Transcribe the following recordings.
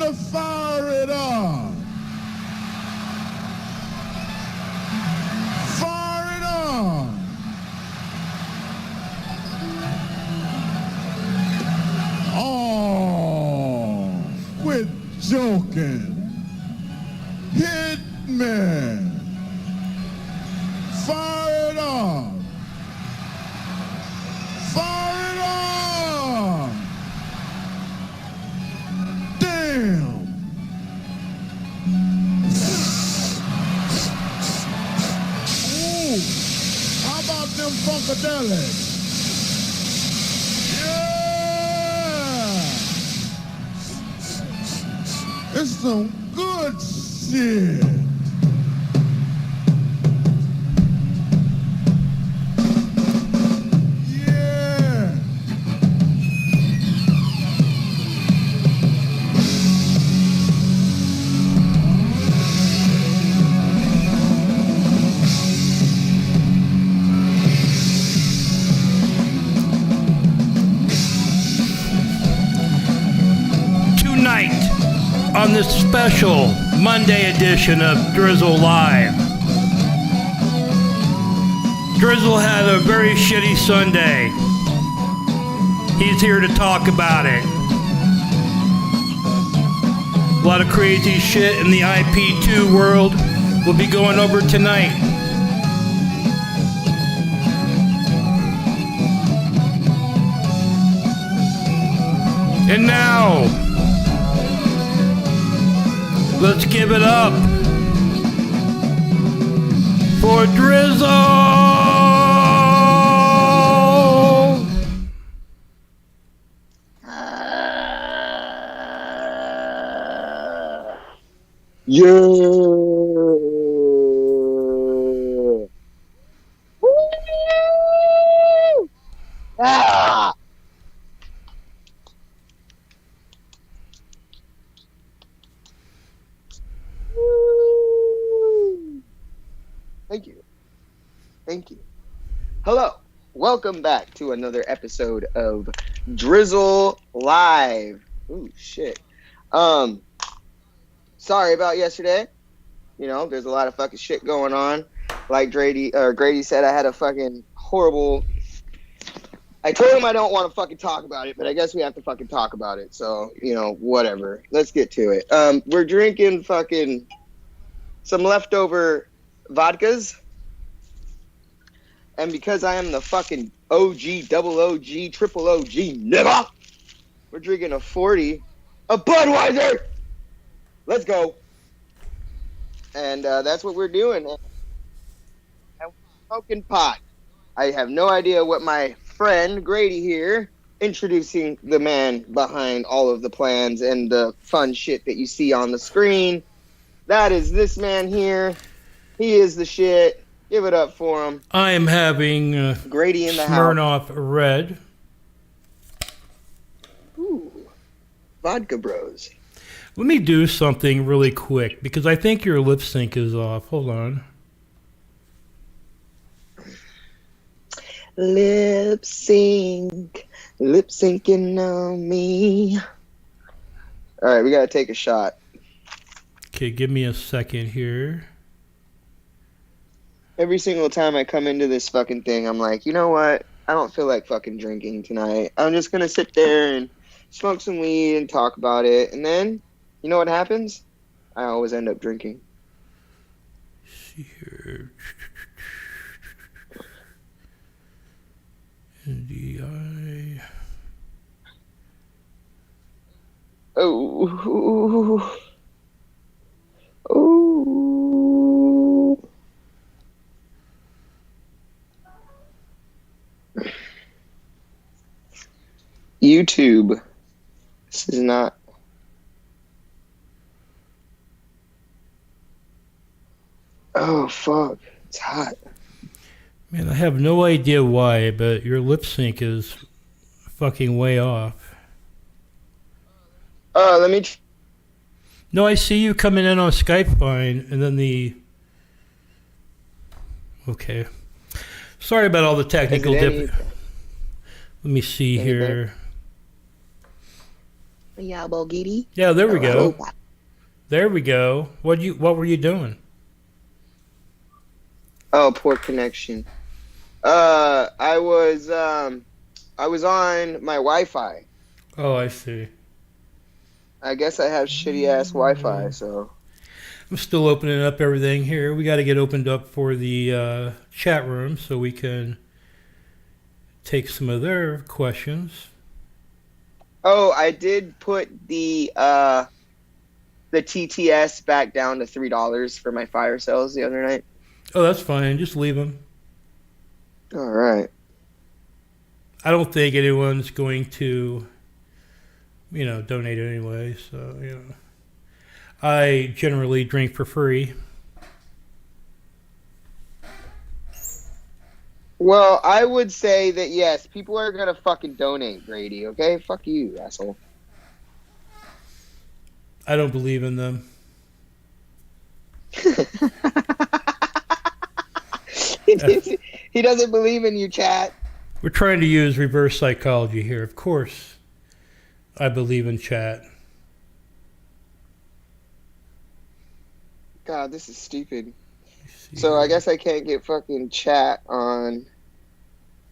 to fire it up. Fire it up. Oh, quit joking. Hit me. Fire it up. Fire it up. Damn. Ooh. How about them funkadelics? Yeah. It's some good shit. On this special Monday edition of Drizzle Live. Drizzle had a very shitty Sunday. He's here to talk about it. A lot of crazy shit in the IP2 world will be going over tonight. And now, let's give it up for Drizzle! Yeah! Woo! Ah! Thank you. Thank you. Hello. Welcome back to another episode of Drizzle Live. Ooh, shit. Sorry about yesterday. You know, there's a lot of fucking shit going on. Like Grady said, I had a fucking horrible... I told him I don't want to fucking talk about it, but I guess we have to fucking talk about it. So, you know, whatever. Let's get to it. We're drinking fucking some leftover vodkas, and because I am the fucking OG, double OG, triple OG nigga, we're drinking a 40, a Budweiser. Let's go. And that's what we're doing. And smoking pot. I have no idea what my friend Grady here, introducing the man behind all of the plans and the fun shit that you see on the screen. That is this man here. He is the shit. Give it up for him. I am having Grady in the Smirnoff Red. Ooh, vodka bros. Let me do something really quick because I think your lip sync is off. Hold on. Lip syncing on me. All right, we gotta take a shot. Okay, give me a second here. Every single time I come into this fucking thing, I'm like, you know what? I don't feel like fucking drinking tonight. I'm just gonna sit there and smoke some weed and talk about it. And then, you know what happens? I always end up drinking. See here. NDI. Oh. Oh. YouTube. This is not. Oh, fuck. It's hot. Man, I have no idea why, but your lip sync is fucking way off. Let me... No, I see you coming in on Skype fine, and then the... Okay. Sorry about all the technical Let me see here. Yeah, Bogey. Yeah, there we go. There we go. What were you doing? Oh, poor connection. I was on my Wi-Fi. Oh, I see. I guess I have shitty ass Wi-Fi, so. I'm still opening up everything here. We got to get opened up for the chat room so we can take some of their questions. Oh, I did put the TTS back down to $3 for my fire sales the other night. Oh, that's fine. Just leave them. All right. I don't think anyone's going to, donate anyway. So, I generally drink for free. Well, I would say that, yes, people are going to fucking donate, Grady, okay? Fuck you, asshole. I don't believe in them. He doesn't believe in you, chat. We're trying to use reverse psychology here. Of course, I believe in chat. God, this is stupid. So I guess I can't get fucking chat on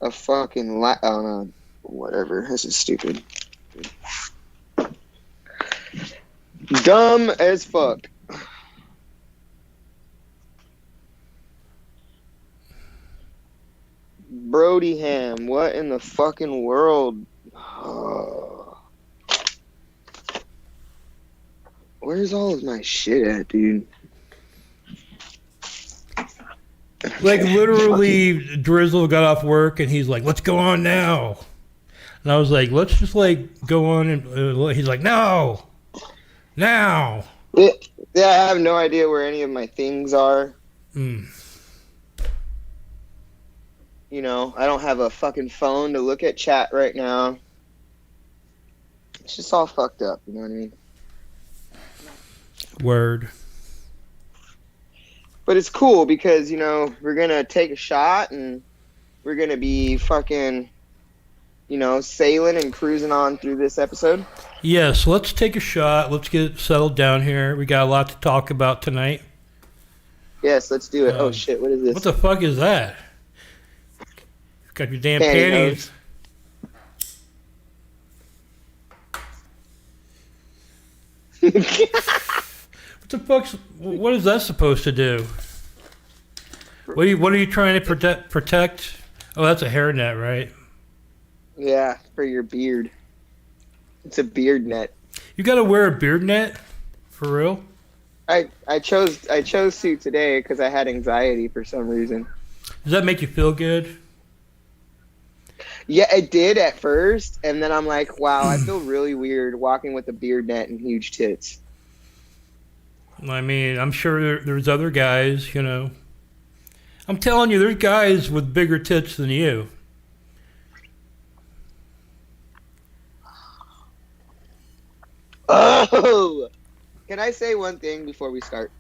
a fucking whatever. This is stupid. Dumb as fuck. Brody Ham, what in the fucking world? Where's all of my shit at, dude? Like, literally, Drizzle got off work, and he's like, let's go on now. And I was like, let's just, go on. And he's like, no. Now. Yeah, I have no idea where any of my things are. I don't have a fucking phone to look at chat right now. It's just all fucked up, you know what I mean? Word. But it's cool because, we're going to take a shot and we're going to be fucking, sailing and cruising on through this episode. Yes, let's take a shot. Let's get settled down here. We got a lot to talk about tonight. Yes, let's do it. Oh, shit, what is this? What the fuck is that? Got your damn panties. What is that supposed to do? What are you trying to protect? Oh, that's a hairnet, right? Yeah, for your beard. It's a beard net. You got to wear a beard net? For real? I chose to today because I had anxiety for some reason. Does that make you feel good? Yeah, it did at first, and then I'm like, wow, I feel really weird walking with a beard net and huge tits. I mean, I'm sure there's other guys, I'm telling you, there's guys with bigger tits than you. Oh! Can I say one thing before we start?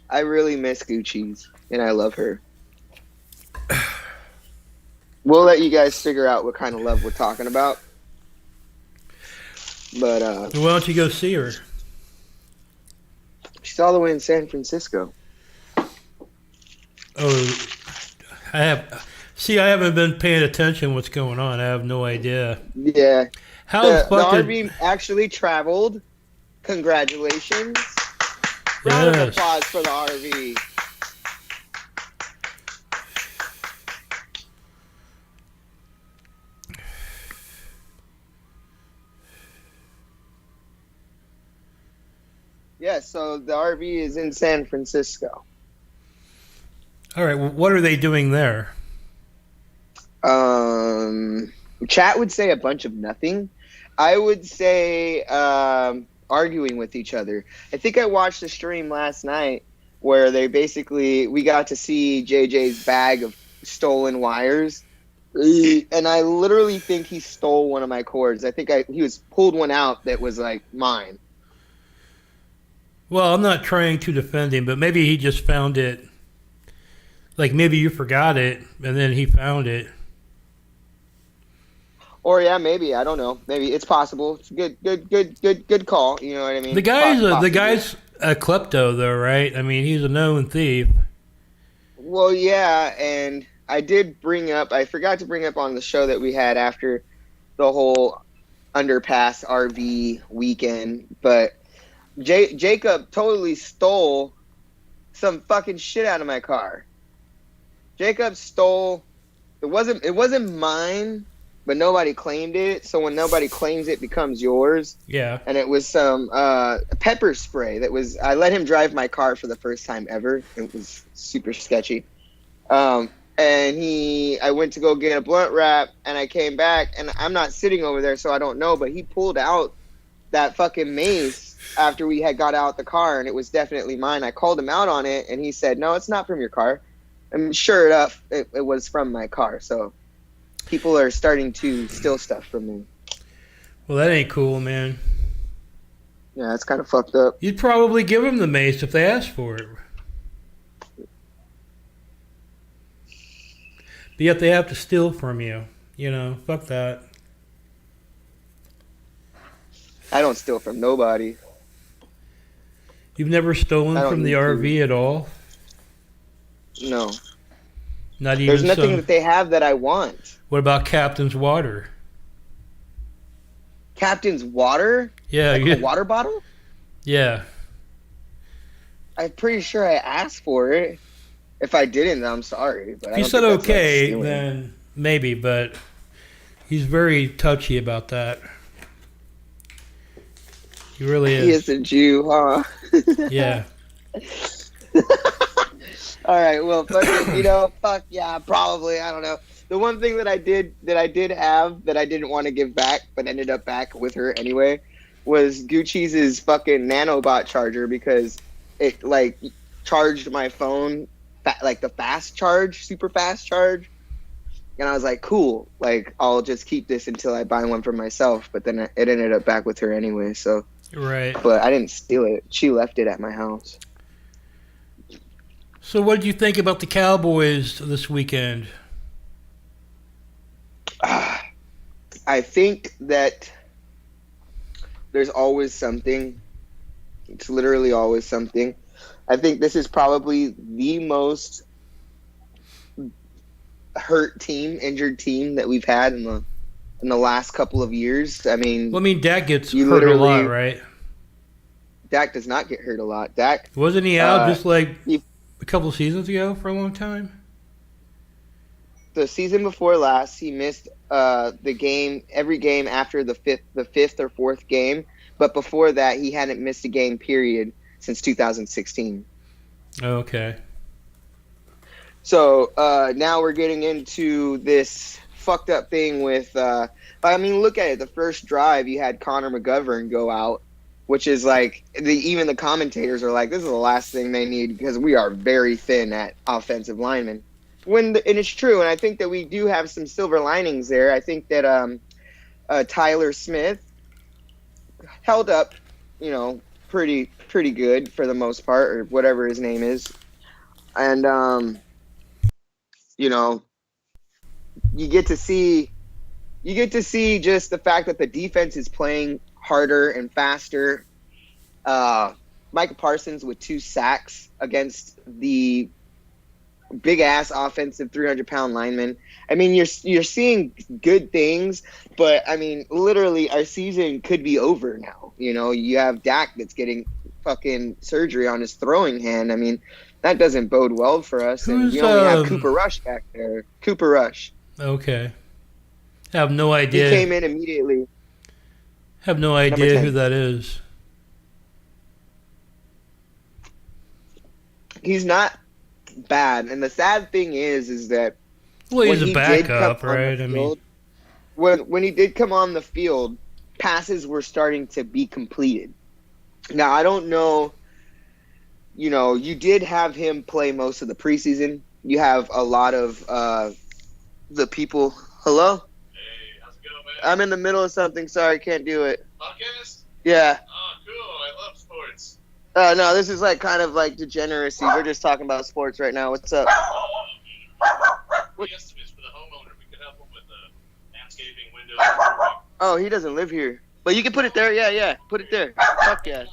I really miss Gucci's, and I love her. We'll let you guys figure out what kind of love we're talking about. But, why don't you go see her? She's all the way in San Francisco. Oh, I haven't been paying attention what's going on. I have no idea. Yeah. The RV actually traveled. Congratulations. Round of applause for the RV. Yeah, so the RV is in San Francisco. All right, well, what are they doing there? Chat would say a bunch of nothing. I would say arguing with each other. I think I watched a stream last night where we got to see JJ's bag of stolen wires. And I literally think he stole one of my cords. I think he pulled one out that was like mine. Well, I'm not trying to defend him, but maybe he just found it. Like maybe you forgot it, and then he found it. Or yeah, maybe, I don't know. Maybe it's possible. It's a good call. You know what I mean? The guy's a klepto though, right? I mean, he's a known thief. Well, yeah, and I forgot to bring up on the show that we had after the whole underpass RV weekend, but Jacob totally stole some fucking shit out of my car. Jacob stole. It wasn't mine, but nobody claimed it. So when nobody claims it, becomes yours. Yeah. And it was some pepper spray that was. I let him drive my car for the first time ever. It was super sketchy. And I went to go get a blunt wrap, and I came back, and I'm not sitting over there, so I don't know. But he pulled out that fucking mace after we had got out the car, and it was definitely mine. I called him out on it, and he said, "No, it's not from your car." And sure enough, it was from my car. So people are starting to steal stuff from me. Well, that ain't cool, man. Yeah, that's kind of fucked up. You'd probably give them the mace if they asked for it. But yet they have to steal from you. You know, fuck that. I don't steal from nobody. You've never stolen from the RV at all? No. Not even There's nothing that they have that I want. What about Captain's water? Captain's water? Yeah. Like a water bottle? Yeah. I'm pretty sure I asked for it. If I didn't, I'm sorry. But If you said okay, then maybe, but he's very touchy about that. He really is. He is a Jew, huh? Yeah. All right, well, fuck yeah, probably. I don't know. The one thing that I did have that I didn't want to give back, but ended up back with her anyway, was Gucci's fucking nanobot charger, because it like charged my phone like the fast charge, super fast charge. And I was like, cool, like I'll just keep this until I buy one for myself. But then it ended up back with her anyway. So right. But I didn't steal it. She left it at my house. So what did you think about the Cowboys this weekend? I think that there's always something. It's literally always something. I think this is probably the most injured team that we've had in the last couple of years. I mean, Dak gets hurt a lot, right? Dak does not get hurt a lot. Dak wasn't he out just like a couple of seasons ago for a long time? The season before last, he missed every game after the fifth or fourth game. But before that, he hadn't missed a game period since 2016. Okay. So now we're getting into this fucked up thing with. I mean, look at it. The first drive, you had Connor McGovern go out, which is like even the commentators are like, this is the last thing they need because we are very thin at offensive linemen. And it's true, and I think that we do have some silver linings there. I think that Tyler Smith held up, pretty good for the most part, or whatever his name is. And you get to see just the fact that the defense is playing harder and faster. Micah Parsons with 2 sacks against the big ass offensive 300-pound lineman. I mean, you're seeing good things, but I mean, literally our season could be over now. You have Dak that's getting fucking surgery on his throwing hand. I mean, that doesn't bode well for us. And you only have Cooper Rush back there. Cooper Rush. Okay. I have no idea. He came in immediately. Have no idea who that is. He's not bad, and the sad thing is that he's a backup, right? When he did come on the field, passes were starting to be completed. Now I don't know. You did have him play most of the preseason. You have a lot of the people. Hello. Hey, how's it going, man? I'm in the middle of something. Sorry, can't do it. Podcast? Yeah. Oh, cool. I love sports. No, this is like kind of like degeneracy. We're just talking about sports right now. What's up? What estimates for the homeowner? We could help him with landscaping windows. Oh, he doesn't live here. But you can put it there. Yeah. Put it there. Fuck yeah.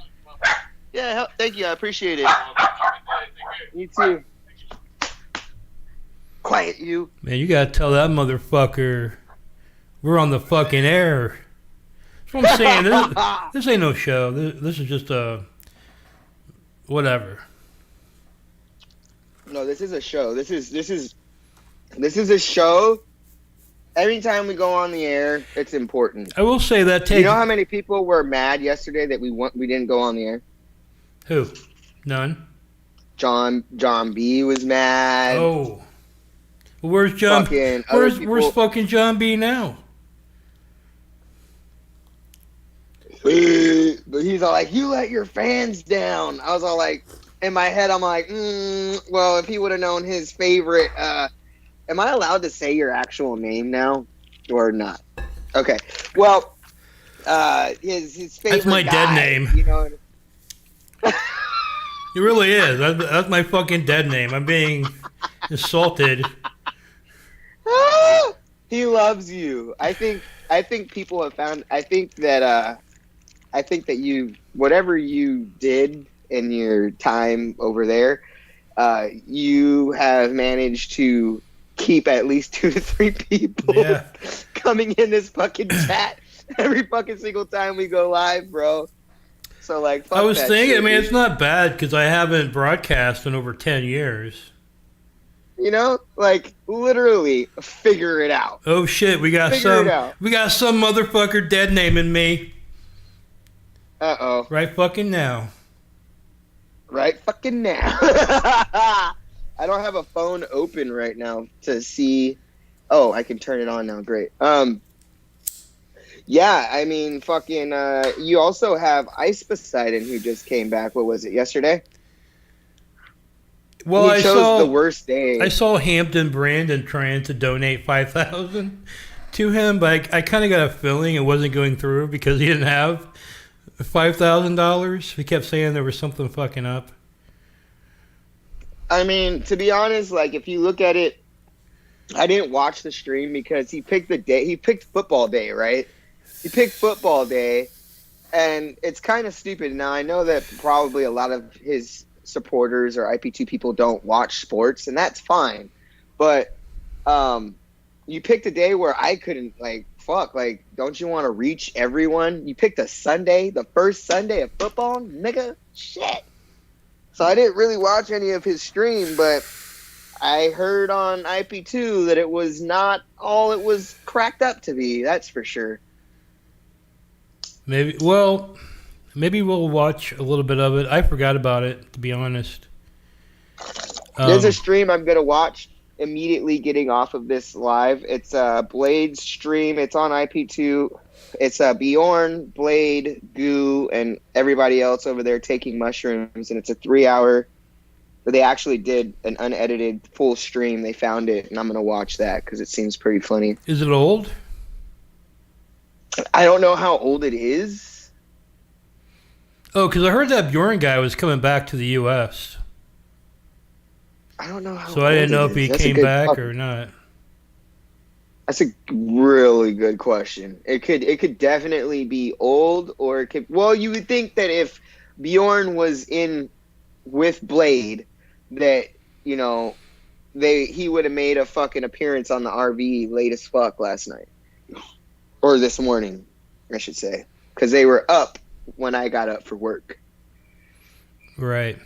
Yeah, thank you. I appreciate it. You too. Quiet, you. Man, you gotta tell that motherfucker we're on the fucking air. That's what I'm saying. This ain't no show. This is just a whatever. No, this is a show. This is a show. Every time we go on the air, it's important. I will say that takes. You know how many people were mad yesterday that we didn't go on the air? Who? None. John B was mad. Oh. Well, where's John? Where's fucking John B now? But he's all like, "You let your fans down." I was all like, in my head, I'm like, well, if he would have known his favorite. Am I allowed to say your actual name now, or not? Okay. Well, his favorite. That's my guy, dead name. You know. It really is. That's my fucking dead name. I'm being insulted. He loves you. I think people have found. I think that you, whatever you did in your time over there, you have managed to keep at least 2 to 3 people coming in this fucking chat every fucking single time we go live, bro. So like, fuck I was that thinking. shit, I mean, dude. it's not bad because I haven't broadcast in over 10 years. You know, like literally figure it out. Oh shit, we got some motherfucker dead naming me. Uh-oh. Right fucking now. Right fucking now. I don't have a phone open right now to see. Oh, I can turn it on now. Great. Yeah, I mean, fucking, you also have Ice Poseidon who just came back. What was it, yesterday? Well, he chose the worst day. I saw Hampton Brandon trying to donate $5,000 to him, but I kind of got a feeling it wasn't going through because he didn't have $5,000. He kept saying there was something fucking up. I mean, to be honest, like, if you look at it, I didn't watch the stream because he picked the day. He picked football day, right? He picked football day, and it's kind of stupid. Now, I know that probably a lot of his supporters or IP2 people don't watch sports, and that's fine. But you picked a day where I couldn't, like, fuck, like, don't you want to reach everyone? You picked a Sunday, the first Sunday of football? Nigga, shit. So I didn't really watch any of his stream, but I heard on IP2 that it was not all it was cracked up to be, that's for sure. Maybe we'll watch a little bit of it. I forgot about it, to be honest. There's a stream I'm going to watch immediately getting off of this live. It's Blade's stream. It's on IP2. It's Bjorn, Blade, Goo, and everybody else over there taking mushrooms. And it's a 3-hour. They actually did an unedited full stream. They found it, and I'm going to watch that because it seems pretty funny. Is it old? I don't know how old it is. Oh, because I heard that Bjorn guy was coming back to the U.S. I don't know how So I didn't know old if it he is. That's a came good back fuck- or not. That's a really good question. It could definitely be old, or it could. Well, you would think that if Bjorn was in with Blade, that he would have made a fucking appearance on the RV late as fuck last night, or this morning, I should say, because they were up when I got up for work. Right.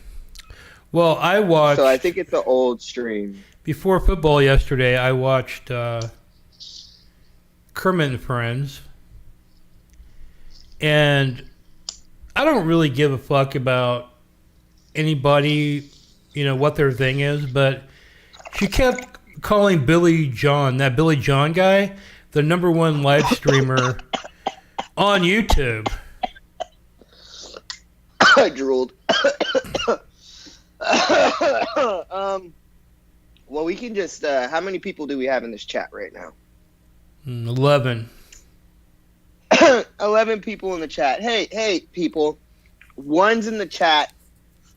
Well, I watched. So I think it's an old stream. Before football yesterday, I watched Kermit and Friends. And I don't really give a fuck about anybody, what their thing is, but she kept calling Billy John, that Billy John guy, the #1 live streamer on YouTube. I drooled. Well, we can just. How many people do we have in this chat right now? 11. 11 people in the chat. Hey, people. One's in the chat.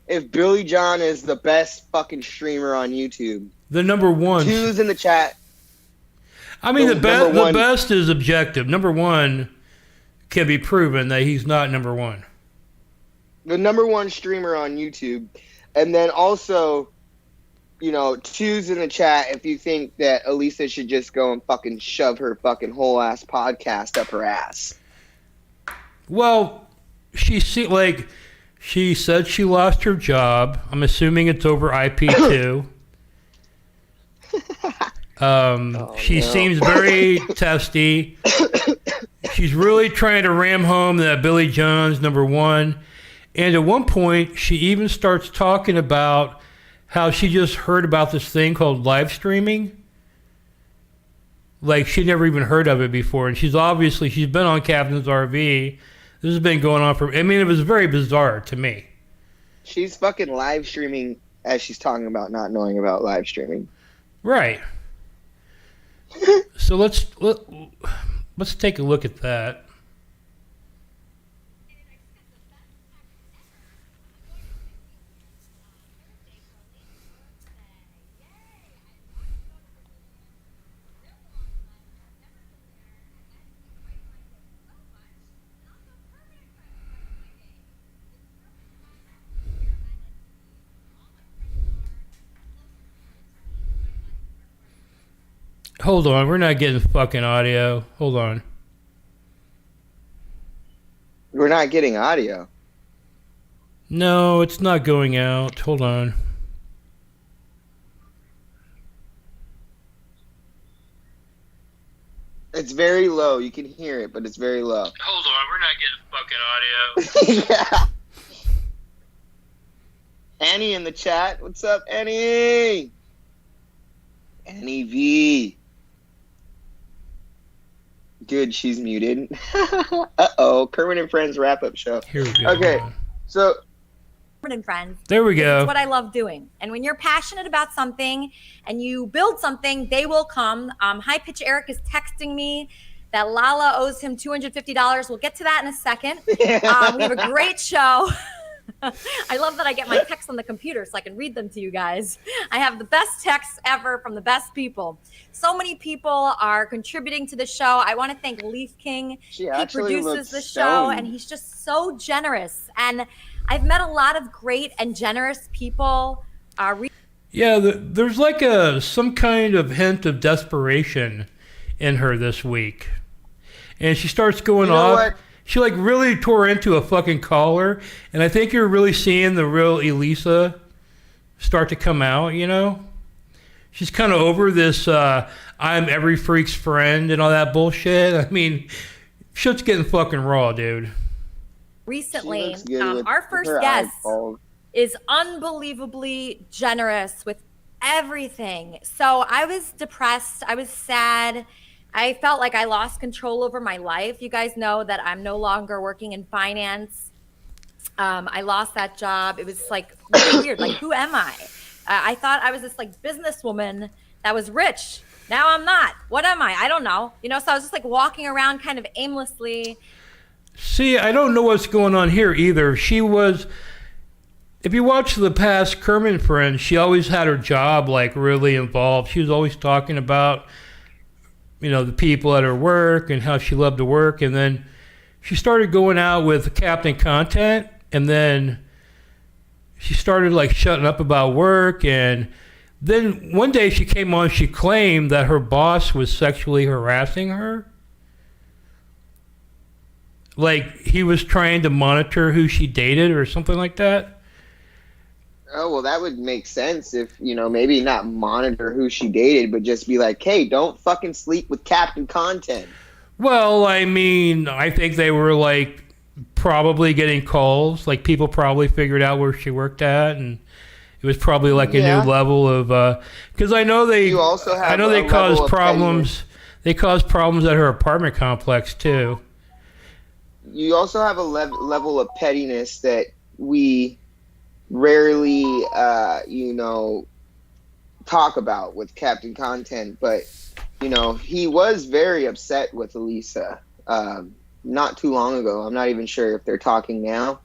If Billy John is the best fucking streamer on YouTube. The #1. Two's in the chat. I mean, the one- best is objective. Number one can be proven that he's not number one. The number one streamer on YouTube. And then also, you know, choose in the chat if you think that Elisa should just go and fucking shove her fucking whole ass podcast up her ass. Well, she said she lost her job. I'm assuming it's over IP2. She seems very testy. She's really trying to ram home that Billy Jones number one. And at one point, she even starts talking about how she just heard about this thing called live streaming. Like, she'd never even heard of it before. And she's been on Captain's RV. This has been going on it was very bizarre to me. She's fucking live streaming as she's talking about not knowing about live streaming. Right. So let's take a look at that. Hold on, we're not getting fucking audio. Hold on. We're not getting audio. No, it's not going out. Hold on. It's very low. You can hear it, but it's very low. Hold on, we're not getting fucking audio. Yeah. Annie in the chat. What's up, Annie? Annie V. Good, she's muted. Uh-oh. Kermit and Friends wrap-up show. Here we go. Okay, so... Kermit and Friends. There we go. It's what I love doing. And when you're passionate about something and you build something, they will come. High Pitch Eric is texting me that Lala owes him $250. We'll get to that in a second. We have a great show. I love that I get my texts on the computer so I can read them to you guys. I have the best texts ever from the best people. So many people are contributing to the show. I want to thank Leaf King. He produces the show, and he's just so generous. And I've met a lot of great and generous people. There's like some kind of hint of desperation in her this week. And she starts going off. What? She like really tore into a fucking caller, and I think you're really seeing the real Elisa start to come out, you know? She's kind of over this I'm every freak's friend and all that bullshit. I mean, shit's getting fucking raw, dude. Recently, our first guest is unbelievably generous with everything. So I was depressed. I was sad. I felt like I lost control over my life. You guys know that I'm no longer working in finance. I lost that job. It was like really weird. Like, who am I? I thought I was this like businesswoman that was rich. Now I'm not. What am I? I don't know. You know, so I was just like walking around kind of aimlessly. See, I don't know what's going on here either. She was, if you watch the past Kermit Friends, she always had her job like really involved. She was always talking about, you know, the people at her work and how she loved to work. And then she started going out with Captain Content, and then she started like shutting up about work. And then one day she came on, she claimed that her boss was sexually harassing her. Like he was trying to monitor who she dated or something like that. Oh, well, that would make sense if, you know, maybe not monitor who she dated, but just be like, hey, don't fucking sleep with Captain Content. Well, I mean, I think they were like probably getting calls. Like people probably figured out where she worked at, and it was probably like a new level of, because I know they caused problems. They caused problems at her apartment complex too. You also have a level of pettiness that we rarely, you know, talk about with Captain Content, but, you know, he was very upset with Elisa not too long ago. I'm not even sure if they're talking now,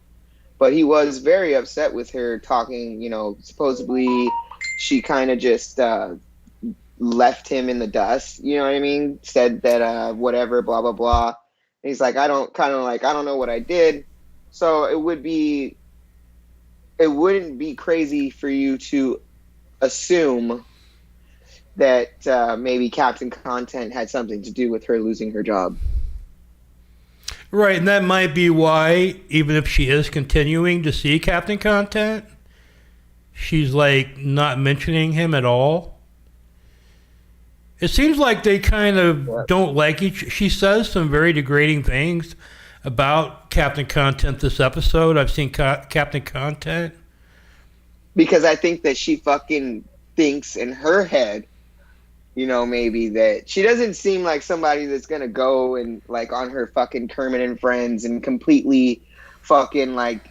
but he was very upset with her talking, you know, supposedly she kind of just, left him in the dust. You know what I mean? Said that whatever, blah blah blah. And he's like, I don't know what I did. So it wouldn't be crazy for you to assume that maybe Captain Content had something to do with her losing her job. Right, and that might be why, even if she is continuing to see Captain Content, she's like not mentioning him at all. It seems like they kind of don't like each. She says some very degrading things about Captain Content this episode. I've seen Captain Content. Because I think that she fucking thinks in her head, you know, maybe that she doesn't seem like somebody that's gonna go and like on her fucking Kermit and Friends and completely fucking like,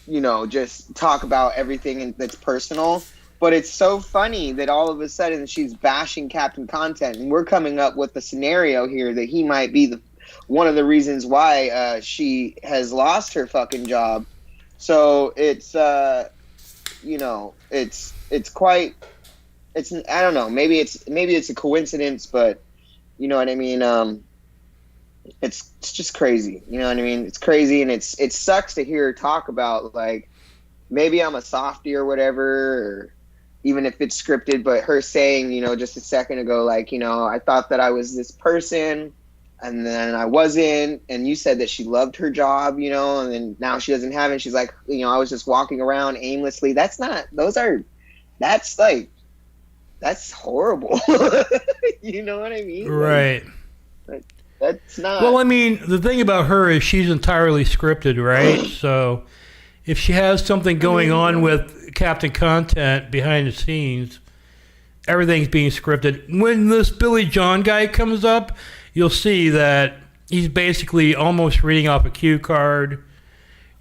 you know, just talk about everything that's personal. But it's so funny that all of a sudden she's bashing Captain Content, and we're coming up with the scenario here that he might be one of the reasons why she has lost her fucking job. So it's you know, it's quite. It's, I don't know, maybe it's a coincidence, but you know what I mean? It's just crazy. You know what I mean? It's crazy, and it sucks to hear her talk about like maybe I'm a softie or whatever, or even if it's scripted, but her saying, you know, just a second ago, like, you know, I thought that I was this person and then I wasn't, and you said that she loved her job, you know, and then now she doesn't have it. She's like, you know, I was just walking around aimlessly. That's horrible. You know what I mean? Right. Like, that's not. Well, I mean, the thing about her is she's entirely scripted, right? So if she has something going on with Captain Content behind the scenes, everything's being scripted. When this Billy John guy comes up, you'll see that he's basically almost reading off a cue card.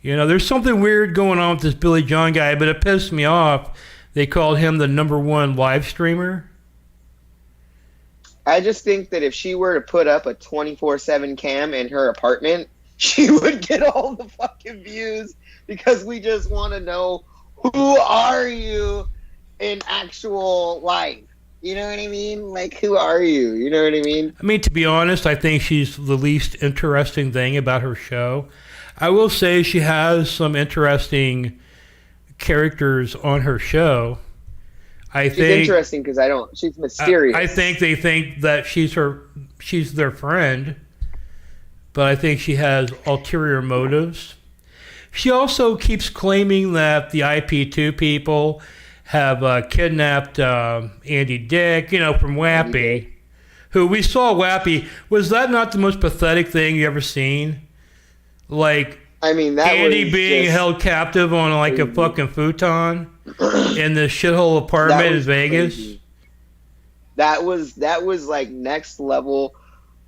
You know, there's something weird going on with this Billy John guy, but it pissed me off. They called him the #1 live streamer. I just think that if she were to put up a 24/7 cam in her apartment, she would get all the fucking views, because we just want to know, who are you in actual life? You know what I mean? Like, who are you? You know what I mean? I mean, to be honest, I think she's the least interesting thing about her show. I will say she has some interesting characters on her show. She's interesting because she's mysterious. I think they think that she's their friend, but I think she has ulterior motives. She also keeps claiming that the IP2 people have kidnapped Andy Dick, you know, from Wappy, who we saw Wappy. Was that not the most pathetic thing you ever seen? Like, I mean, that Andy was being just held captive on like a fucking futon in the shithole apartment in Vegas. Crazy. That was like next level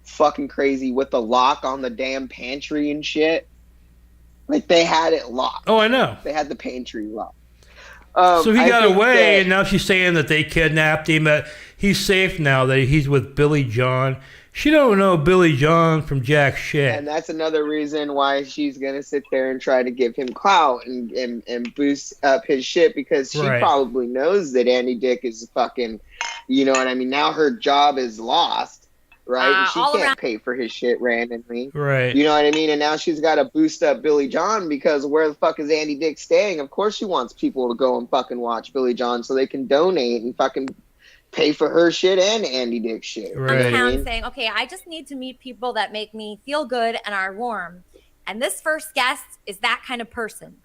fucking crazy, with the lock on the damn pantry and shit. Like, they had it locked. Oh, I know. They had the pantry locked. So he got away, and now she's saying that they kidnapped him. He's safe now, that he's with Billy John. She don't know Billy John from jack shit. And that's another reason why she's going to sit there and try to give him clout and boost up his shit, because she probably knows that Andy Dick is fucking, you know what I mean? Now her job is lost, right? And she can't pay for his shit randomly. Right. You know what I mean? And now she's got to boost up Billy John, because where the fuck is Andy Dick staying? Of course she wants people to go and fucking watch Billy John so they can donate and fucking pay for her shit and Andy Dick shit. Right. I'm saying, okay, I just need to meet people that make me feel good and are warm. And this first guest is that kind of person.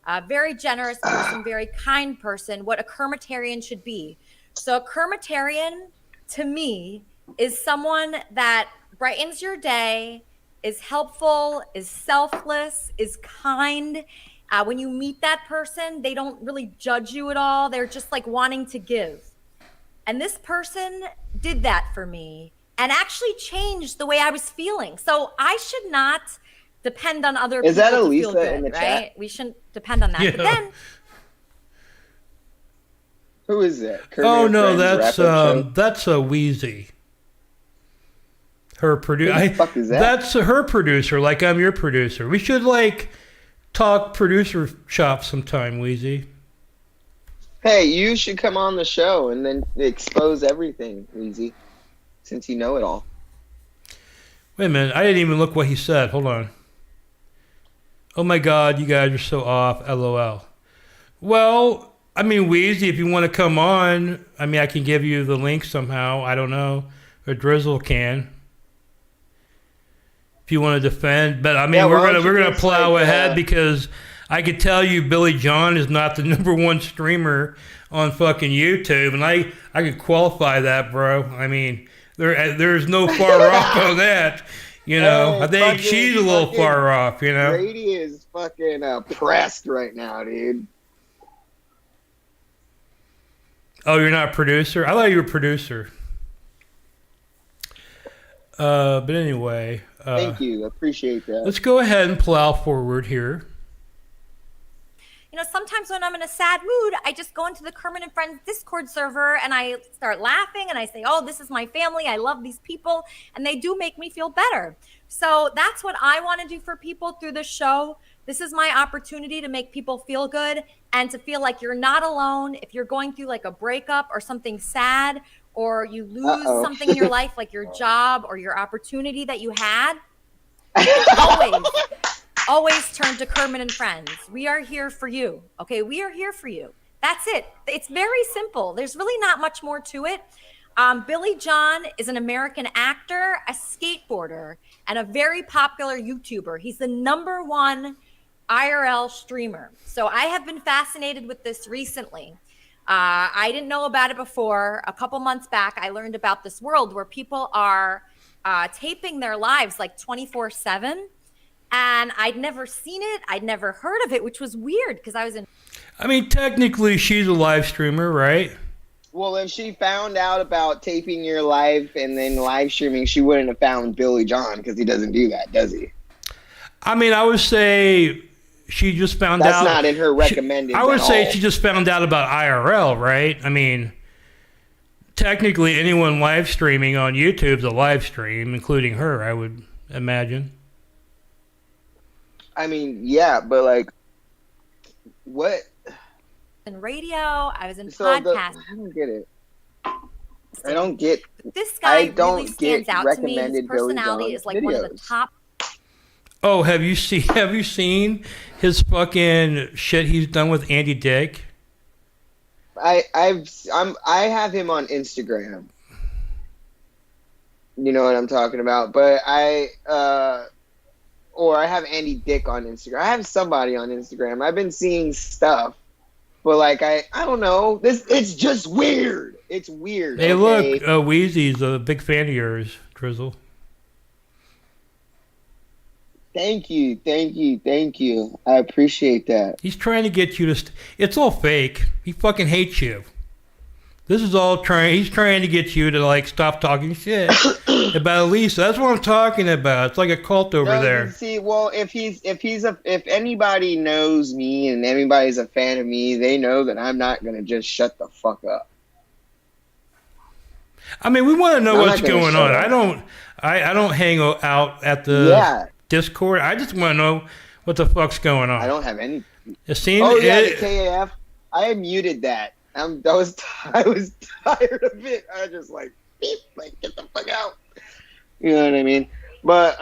A very generous person, very kind person, what a Kermitarian should be. So a Kermitarian, to me, is someone that brightens your day, is helpful, is selfless, is kind. When you meet that person, they don't really judge you at all. They're just like wanting to give. And this person did that for me and actually changed the way I was feeling. So I should not depend on other people that to Elisa feel good, in the right? chat? We shouldn't depend on that. Yeah. But then, Who is that? Oh no, that's a Wheezy. Her producer. Who the fuck is that? That's her producer. Like, I'm your producer. We should like talk producer shop sometime, Wheezy. Hey, you should come on the show and then expose everything, Weezy, since you know it all. Wait a minute. I didn't even look what he said. Hold on. Oh my God, you guys are so off. LOL. Well, I mean, Weezy, if you want to come on, I mean, I can give you the link somehow. I don't know. Or Drizzle can. If you want to defend. But I mean, Yeah, we're why don't you gonna just, plow like, ahead because I could tell you Billy John is not the #1 streamer on fucking YouTube, and I could qualify that, bro. I mean, there's no far off on that. You know, Hey, I think she's a little far off. You know, Brady is fucking pressed right now, dude. oh, you're not a producer? I thought you were a producer. But anyway, Thank you. Appreciate that. let's go ahead and plow forward here. You know, sometimes when I'm in a sad mood, I just go into the Kermit and Friends Discord server and I start laughing and I say, oh, this is my family. I love these people. And they do make me feel better. So that's what I want to do for people through the show. This is my opportunity to make people feel good and to feel like you're not alone. If you're going through like a breakup or something sad, or you lose something in your life, like your job or your opportunity that you had, always turn to Kermit and Friends. We are here for you. Okay, we are here for you. That's it. It's very simple. There's really not much more to it. Billy John is an American actor, a skateboarder, and a very popular YouTuber. He's the #1 IRL streamer. So I have been fascinated with this recently. I didn't know about it before. A couple months back, I learned about this world where people are taping their lives like 24/7. And I'd never seen it. I'd never heard of it, which was weird because I was in. I mean, technically, she's a live streamer, right? Well, if she found out about taping your life and then live streaming, she wouldn't have found Billy John because he doesn't do that, does he? I mean, I would say she just found That's out. not in her recommended. I would say she just found out about IRL, right? I mean, technically, anyone live streaming on YouTube's a live stream, including her, I would imagine. I mean, yeah, but like, what? In radio, I was in podcasts. I don't get it. I don't get. This guy I don't really stands get out to me. His recommended Billy personality John is like one of the videos. top. Oh, have you seen his fucking shit he's done with Andy Dick? I have him on Instagram. You know what I'm talking about, but or I have Andy Dick on Instagram. I have somebody on Instagram. I've been seeing stuff, but like I don't know. It's just weird. It's weird. Hey, okay? look, Wheezy's a big fan of yours, Drizzle. Thank you. I appreciate that. He's trying to get you to. It's all fake. He fucking hates you. This is all he's trying to get you to like stop talking shit about Elisa. That's what I'm talking about. It's like a cult over there. See, well, if anybody knows me and anybody's a fan of me, they know that I'm not gonna just shut the fuck up. I mean, we want to know I'm what's not gonna going shut on. up. I don't hang out at the Discord. I just want to know what the fuck's going on. I don't have any. It seems. Oh yeah, the KAF. I muted that. I was tired of it. I was just like, beep, like get the fuck out. You know what I mean? But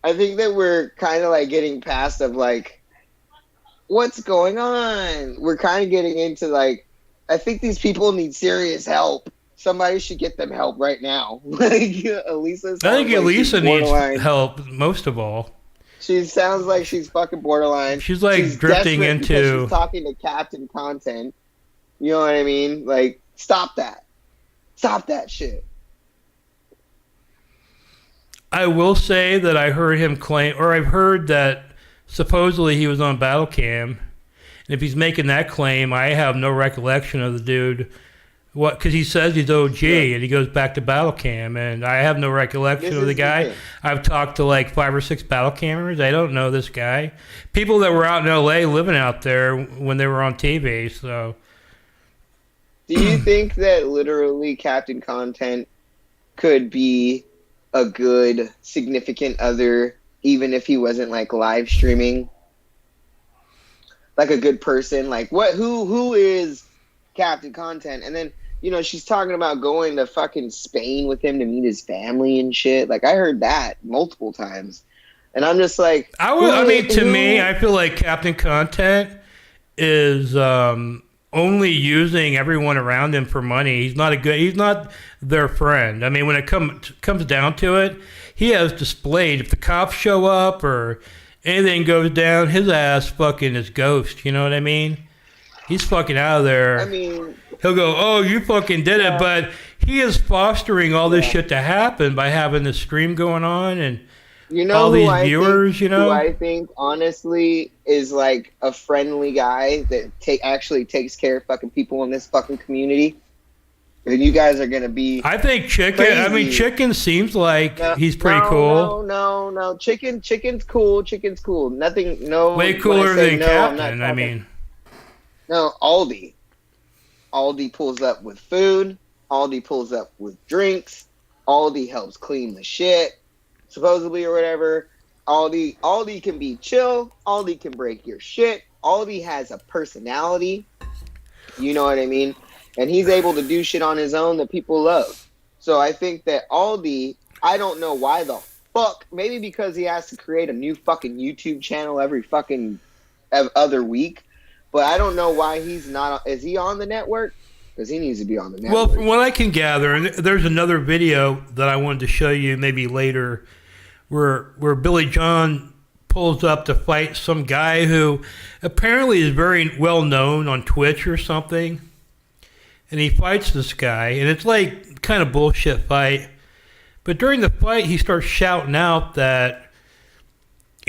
I think that we're kind of like getting past of like, what's going on? We're kind of getting into like, I think these people need serious help. Somebody should get them help right now. Like Elisa. I think Elisa needs help most of all. She sounds like she's fucking borderline. She's like drifting into. She's talking to Captain Content. You know what I mean? Like, stop that. Stop that shit. I will say that I heard him claim, or I've heard that supposedly he was on Battle Cam. And if he's making that claim, I have no recollection of the dude. What? Because he says he's OG and he goes back to Battle Cam, and I have no recollection of the guy. I've talked to like 5 or 6 Battle Cammers. I don't know this guy. People that were out in LA living out there when they were on TV. So, do you think that literally Captain Content could be a good significant other, even if he wasn't like live streaming? Like a good person? Like what? Who is Captain Content, and then she's talking about going to fucking Spain with him to meet his family and shit. Like, I heard that multiple times, and I'm just like, to me, I feel like Captain Content is only using everyone around him for money. He's not their friend. I mean, when it comes down to it, he has displayed, if the cops show up or anything goes down, his ass fucking is ghost. You know what I mean? He's fucking out of there. I mean, he'll go, oh, you fucking did it. But he is fostering all this shit to happen by having this stream going on and all these viewers, Who I think, honestly, is like a friendly guy that actually takes care of fucking people in this fucking community. And you guys are going to be I think Chicken, crazy. Chicken seems like he's pretty cool. No. Chicken's cool. Chicken's cool. Nothing, no. Way cooler than Captain, I mean. No, Aldi. Aldi pulls up with food. Aldi pulls up with drinks. Aldi helps clean the shit, supposedly, or whatever. Aldi can be chill. Aldi can break your shit. Aldi has a personality. You know what I mean? And he's able to do shit on his own that people love. So I think that Aldi, I don't know why the fuck, maybe because he has to create a new fucking YouTube channel every fucking other week. But I don't know why he's not. Is he on the network? Because he needs to be on the network. Well, from what I can gather, and there's another video that I wanted to show you maybe later, where Billy John pulls up to fight some guy who apparently is very well known on Twitch or something, and he fights this guy, and it's like kind of bullshit fight. But during the fight, he starts shouting out that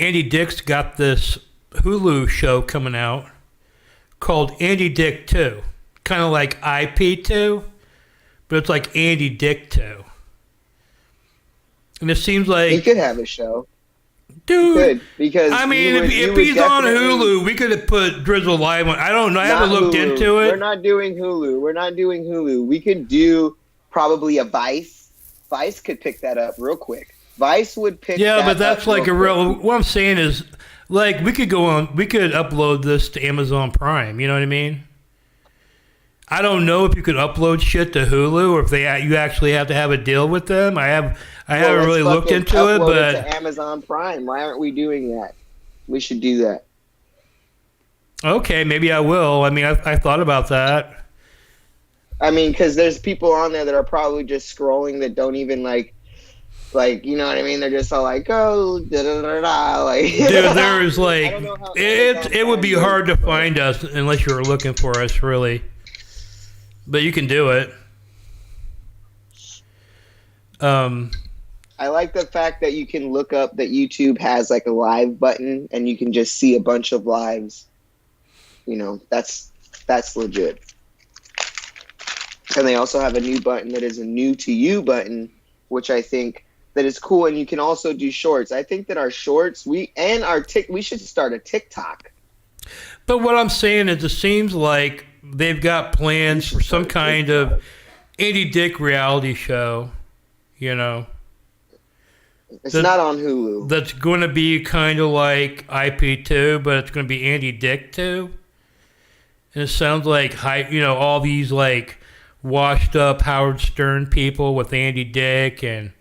Andy Dick's got this Hulu show coming out called Andy Dick 2. Kind of like IP2, but it's like Andy Dick 2. And it seems like he could have a show. Dude, because I mean, if he's on Hulu, we could have put Drizzle live on. I don't know. I haven't looked into it. We're not doing Hulu. We could do probably a Vice. Vice could pick that up real quick. Vice would pick that up. Yeah, but that's like a real... What I'm saying is, like, we could upload this to Amazon Prime. You know what I mean? I don't know if you could upload shit to Hulu or if you actually have to have a deal with them. I haven't really looked into it, but to Amazon Prime. Why aren't we doing that? We should do that. Okay, maybe I will. I mean, I thought about that. I mean, because there's people on there that are probably just scrolling that don't even like you know what I mean? They're just all like, oh, da da da da. Like, dude, there's like it would be hard to find us unless you were looking for us, really. But you can do it. I like the fact that you can look up that YouTube has like a live button and you can just see a bunch of lives. You know, that's legit. And they also have a new button that is a new to you button, which I think that is cool. And you can also do shorts. I think that our shorts, we should start a TikTok. But what I'm saying is, it seems like they've got plans for some kind of Andy Dick reality show, you know. It's not on Hulu. That's going to be kind of like IP2, but it's going to be Andy Dick 2. And it sounds like, all these like washed up Howard Stern people with Andy Dick, and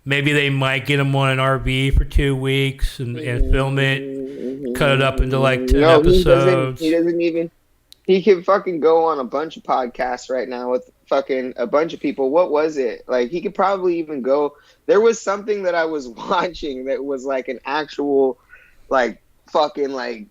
maybe they might get him on an RV for 2 weeks and film it, cut it up into like 10 episodes. He doesn't even... He can fucking go on a bunch of podcasts right now with fucking a bunch of people. What was it? Like, he could probably even go... There was something that I was watching that was like an actual, like, fucking, like,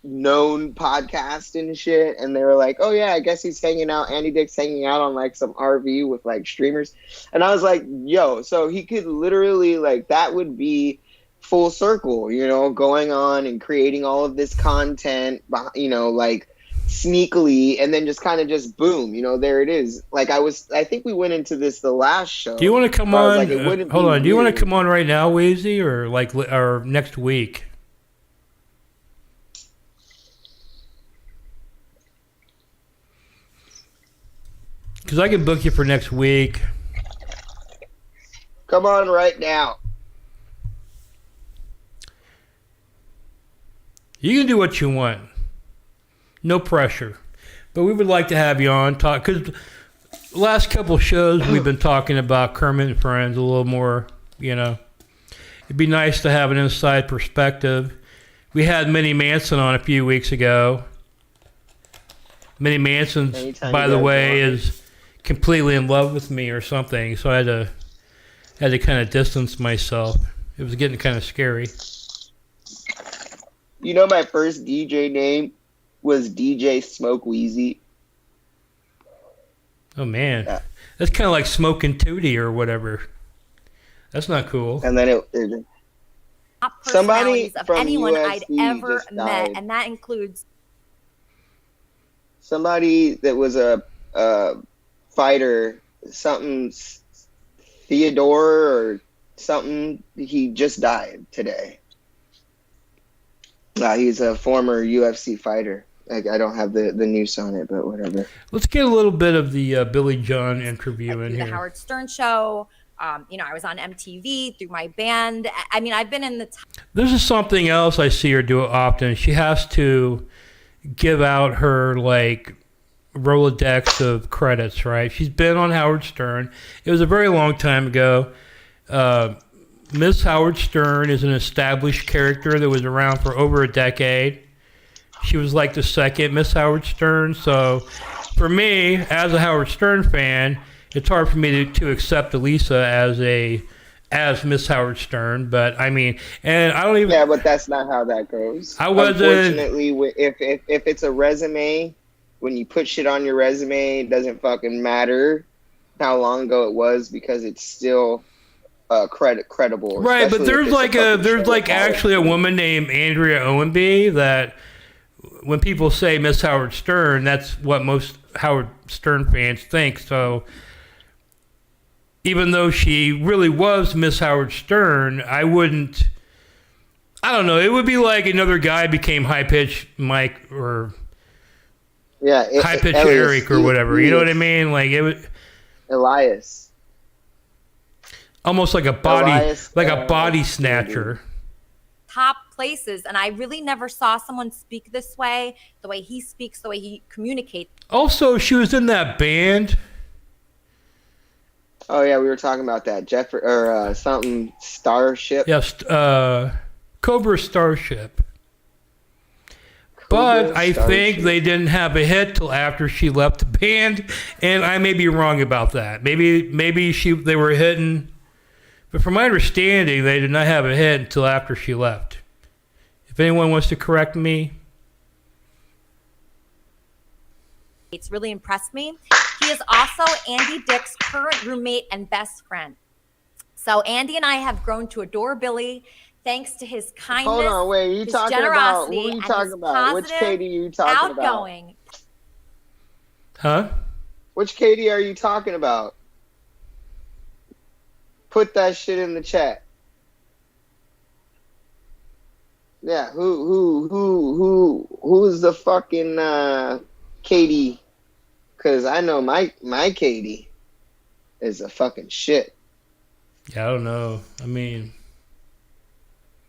known podcast and shit. And they were like, oh, yeah, I guess he's hanging out. Andy Dick's hanging out on, like, some RV with, like, streamers. And I was like, yo, so he could literally, like, that would be full circle, you know, going on and creating all of this content, you know, like, sneakily, and then just kind of just boom, you know, there it is. Like, I think we went into this the last show. Do you want to come on? Like, hold on. Do you want to come on right now, Weezy, or next week? Because I can book you for next week. Come on right now. You can do what you want. No pressure. But we would like to have you on talk because last couple shows we've been talking about Kermit and Friends a little more. It'd be nice to have an inside perspective. We had Minnie Manson on a few weeks ago. Minnie Manson, by the way, is completely in love with me or something, so I had to kind of distance myself. It was getting kind of scary. My first DJ name was DJ Smoke Wheezy. Oh man, Yeah. That's kind of like Smoking Tootie or whatever. That's not cool. And then Top Somebody personalities of from anyone I'd USC ever just met, died. and that includes somebody that was a fighter, something Theodore or something. He just died today. He's a former UFC fighter. I don't have the news on it, but whatever. Let's get a little bit of the Billy John interview in the here. Howard Stern show. I was on MTV through my band. I mean, I've been in the This is something else I see her do often. She has to give out her Rolodex of credits, right? She's been on Howard Stern. It was a very long time ago. Miss Howard Stern is an established character that was around for over a decade. She was like the second Miss Howard Stern. So for me, as a Howard Stern fan, it's hard for me to accept Elisa as Miss Howard Stern. But I mean, and I don't even. Yeah, but that's not how that goes. I wasn't. Unfortunately, if it's a resume, when you put shit on your resume, it doesn't fucking matter how long ago it was because it's still credible. Right, but there's there's actually a woman named Andrea Owenby that when people say Miss Howard Stern, that's what most Howard Stern fans think. So even though she really was Miss Howard Stern, I don't know, it would be like another guy became High Pitch Mike or High Pitch Eric or whatever. You know what I mean? Like it would Elias. Almost like a body snatcher. top places, and I really never saw someone speak this way, the way he speaks, the way he communicates. Also, she was in that band. Oh yeah, we were talking about that something Starship. Yes, Cobra Starship. But I think they didn't have a hit till after she left the band, and I may be wrong about that. Maybe they were hitting, but from my understanding, they did not have a hit until after she left. If anyone wants to correct me. It's really impressed me. He is also Andy Dick's current roommate and best friend. So Andy and I have grown to adore Billy thanks to his kindness, Hold on, wait, his generosity, who are you and talking his about? Which positive, Katie are you talking about? outgoing. Huh? Which Katie are you talking about? Put that shit in the chat. Yeah, who's the fucking Katie? Because I know my Katie is a fucking shit. Yeah, I don't know. I mean,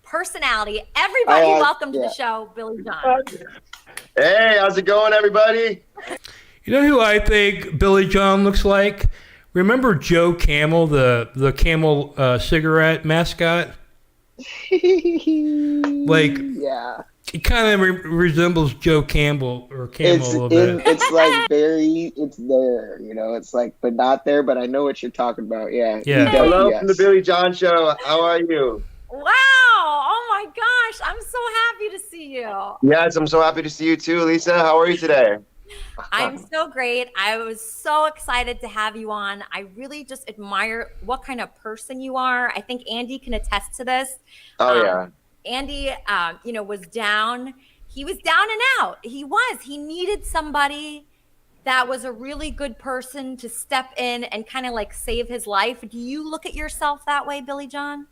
Personality. Everybody, welcome to the show, Billy John. Hey, how's it going, everybody? you know who I think Billy John looks like? Remember Joe Camel, the Camel cigarette mascot? Yeah. He kind of resembles Joe Campbell or Camel a little bit. It's like it's there, it's like, but not there, but I know what you're talking about. Yeah. Yeah. Hello from the Billy John Show. How are you? Wow. Oh my gosh. I'm so happy to see you. Yes, I'm so happy to see you too, Lisa. How are you today? I'm so great. I was so excited to have you on. I really just admire what kind of person you are. I think Andy can attest to this. Oh, yeah. Andy, was down. He was down and out. He needed somebody that was a really good person to step in and kind of like save his life. Do you look at yourself that way, Billy John?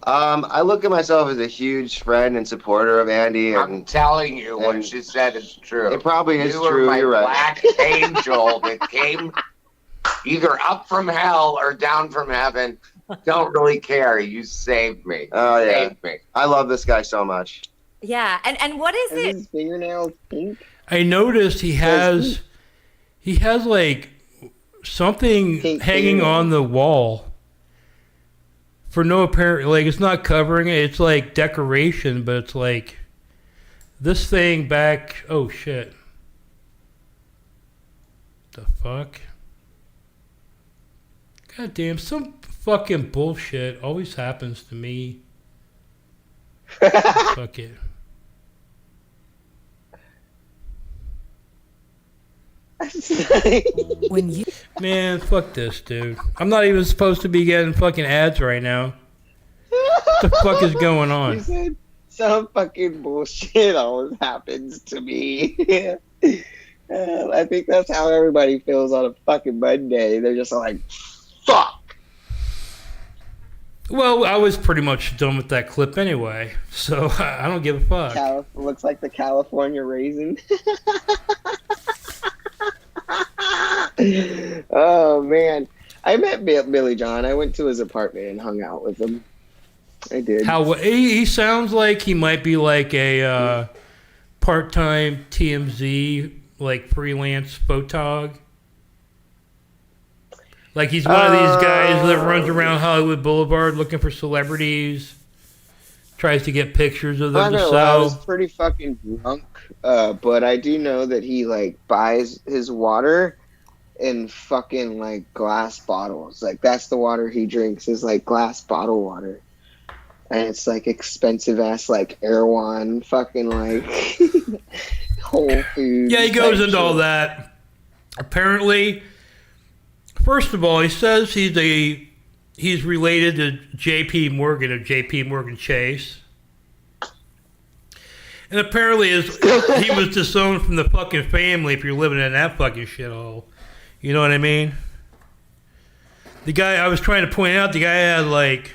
I look at myself as a huge friend and supporter of Andy. I'm telling you, what she said is true. It probably is you true. Were my You're right. black angel that came either up from hell or down from heaven. Don't really care. You saved me. Oh, yeah. Saved me. I love this guy so much. Yeah. And what is it? His fingernails pink? I noticed he has like something Pink hanging hair. on the wall for no apparent, like it's not covering it. It's like decoration, but it's like this thing back. Oh shit! The fuck? God damn! Some fucking bullshit always happens to me. Fuck it. When you Man, fuck this, dude. I'm not even supposed to be getting fucking ads right now. What the fuck is going You on? said some fucking bullshit always happens to me. I think that's how everybody feels on a fucking Monday. They're just like, fuck. Well, I was pretty much done with that clip anyway, so I don't give a fuck. Looks like the California raisin. Oh man, I met Billy John. I went to his apartment and hung out with him. I did. How he sounds like he might be like a part-time TMZ, like freelance photog. Like he's one of these guys that runs around Hollywood Boulevard looking for celebrities, tries to get pictures of them to I sell. was pretty fucking drunk, but I do know that he like buys his water in fucking like glass bottles. Like that's the water he drinks is like glass bottle water, and it's like expensive ass like Erewhon fucking like Whole Foods. Yeah, he goes type into all shit. that. Apparently, first of all, he says he's related to J.P. Morgan of J.P. Morgan Chase. And apparently he was disowned from the fucking family if you're living in that fucking shithole. You know what I mean? The guy, I was trying to point out, the guy had like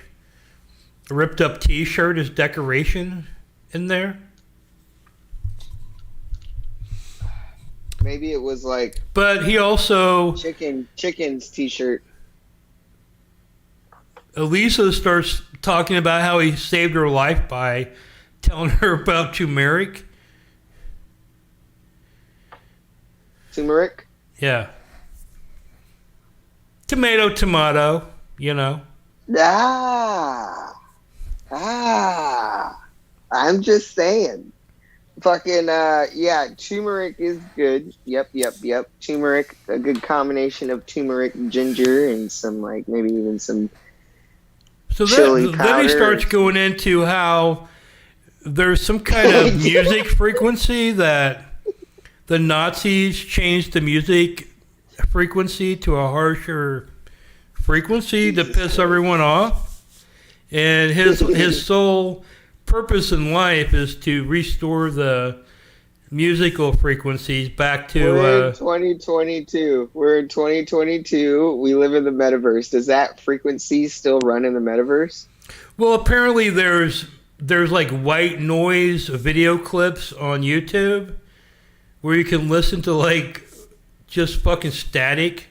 a ripped up t-shirt as decoration in there. Maybe it was like But he also... chicken's t-shirt. Elisa starts talking about how he saved her life by telling her about turmeric. Turmeric? Yeah. Tomato, you know. I'm just saying. Fucking, yeah, turmeric is good. Yep. Turmeric, a good combination of turmeric, ginger, and some, like, maybe even some So chili then he powder. starts going into how there's some kind of music frequency that the Nazis changed the music frequency to a harsher frequency to piss everyone off. And his sole purpose in life is to restore the musical frequencies back to... We're in 2022. We're in 2022. We live in the metaverse. Does that frequency still run in the metaverse? Well, apparently there's like white noise video clips on YouTube where you can listen to like just fucking static,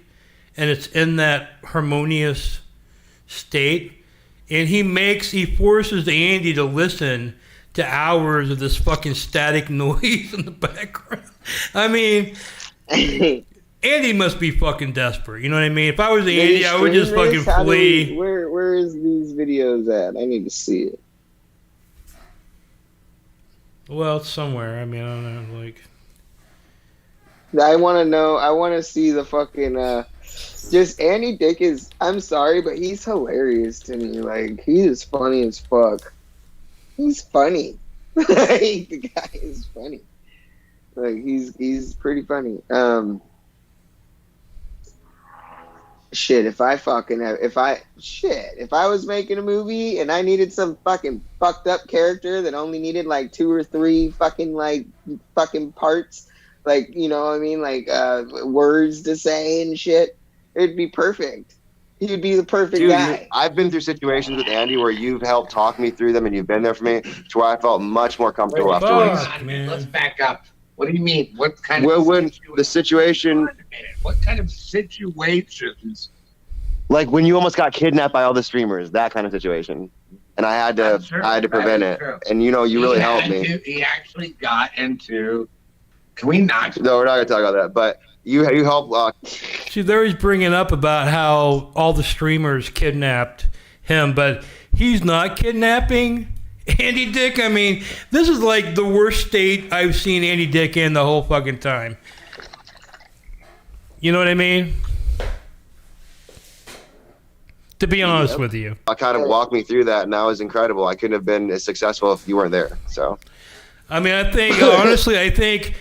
and it's in that harmonious state. And he forces Andy to listen to hours of this fucking static noise in the background. I mean, Andy must be fucking desperate. You know what I mean? If I was Andy, I would just fucking flee. Where is these videos at? I need to see it. Well, it's somewhere. I mean, I don't know. Like, I want to know. I want to see the fucking. Just Andy Dick is. I'm sorry, but he's hilarious to me. Like he is funny as fuck. He's funny. Like, the guy is funny. Like he's pretty funny. Shit, if I was making a movie and I needed some fucking fucked up character that only needed like 2 or 3 fucking parts, like, you know what I mean, like words to say and shit, it'd be perfect. He'd be the perfect Dude, guy. I've been through situations with Andy where you've helped talk me through them and you've been there for me to where I felt much more comfortable Wait, afterwards. fuck, man. Let's back up. What do you mean? What kind Well, of when the situation, Wait a minute. What kind of situations? like when you almost got kidnapped by all the streamers, that kind of situation, and I had to prevent it, and you know, you really helped me. He actually got into Can we not? No, we're not gonna talk about that. But you help. See, they're always bringing up about how all the streamers kidnapped him, but he's not kidnapping Andy Dick. I mean, this is like the worst state I've seen Andy Dick in the whole fucking time. You know what I mean? To be honest with you. Kind of walked me through that, and that was incredible. I couldn't have been as successful if you weren't there. So. I mean, I think, honestly, I think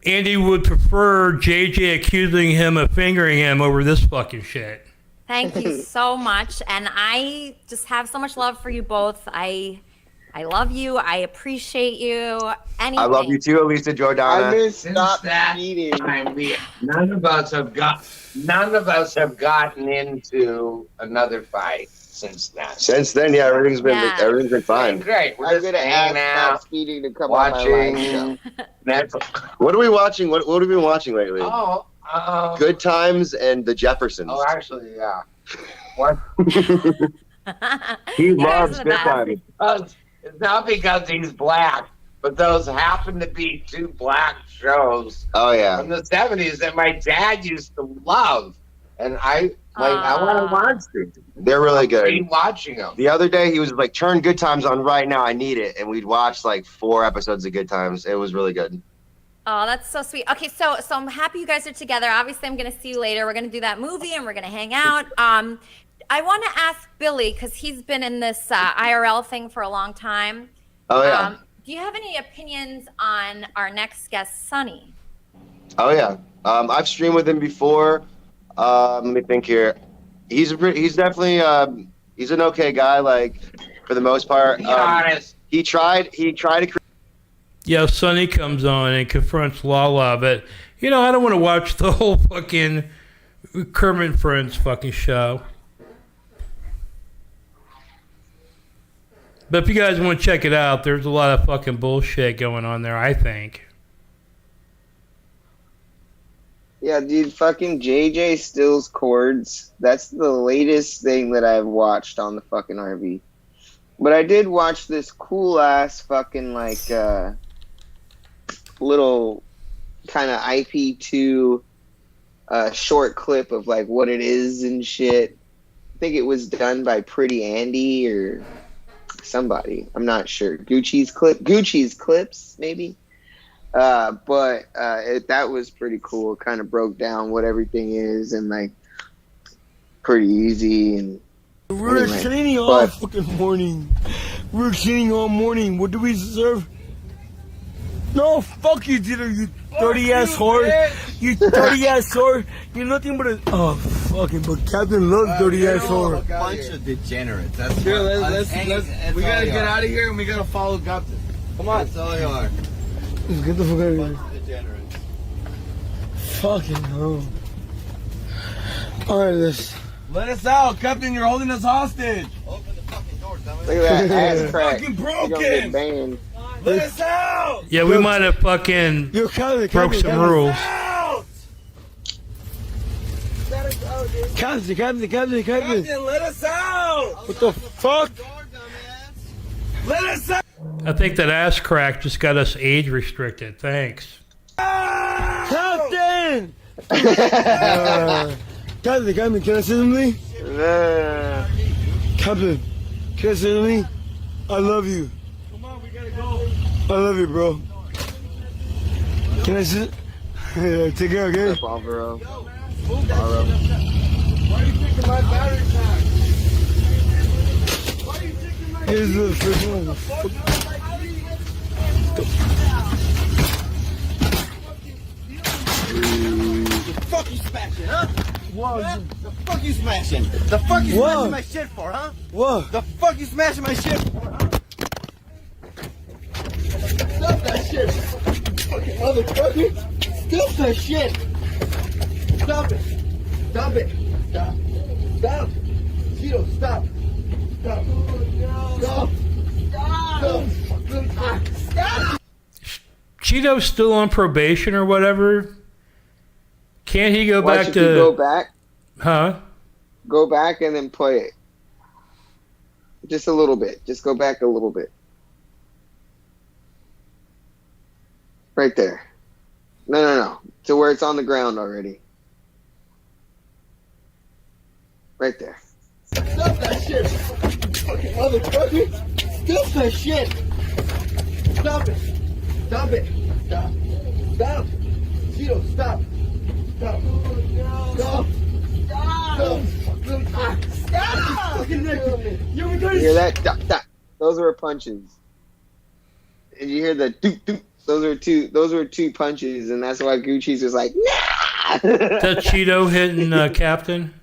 Andy would prefer JJ accusing him of fingering him over this fucking shit. Thank you so much. And I just have so much love for you both. I love you. I appreciate you. Anything. I love you too, Elisa Jordana. I miss Since stop that eating. time, none of us have gotten into another fight since then. Since then, yeah, everything's been fine. Great. We're I'm just gonna hanging ask out, Stop Speeding to come on my live show. watching Netflix. What are we watching? What have we been watching lately? Oh, Good Times and The Jeffersons. Oh, actually, yeah. What? He You guys loves are the Good best. Times. It's not because he's black, but those happen to be two black shows Oh yeah. from the 70s that my dad used to love. And I want to watch them. They're really good. Rewatching them. The other day, he was like, "Turn Good Times on right now. I need it." And we'd watch like 4 episodes of Good Times. It was really good. Oh, that's so sweet. Okay, so I'm happy you guys are together. Obviously, I'm going to see you later. We're going to do that movie and we're going to hang out. I want to ask Billy, because he's been in this IRL thing for a long time. Oh yeah. Do you have any opinions on our next guest, Sonny? Oh yeah. I've streamed with him before. Let me think here. He's definitely he's an okay guy. Like for the most part. Be honest. He tried to. Yeah, Sonny comes on and confronts Lala, but, you know, I don't want to watch the whole fucking Kermit Friends fucking show. But if you guys want to check it out, there's a lot of fucking bullshit going on there, I think. Yeah, dude, fucking JJ Stills chords. That's the latest thing that I've watched on the fucking RV. But I did watch this cool ass fucking like little kind of IP2 short clip of like what it is and shit. I think it was done by Pretty Andy or somebody. I'm not sure. Gucci's clips maybe. But that was pretty cool. Kind of broke down what everything is and like pretty easy and. We're training all fucking morning. We're training all morning. What do we deserve? No, fuck you, Dieter, you dirty ass whore. You dirty ass whore. You're nothing but a. Oh, fucking, but Captain loves dirty ass whore. Bunch of degenerates. That's Here, what- let's we gotta get out of here and we gotta follow Captain. Come on. That's all they are. Let's get the fuck out of Bunch here. of degenerates. Fucking hell. Alright, let's. Let us out, Captain. You're holding us hostage. Open the fucking door, dumbass. Look at that ass crack. Fucking You're gonna get broken. banned. Let us out. Yeah, we might have fucking Yo, Captain, broke some rules. Out. Captain. Captain, let us out. What the fuck? Let us out. I think that ass crack just got us age restricted. Thanks. Captain! Captain, can I say something? Captain, can I say something? I love you. Come on, we gotta go. I love you, bro. Can I say? Yeah, take care, okay? Alvaro. Why are you taking my battery pack? Why are you taking my Here's the first one. The fuck you smashing, huh? What? Huh? The fuck you smashing? The fuck you What? smashing my shit for, huh? What? The fuck you smashing my shit for, huh? Stop that shit! Fucking motherfucker! Stop that shit! Stop it! Stop it! Stop! Stop! Cheeto, stop! Stop! Stop! Stop! Stop! Cheeto's still on probation or whatever. Can't he go Why back should to? you go back? Huh? Go back and then play it. Just a little bit. Just go back a little bit. Right there. No. To where it's on the ground already. Right there. Stop that shit. Fucking motherfucker. Stop that shit. Stop it. Stop it. Stop. Stop. Cheeto, stop. Stop. Stop. Stop. You hear that? Stop. Those were punches. Did you hear the doop doop? Those were two punches, and that's why Gucci's was like, nah! That Cheeto hitting Captain?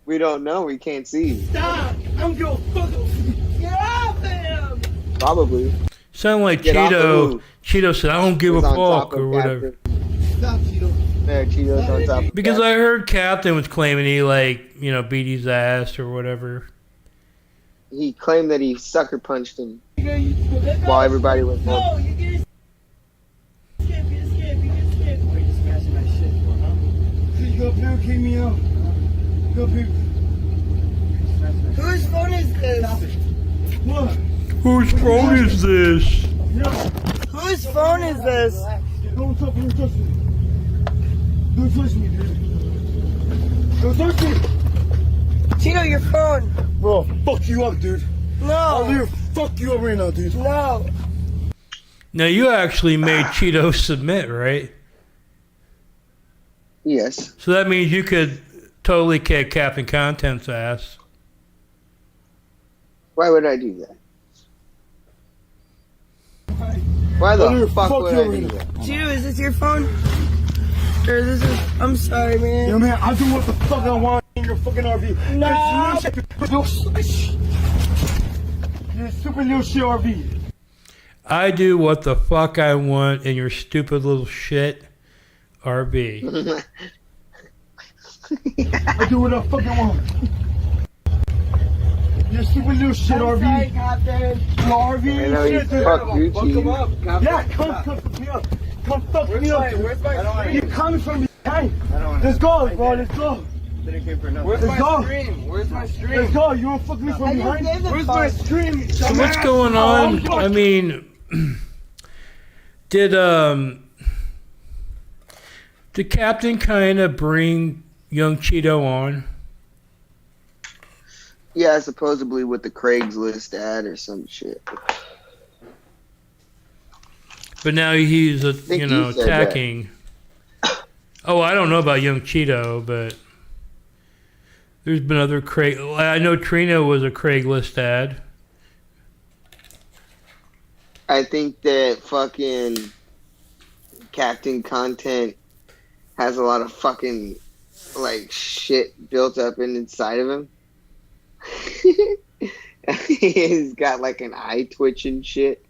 We don't know. We can't see. Stop. I'm going to fuck him. Get off him. Probably. Sound like Get off the Cheeto. roof. Cheeto said, I don't give a He was on top fuck, of or whatever. Captain. Stop, Cheeto. Yeah, Cheeto's on top of Because Captain. I heard Captain was claiming he, beat his ass or whatever. He claimed that he sucker punched him while everybody was No, home. you get skip. Why are you smashing my shit for, huh? You go up here, kick me out. Go up here. Whose phone is this? Stop it. What? Whose phone is this? Whose phone is this? Don't touch me. Don't touch me, dude. Don't touch me. Cheeto, your phone. Bro, fuck you up, dude. I'll No. fuck you up right now, dude. No. Now, you actually made Cheeto submit, right? Yes. So that means you could totally kick Captain Content's ass. Why would I do that? Why the fuck would I do that? Cheeto, is this your phone? Or this is... I'm sorry, man. Yo, man, I do what the fuck I want in your fucking RV. No. You're super little shit RV. I do what the fuck I want in your stupid little shit RV. I do what I fucking want. You're super little shit RV. Sorry, Captain. Your RV I know and you shit, dude. fuck Gucci. Yeah, come fuck me up. Come fuck me up. Where's my You're coming from behind. Let's go, bro. Let's go. Where's Let's my go. stream? Where's my stream? Let's go. You don't fuck me from behind. Where's my stream? So what's going on? I mean, did Captain kind of bring young Cheeto on? Yeah, supposedly with the Craigslist ad or some shit. But now he's, think you said attacking. Oh, I don't know about young Cheeto, but there's been other I know Trina was a Craigslist ad. I think that fucking Captain Content has a lot of fucking like shit built up inside of him. He's got like an eye twitch and shit.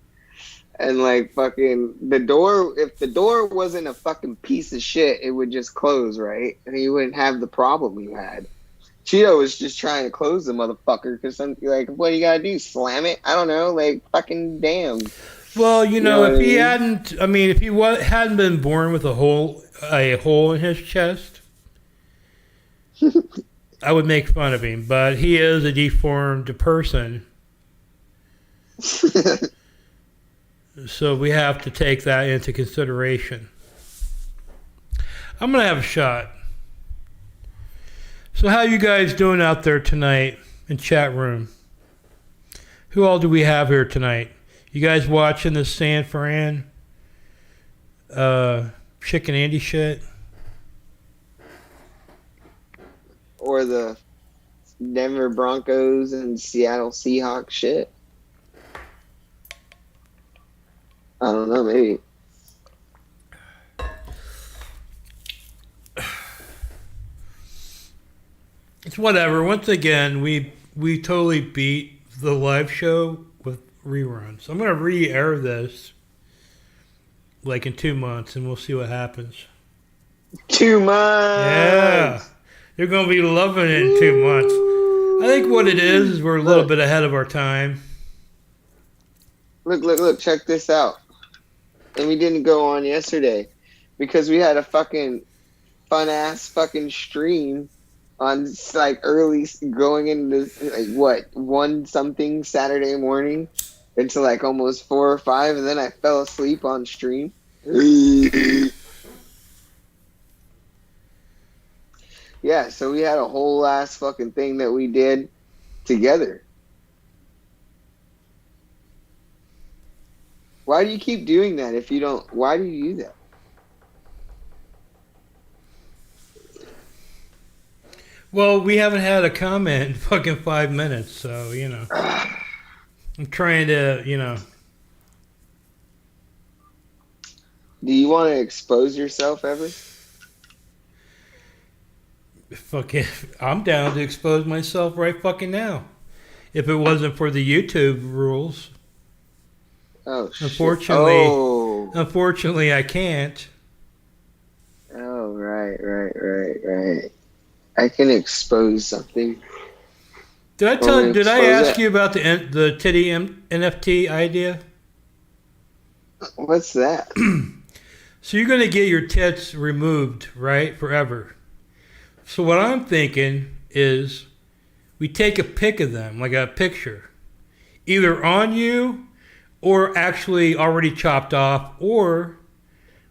And like fucking if the door wasn't a fucking piece of shit, it would just close, right? And you wouldn't have the problem you had. Cheeto was just trying to close the motherfucker because like, what do you gotta do? Slam it? I don't know. Like fucking damn. Well, You know if what I he mean? hadn't, if he hadn't been born with a hole in his chest, I would make fun of him. But he is a deformed person, so we have to take that into consideration. I'm gonna have a shot. So how you guys doing out there tonight in chat room? Who all do we have here tonight? You guys watching this San Fran Chicken Andy shit? Or the Denver Broncos and Seattle Seahawks shit. I don't know, maybe. It's whatever. Once again, we totally beat the live show with reruns. I'm gonna re-air this like in 2 months, and we'll see what happens. 2 months. Yeah, you're gonna be loving it in 2 months. I think what it is we're a little bit ahead of our time. Look, check this out. And we didn't go on yesterday because we had a fucking fun ass fucking stream on like early going into like what 1 something Saturday morning until like almost 4 or 5, and then I fell asleep on stream. Yeah, so we had a whole ass fucking thing that we did together. Why do you keep doing that if you don't? Why do you do that? Well, we haven't had a comment in fucking 5 minutes, so, you know. I'm trying to, you know. Do you want to expose yourself ever? Fucking, I'm down to expose myself right fucking now. If it wasn't for the YouTube rules. Oh, shit. Unfortunately, I can't. Oh, right. I can expose something. Did I ask you about the titty NFT idea? What's that? So you're going to get your tits removed, right? Forever. So what I'm thinking is we take a pic of them, like a picture. Either on you or actually already chopped off, or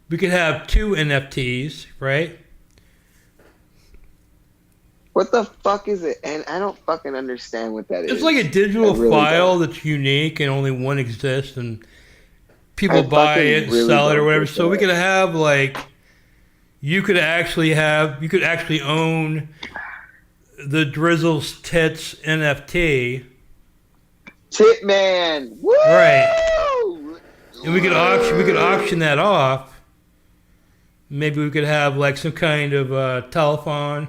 we could have 2 NFTs, right? What the fuck is it? And I don't fucking understand what that is. It's like a digital file that's unique and only one exists, and people buy it, sell it, or whatever. So we could have like, you could actually own the Drizzle's Tits NFT. Titman, woo! Right. And we could auction that off. Maybe we could have like some kind of telethon.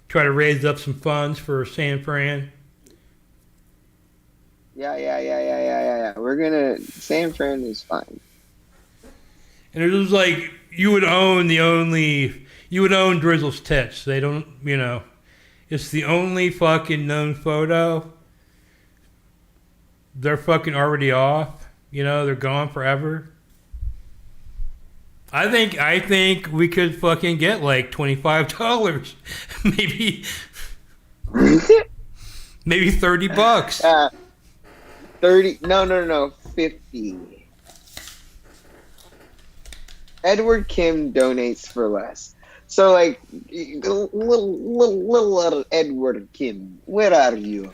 Try to raise up some funds for San Fran. Yeah. We're gonna. San Fran is fine. And it was like you would own Drizzle's tits. They don't, you know, it's the only fucking known photo. They're fucking already off. You know, they're gone forever. I think we could fucking get like $25, maybe $30. 30? No, 50. Edward Kim donates for less. So like, little Edward Kim, where are you?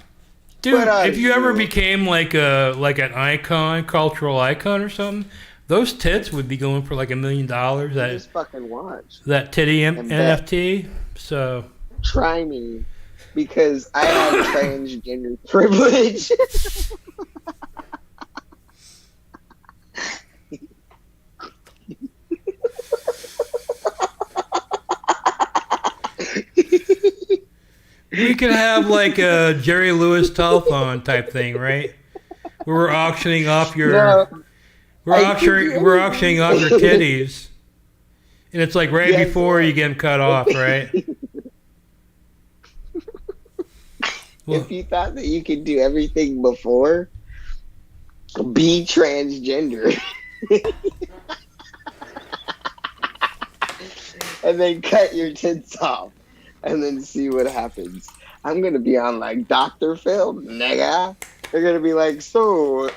Dude, if you ever became like an icon, cultural icon or something, those tits would be going for like $1 million. That just fucking watch that titty NFT. So try me, because I have transgender privilege. We could have like a Jerry Lewis telethon type thing, right? Where we're auctioning off your we're auctioning off your titties, and it's like right before you get them cut off, right? If you thought that you could do everything before, be transgender. And then cut your tits off. And then see what happens. I'm going to be on like Dr. Phil, nigga. They're going to be like, so.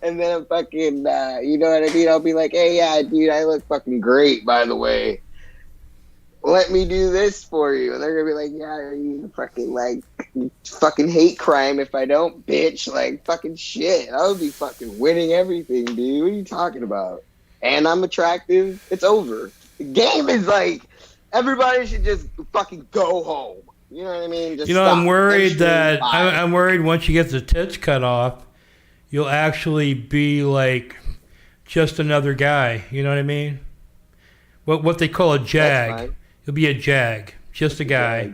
And then I'm fucking, you know what I mean? I'll be like, hey, yeah, dude, I look fucking great, by the way. Let me do this for you. And they're going to be like, yeah, you fucking like, fucking hate crime if I don't, bitch. Like, fucking shit. I would be fucking winning everything, dude. What are you talking about? And I'm attractive. It's over. The game is like, everybody should just fucking go home. You know what I mean? Just stop. I'm worried I'm worried once you get the tits cut off, you'll actually be like just another guy. You know what I mean? What they call a jag. You'll be a jag. Just a guy.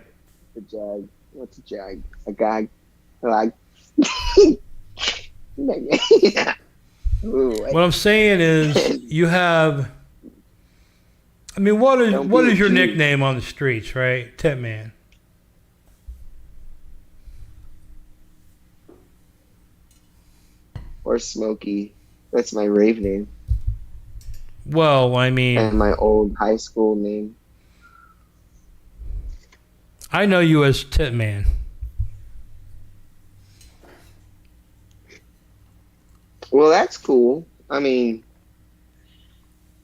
A jag. What's a jag? A guy. Like. What I'm saying is, you have. I mean, what is your nickname on the streets, right? Tit Man. Or Smokey. That's my rave name. Well, I mean, and my old high school name. I know you as Tit Man. Well, that's cool. I mean,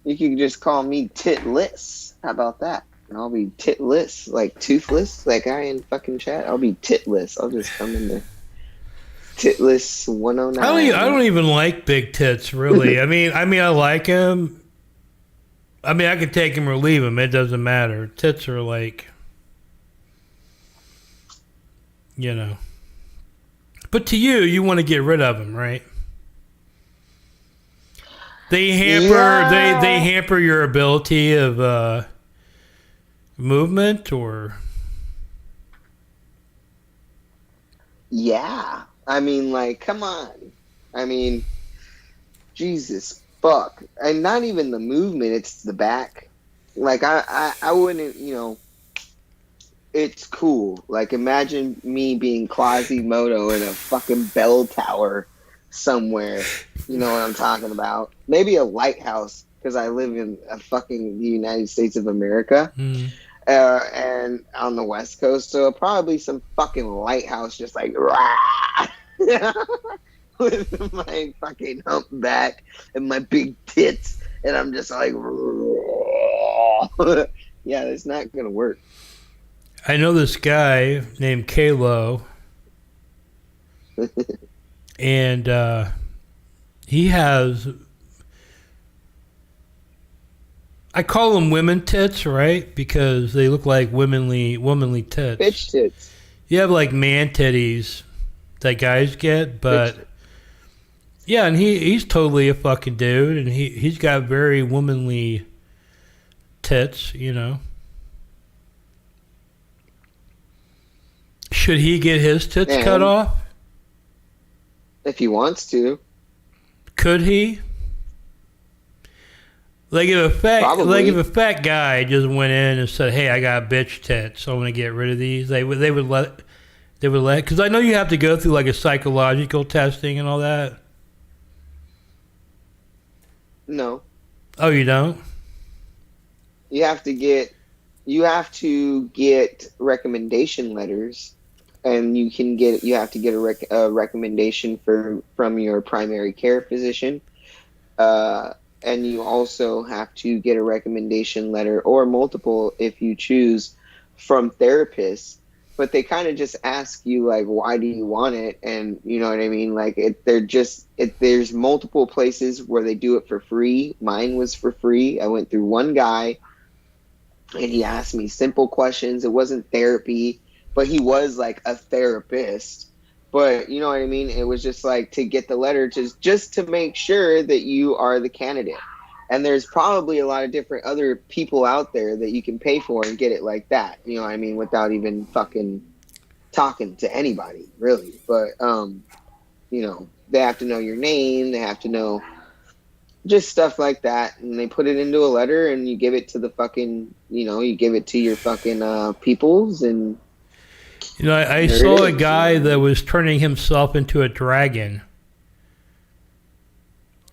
You can just call me Titless. How about that? And I'll be Titless, like toothless, that guy in fucking chat. I'll be Titless. I'll just come in there. Titless 109. I don't even like big tits, really. I mean, I like him. I mean, I can take him or leave him. It doesn't matter. Tits are like, you know. But to you, you want to get rid of them, right? They hamper. They hamper your ability of movement, or. Yeah. I mean, like, come on. I mean, Jesus fuck. And not even the movement, it's the back. Like, I wouldn't, you know, it's cool. Like, imagine me being Quasimodo in a fucking bell tower somewhere. You know what I'm talking about? Maybe a lighthouse, because I live in a fucking the United States of America. And on the West Coast, so probably some fucking lighthouse just like rah! With my fucking humpback and my big tits, and I'm just like yeah, it's not gonna work. I know this guy named Kalo, and he has, I call them women tits, right? Because they look like womanly tits. Bitch tits. You have like man titties that guys get, but yeah, and he's totally a fucking dude, and he's got very womanly tits, you know. Should he get his tits cut off? If he wants to. Could he? Like if a fat guy just went in and said, "Hey, I got bitch tits, so I'm gonna get rid of these," they would let, because I know you have to go through like a psychological testing and all that. No. Oh, you don't? You have to get recommendation letters, and you have to get a recommendation from your primary care physician. And you also have to get a recommendation letter, or multiple if you choose, from therapists. But they kind of just ask you, like, why do you want it? And you know what I mean? Like, there's multiple places where they do it for free. Mine was for free. I went through one guy, and he asked me simple questions. It wasn't therapy, but he was like a therapist. But you know what I mean? It was just like to get the letter, just to make sure that you are the candidate. And there's probably a lot of different other people out there that you can pay for and get it like that. You know what I mean? Without even fucking talking to anybody, really. But, you know, they have to know your name. They have to know just stuff like that. And they put it into a letter, and you give it to the fucking, you know, you give it to your fucking peoples. And you know, I saw a guy that was turning himself into a dragon.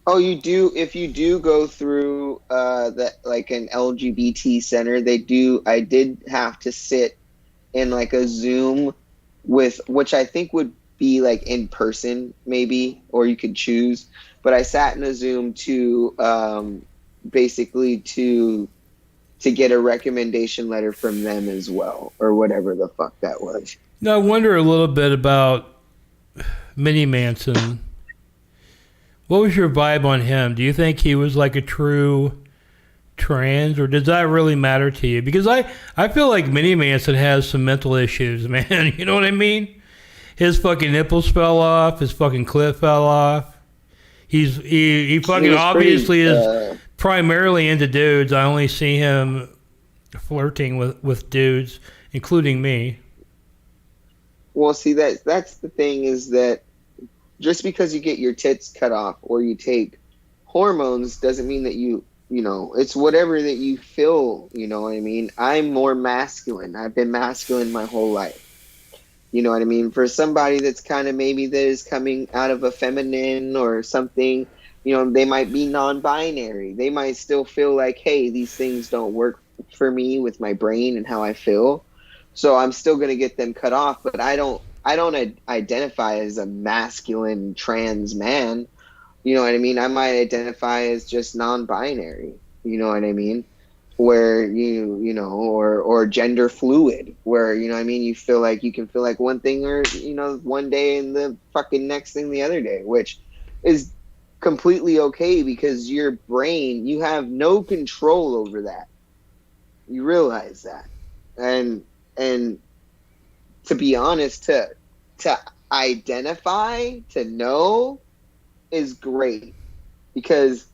Oh, you do? If you do go through that, like an LGBT center, they do. I did have to sit in like a Zoom with, which I think would be like in person, maybe, or you could choose. But I sat in a Zoom to basically to get a recommendation letter from them as well, or whatever the fuck that was. Now I wonder a little bit about Mini Manson. What was your vibe on him? Do you think he was like a true trans, or does that really matter to you? Because I feel like Mini Manson has some mental issues, man. You know what I mean? His fucking nipples fell off. His fucking clit fell off. He fucking obviously is primarily into dudes. I only see him flirting with dudes, including me. Well, see, that's the thing, is that just because you get your tits cut off or you take hormones doesn't mean that you know, it's whatever that you feel, you know what I mean? I'm more masculine. I've been masculine my whole life. You know what I mean? For somebody that's kind of maybe that is coming out of a feminine or something, you know, they might be non-binary. They might still feel like, hey, these things don't work for me with my brain and how I feel. So I'm still going to get them cut off, but I don't identify as a masculine trans man. You know what I mean? I might identify as just non-binary. You know what I mean? Where you know, or gender fluid, where, you know what I mean, you feel like you can feel like one thing, or, you know, one day and the fucking next thing the other day, which is completely okay, because your brain, you have no control over that. You realize that. And to be honest, to identify, to know is great, because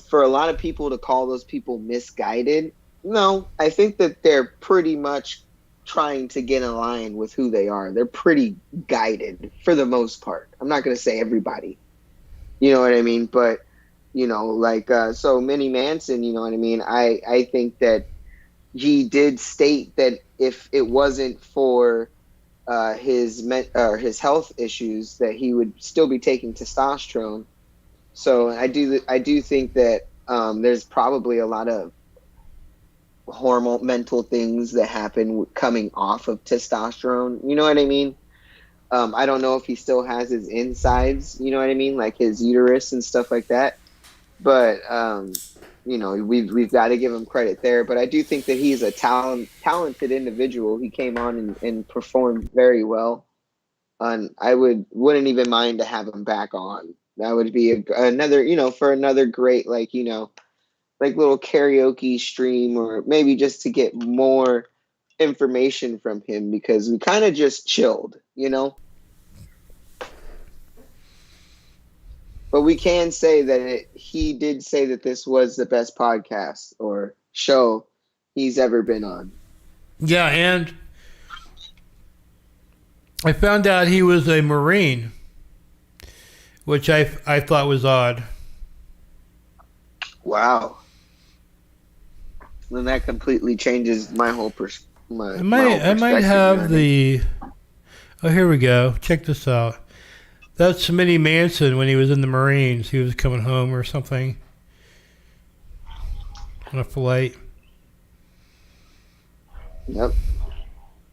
for a lot of people to call those people misguided, no, I think that they're pretty much trying to get in line with who they are. They're pretty guided for the most part. I'm not going to say everybody, you know what I mean? But, you know, like, so Minnie Manson, you know what I mean? I think that he did state that if it wasn't for his health issues, that he would still be taking testosterone. So I do think that there's probably a lot of hormonal mental things that happen coming off of testosterone. You know what I mean? I don't know if he still has his insides, you know what I mean, like his uterus and stuff like that. But you know, we've got to give him credit there. But I do think that he's a talented individual. He came on and performed very well, and I wouldn't even mind to have him back on. That would be another, you know, for another great, like, you know, like little karaoke stream, or maybe just to get more information from him, because we kind of just chilled, you know. But we can say that he did say that this was the best podcast or show he's ever been on. Yeah, and I found out he was a Marine, which I thought was odd. Wow. Then that completely changes my whole perspective. I might have the... Oh, here we go. Check this out. That's Minnie Manson when he was in the Marines. He was coming home or something on a flight. Yep.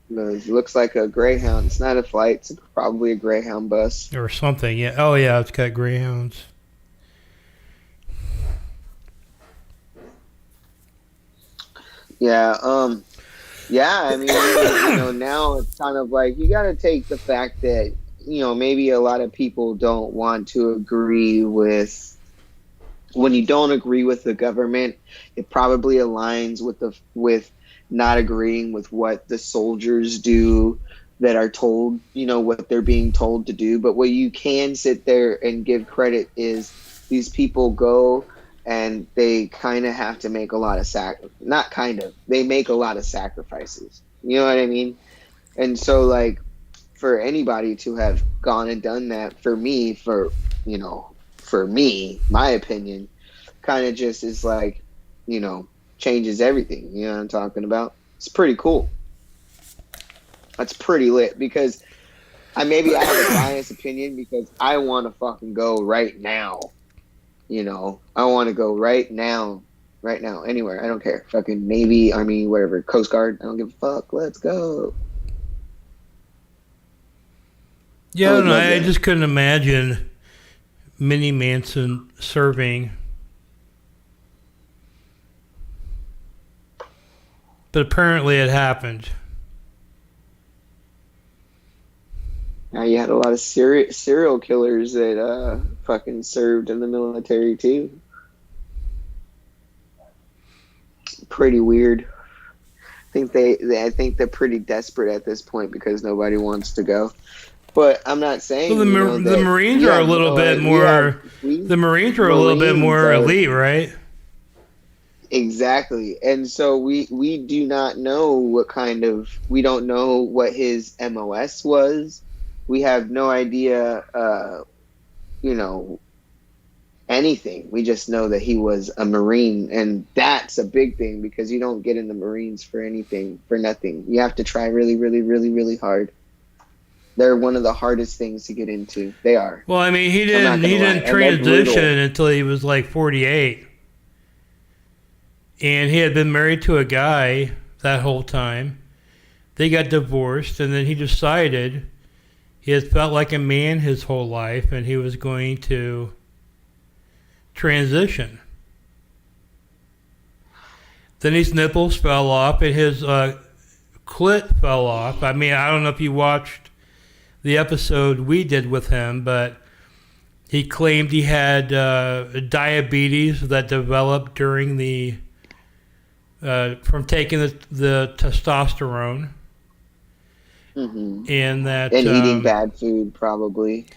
It looks like a Greyhound. It's not a flight. It's probably a Greyhound bus. Or something, yeah. Oh, yeah, it's got Greyhounds. Yeah, yeah, I mean, you know, now it's kind of like, you got to take the fact that, you know, maybe a lot of people don't want to agree with, when you don't agree with the government, it probably aligns with not agreeing with what the soldiers do that are told, you know, what they're being told to do. But what you can sit there and give credit is these people go and they kind of have to make a lot of they make a lot of sacrifices. You know what I mean? And so, like, for anybody to have gone and done that, for me, my opinion, kind of just is like, you know, changes everything. You know what I'm talking about? It's pretty cool. That's pretty lit, because I have a biased opinion because I want to fucking go right now. You know, I want to go right now, anywhere. I don't care. Fucking Navy, Army, whatever, Coast Guard. I don't give a fuck. Let's go. Yeah, I just couldn't imagine Minnie Manson serving. But apparently it happened. Now you had a lot of serial killers that fucking served in the military too. Pretty weird. I think they're pretty desperate at this point because nobody wants to go. But I'm not saying. Well, the Marines are a little bit more. The Marines are a little bit more elite, right? Exactly, and so we do not know we don't know what his MOS was. We have no idea, you know, anything. We just know that he was a Marine, and that's a big thing because you don't get in the Marines for anything, for nothing. You have to try really, really, really, really hard. They're one of the hardest things to get into. They are. Well, I mean, he didn't transition until he was like 48. And he had been married to a guy that whole time. They got divorced, and then he decided he had felt like a man his whole life, and he was going to transition. Then his nipples fell off, and his clit fell off. I mean, I don't know if you watched the episode we did with him, but he claimed he had diabetes that developed during the from taking the testosterone, and that And eating bad food, probably.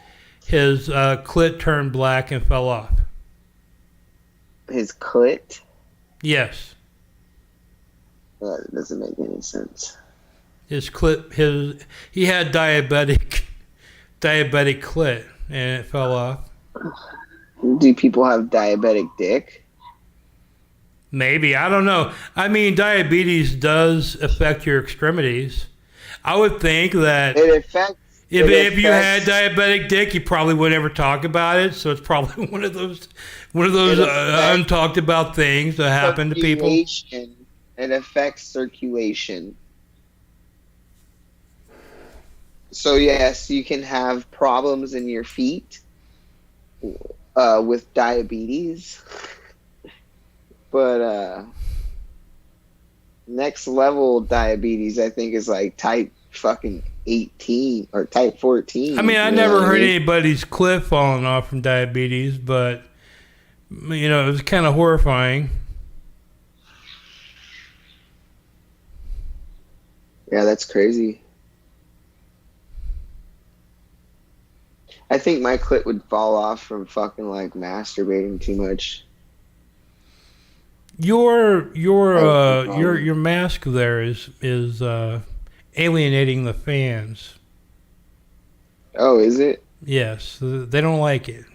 his clit turned black and fell off. His clit? Yes. That doesn't make any sense. His clit, he had diabetic clit, and it fell off. Do people have diabetic dick? Maybe, I don't know. I mean, diabetes does affect your extremities. I would think that It affects. if you had diabetic dick, you probably would never talk about it. So it's probably one of those untalked about things that happen to people. It affects circulation. So yes, you can have problems in your feet with diabetes, but next level diabetes, I think, is like type fucking 18 or type 14. I mean, I never heard anybody's clit falling off from diabetes, but you know, it was kind of horrifying. Yeah, that's crazy. I think my clit would fall off from fucking like masturbating too much. Your mask there is alienating the fans. Oh, is it? Yes, they don't like it.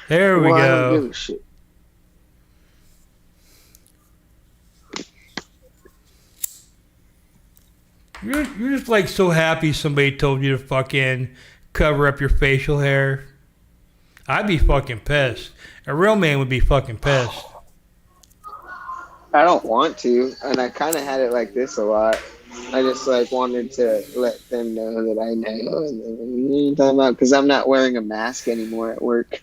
There we Well, I go. don't give a shit. You're just like so happy somebody told you to fucking cover up your facial hair. I'd be fucking pissed. A real man would be fucking pissed. I don't want to, and I kind of had it like this a lot. I just like wanted to let them know that I know. And what are you talking about? Because I'm not wearing a mask anymore at work.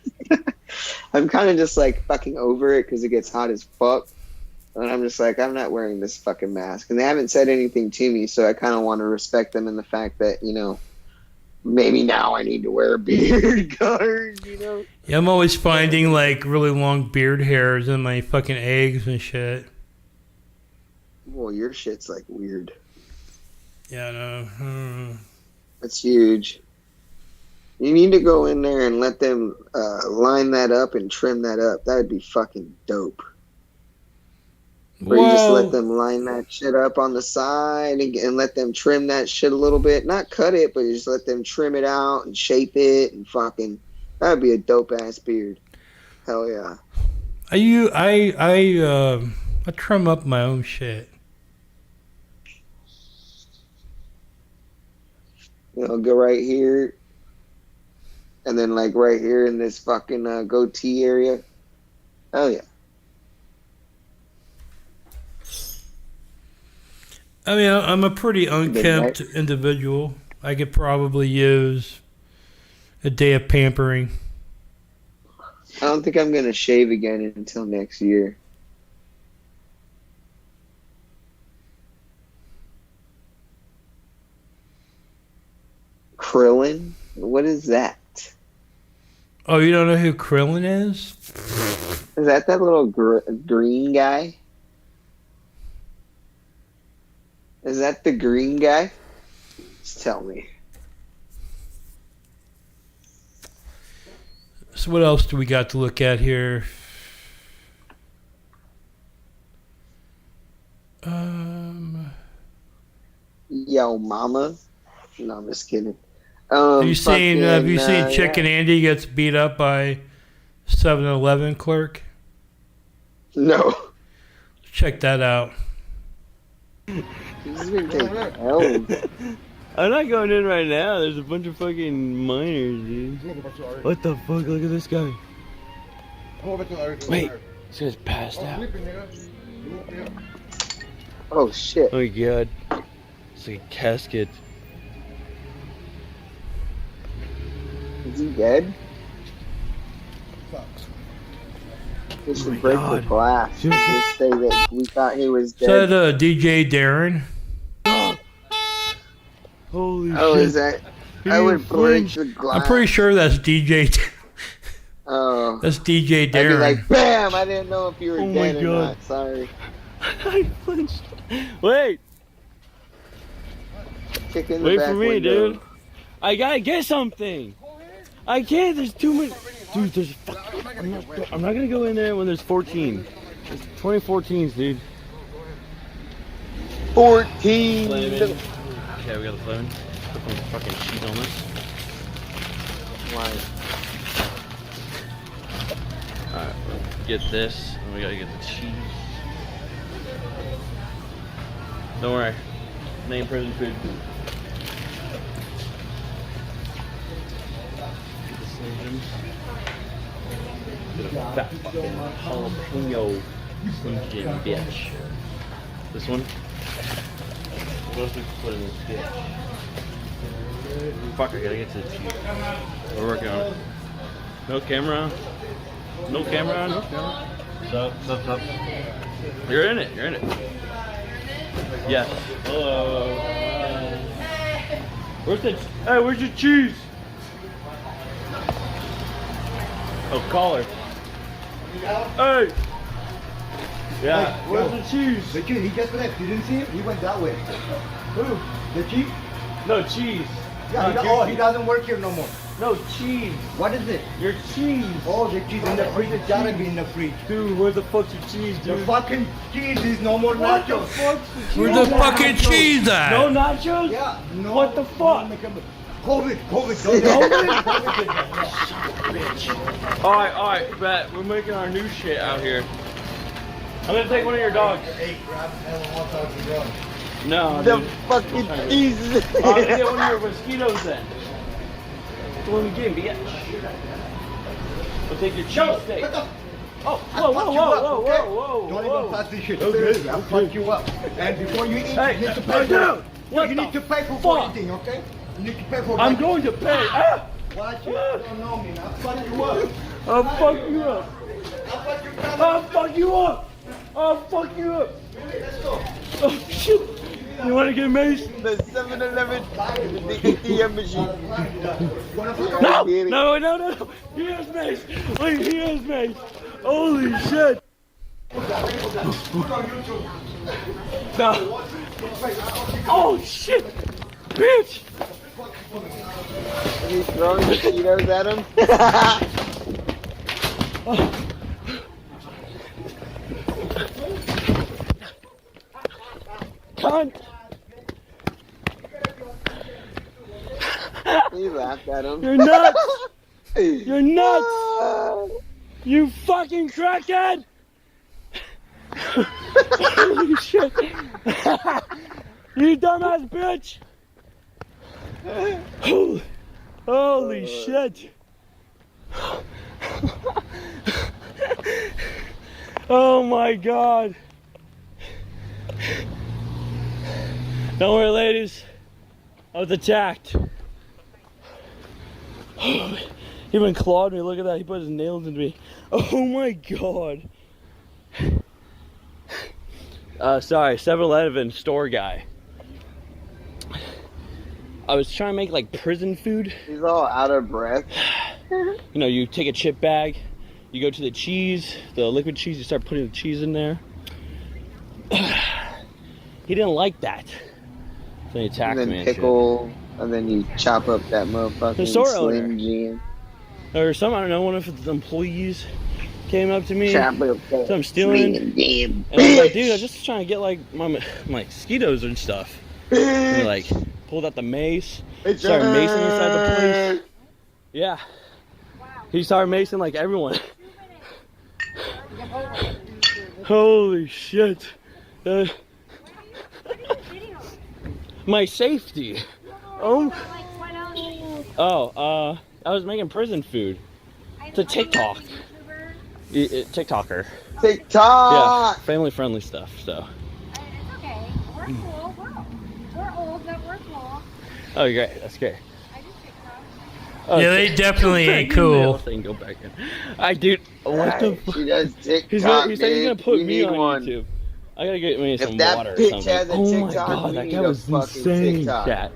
I'm kind of just like fucking over it because it gets hot as fuck. And I'm just like, I'm not wearing this fucking mask. And they haven't said anything to me, so I kind of want to respect them in the fact that, you know, maybe now I need to wear a beard guard, you know? Yeah, I'm always finding like really long beard hairs in my fucking eggs and shit. Well, your shit's like weird. Yeah, I know. That's huge. You need to go in there and let them line that up and trim that up. That would be fucking dope. Or you just let them line that shit up on the side and let them trim that shit a little bit. Not cut it, but just let them trim it out and shape it and fucking. That would be a dope ass beard. Hell yeah. I trim up my own shit. You know, go right here. And then like right here in this fucking goatee area. Hell yeah. I mean, I'm a pretty unkempt individual. I could probably use a day of pampering. I don't think I'm going to shave again until next year. Krillin? What is that? Oh, you don't know who Krillin is? Is that little green guy? Is that the green guy? Just tell me. So what else do we got to look at here? Yo, mama. No, I'm just kidding. Have you seen Chicken Andy gets beat up by 7-Eleven clerk? No. Check that out. I'm not going in right now. There's a bunch of fucking minors, dude. What the fuck? Look at this guy. Wait, this guy's passed out. Oh shit. Oh my god. It's like a casket. Is he dead? We should break the glass. Just say that we thought he was Is dead. that DJ Darren? Holy Oh, shit. is that? I would break the glass. I'm pretty sure that's DJ. Oh. That's DJ I'd be Darren. like, bam! I didn't know if you were Oh my dead or God. not. Sorry. I flinched. Wait. Kick in the Wait back for me, window. dude. I gotta get something. I can't. There's too many. Dude, there's. I'm not gonna go in there when there's 14. There's 2014s, dude. 14. Okay, we got the phone. Put some fucking sheet on this. Alright, get this, and we gotta get the cheese. Don't worry. Name prison food. Get the Slim Jims. Get a fat fucking jalapeno Slim Jim, bitch. This one? What else we can put in this bitch? Fuck, I gotta get to the cheese. We're working on it. No camera. No camera. No camera. Stop. You're in it. You're in it. Yes. Hello. Where's your cheese? Oh, caller. Hey. Yeah. Where's the cheese? The cheese, he just left. You didn't see him? He went that way. Who? The chief? No cheese. Yeah, he doesn't work here no more. No cheese. What is it? Your cheese. Oh, the cheese in the fridge. It's gotta be in the fridge. Dude, where the fuck's your cheese, The dude? fucking cheese is no more What the nachos. fuck's the cheese? Where's the fucking cheese at? No nachos? Yeah, no. What the fuck? COVID. Alright, bet. We're making our new shit out here. I'm gonna take one of your dogs. Hey, grab $1,000. No, The dude. fucking Jesus. I'm gonna get one of your mosquitoes then. That's the one we get, bitch. We'll take your cheese steak. Oh, whoa. Don't even touch this shit. Seriously, I'll fuck you up. And before you eat, Hey, you need to hey, pay for dude, it. what You the need to pay for fuck? anything, okay? You need to pay for I'm going to pay. Ah! Watch it. You don't know me. I'll fuck you up. I'll fuck you up. I'll fuck you up. I'll fuck you up. Let's go. Oh, shit. You wanna get maced? The 7-Eleven, the ATM machine. No. He has mace. Wait, he has mace. Holy shit. No. Oh shit. Bitch. Are you throwing mosquitoes at him? Cunt. He laughed at him. You're nuts. You're nuts. You fucking crackhead. Holy shit. You dumbass bitch. Holy shit. Oh my god. Don't worry, ladies. I was attacked. He even clawed me. Look at that. He put his nails into me. Oh my god. Sorry, 7-Eleven store guy. I was trying to make like prison food. He's all out of breath. You know, you take a chip bag, you go to the cheese, the liquid cheese, you start putting the cheese in there. He didn't like that. So he attacked And me. then And pickle, and then you chop up that motherfucking The store owner. Slim Jim. shit. Or some, I don't know, one of the employees came up to me. Chop up that So I'm stealing. Slim Jim, And I was like, bitch. dude, I was just trying to get like my mosquitoes and stuff. And he like pulled out the mace, started macing inside the place. Yeah. He started macing like everyone. Holy shit. My safety. I was making prison food. It's a TikTok. TikToker. TikTok. Yeah, family friendly stuff, so. It's okay. We're cool. We're old, but we're cool. Oh, great. That's great. I do TikTok. Yeah, they definitely ain't cool. Thing, go back in. I dude, what the? She does TikTok. He's saying he's dude. gonna put We me need on one. YouTube. I gotta get me If some that water or bitch something. has a Oh my TikTok, god, we that need guy a was fucking insane. TikTok. Chat.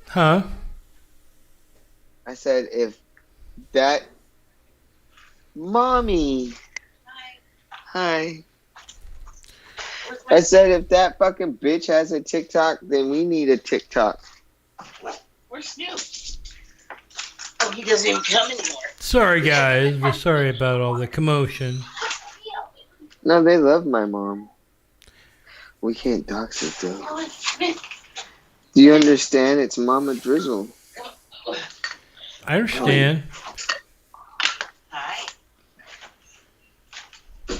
Huh? I said if that mommy. Hi. I said if that fucking bitch has a TikTok, then we need a TikTok. Where's Snoop? Oh, he doesn't even come anymore. Sorry, guys. We're sorry about all the commotion. No, they love my mom. We can't dox it though. Do you understand? It's Mama Drizzle. I understand. Hi. Hi,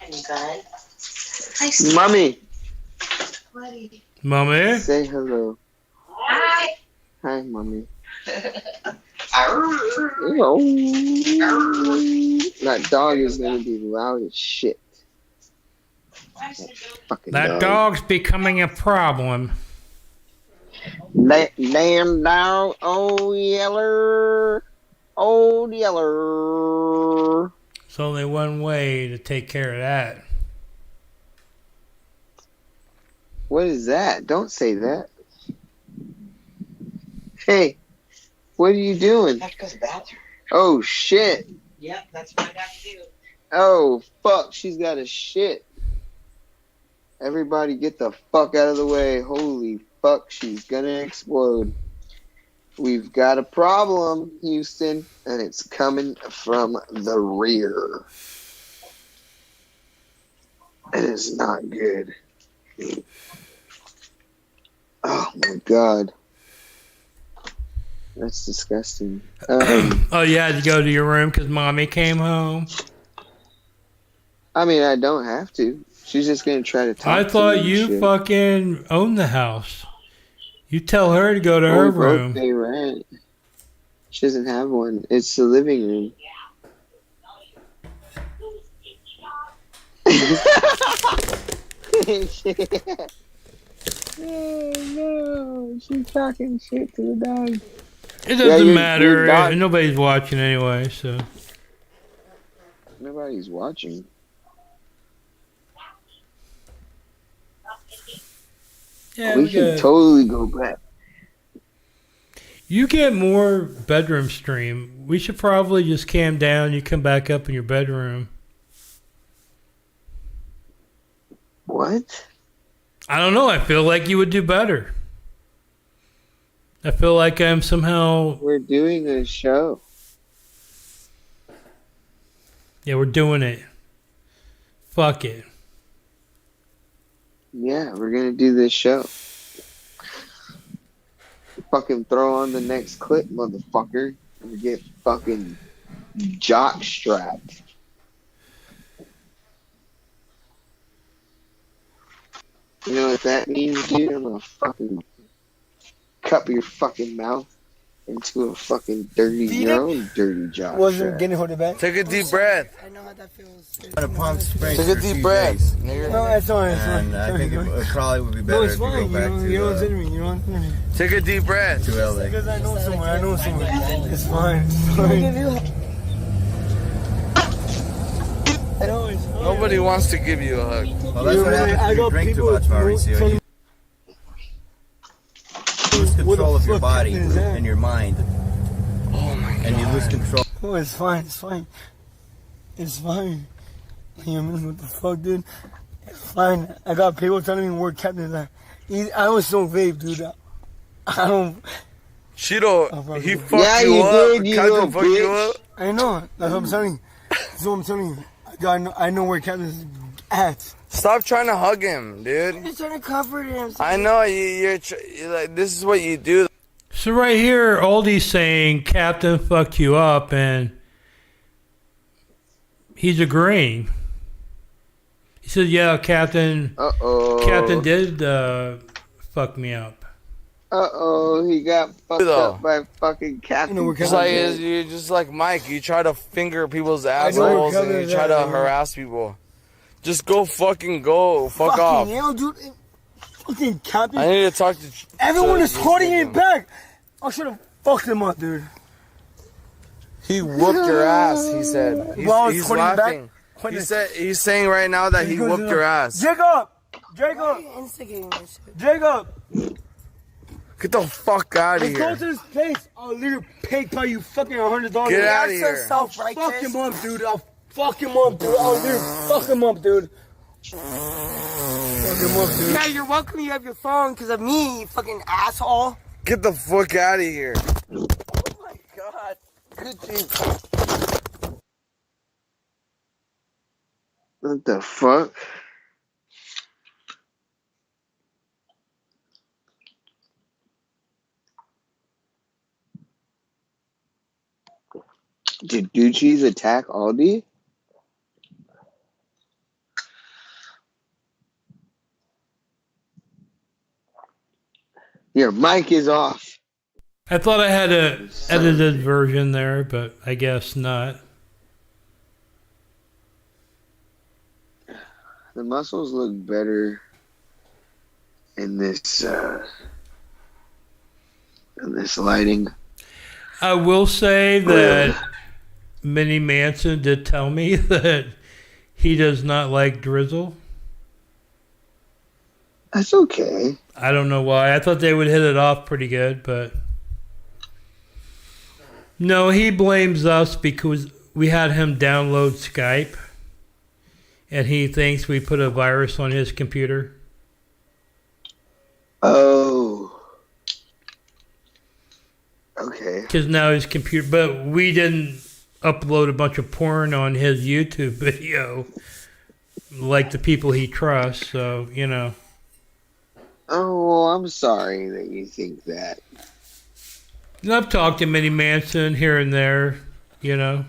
honey bun. Hi, Snoop. Mommy. Buddy. Mommy? Say hello. Hi. Hi, mommy. Arr. Ew. That dog is gonna be loud as shit. Fucking That dog's becoming a problem. Damn dog, old yeller. Old yeller. There's only one way to take care of that. What is that? Don't say that. Hey, what are you doing? I have to go to the bathroom. Oh shit. Yep, that's what I got to do. Oh fuck, she's got a shit. Everybody get the fuck out of the way. Holy fuck, she's gonna explode. We've got a problem, Houston, and it's coming from the rear. It is not good. Oh my god. That's disgusting. Oh, you had to go to your room because mommy came home? I mean, I don't have to. She's just gonna try to talk I to thought me and you shit. fucking owned the house. You tell her to go to her We both room. pay rent. She doesn't have one. It's the living room. Oh no, she's talking shit to the dog. It doesn't your matter. dog- Nobody's watching anyway, so. Nobody's watching. Yeah, we can totally go back. You get more bedroom stream. We should probably just cam down. You come back up in your bedroom. What? I don't know. I feel like you would do better. I feel like I'm somehow. We're doing a show. Yeah, we're doing it. Fuck it. Yeah, we're gonna do this show. Fucking throw on the next clip, motherfucker. And get fucking jock strapped. You know what that means, dude? I'm gonna fucking cup your fucking mouth into a fucking your own dirty jock strap. getting hold of back. Take a deep breath. I know how that feels. Palm Springs Take a for deep 2 breath. days. Nigga. No, it's fine. It's fine. And I think it probably would be No, better it's if you fine. go back You don't send me. You don't send me. Take a deep breath. to LA. Because I know someone. I know someone. It's fine. It's fine. I know it's fine. Nobody wants to give you a hug. Well, that's what happens if you drink too much, Mauricio. You lose control of your body and your mind. Oh my god. And you lose control. Oh, it's fine. It's fine. It's fine. You know what the fuck, dude? It's fine. I got people telling me where Captain's at. I was so vague, dude. I don't. Cheeto, he fucked Yeah, you you up. did, you Captain little fucked you bitch. up. I know. That's what I'm telling you. That's what I'm telling you. I know where Captain's at. Stop trying to hug him, dude. I'm just trying to comfort him. I know you're like, this is what you do. So right here, Oldie's saying Captain fucked you up, and he's agreeing. He said, "Yeah, Captain. Uh-oh. Captain did fuck me up." Uh-oh, he got fucked up by fucking Captain. It's like you're just like Mike. You try to finger people's know assholes where and you Kevin's try at, to man. harass people. Just go fucking go. Fuck off. Hell, dude. Fucking Captain. I need to talk to. Everyone is holding it back. I should have Fuck him up, dude. He whooped your ass, he said. He's laughing. He's saying right now that he whooped your ass. Jacob! Get the fuck out of Let's here. go to this place. I'll leave pay you fucking $100. Get out of here. I'll fuck him up, dude. I'll fuck him up, dude. I'll leave fuck him up, dude. Fuck him up, dude. Yeah, you're welcome. You have your phone because of me, you fucking asshole. Get the fuck out of here. Oh my god. Good thing. What the fuck? Did Gucci's attack Aldi? Your mic is off. I thought I had a edited version there, but I guess not. The muscles look better in this lighting. I will say that Minnie Manson did tell me that he does not like Drizzle. That's okay. I don't know why. I thought they would hit it off pretty good, but no, he blames us because we had him download Skype, and he thinks we put a virus on his computer. Oh. Okay. Because now his computer, but we didn't upload a bunch of porn on his YouTube video like the people he trusts, so, you know. Oh, well, I'm sorry that you think that. And I've talked to Minnie Manson here and there, you know.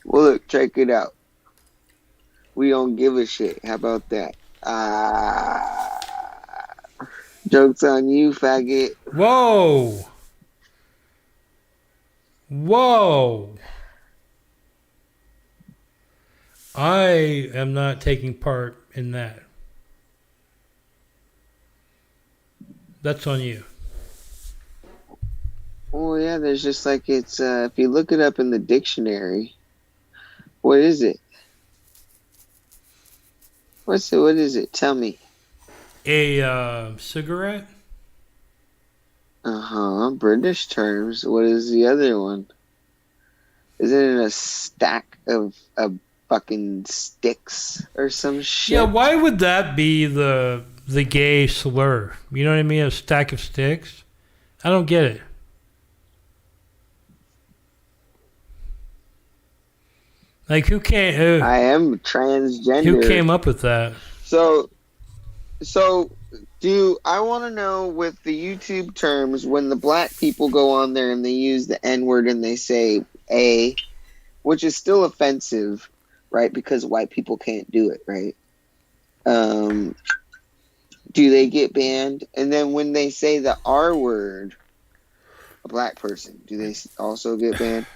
Well, look, check it out. We don't give a shit. How about that? Joke's on you, faggot. Whoa. Whoa. I am not taking part in that. That's on you. Oh, yeah, there's just like it's, if you look it up in the dictionary, what is it? What is it? Tell me. A cigarette? Uh-huh. British terms. What is the other one? Isn't it a stack of fucking sticks or some shit? Yeah, why would that be the gay slur? You know what I mean? A stack of sticks? I don't get it. Like, who can't... I am transgender. Who came up with that? So I want to know with the YouTube terms, when the black people go on there and they use the N-word and they say A, which is still offensive, right? Because white people can't do it, right? Do they get banned? And then when they say the R word, a black person, do they also get banned?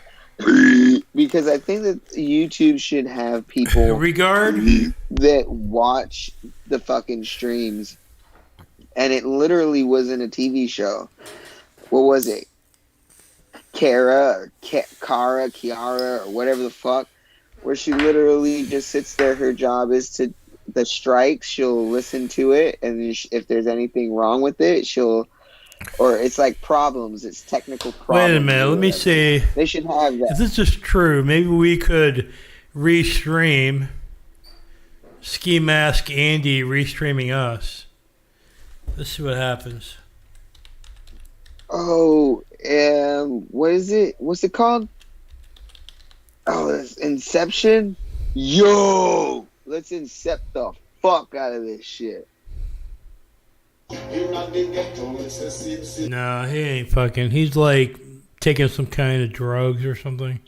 Because I think that YouTube should have people that watch the fucking streams, and it literally was in a TV show. What was it? Kiara, or whatever the fuck, where she literally just sits there. Her job is to the strikes. She'll listen to it, and if there's anything wrong with it, or it's like problems. It's technical problems. Wait a minute. Let me see. They should have that. If this is true, maybe we could restream Ski Mask Andy restreaming us. Let's see what happens. Oh, what is it? What's it called? Oh, it's Inception? Yo! Let's incept the fuck out of this shit. No, he ain't fucking. He's like taking some kind of drugs or something.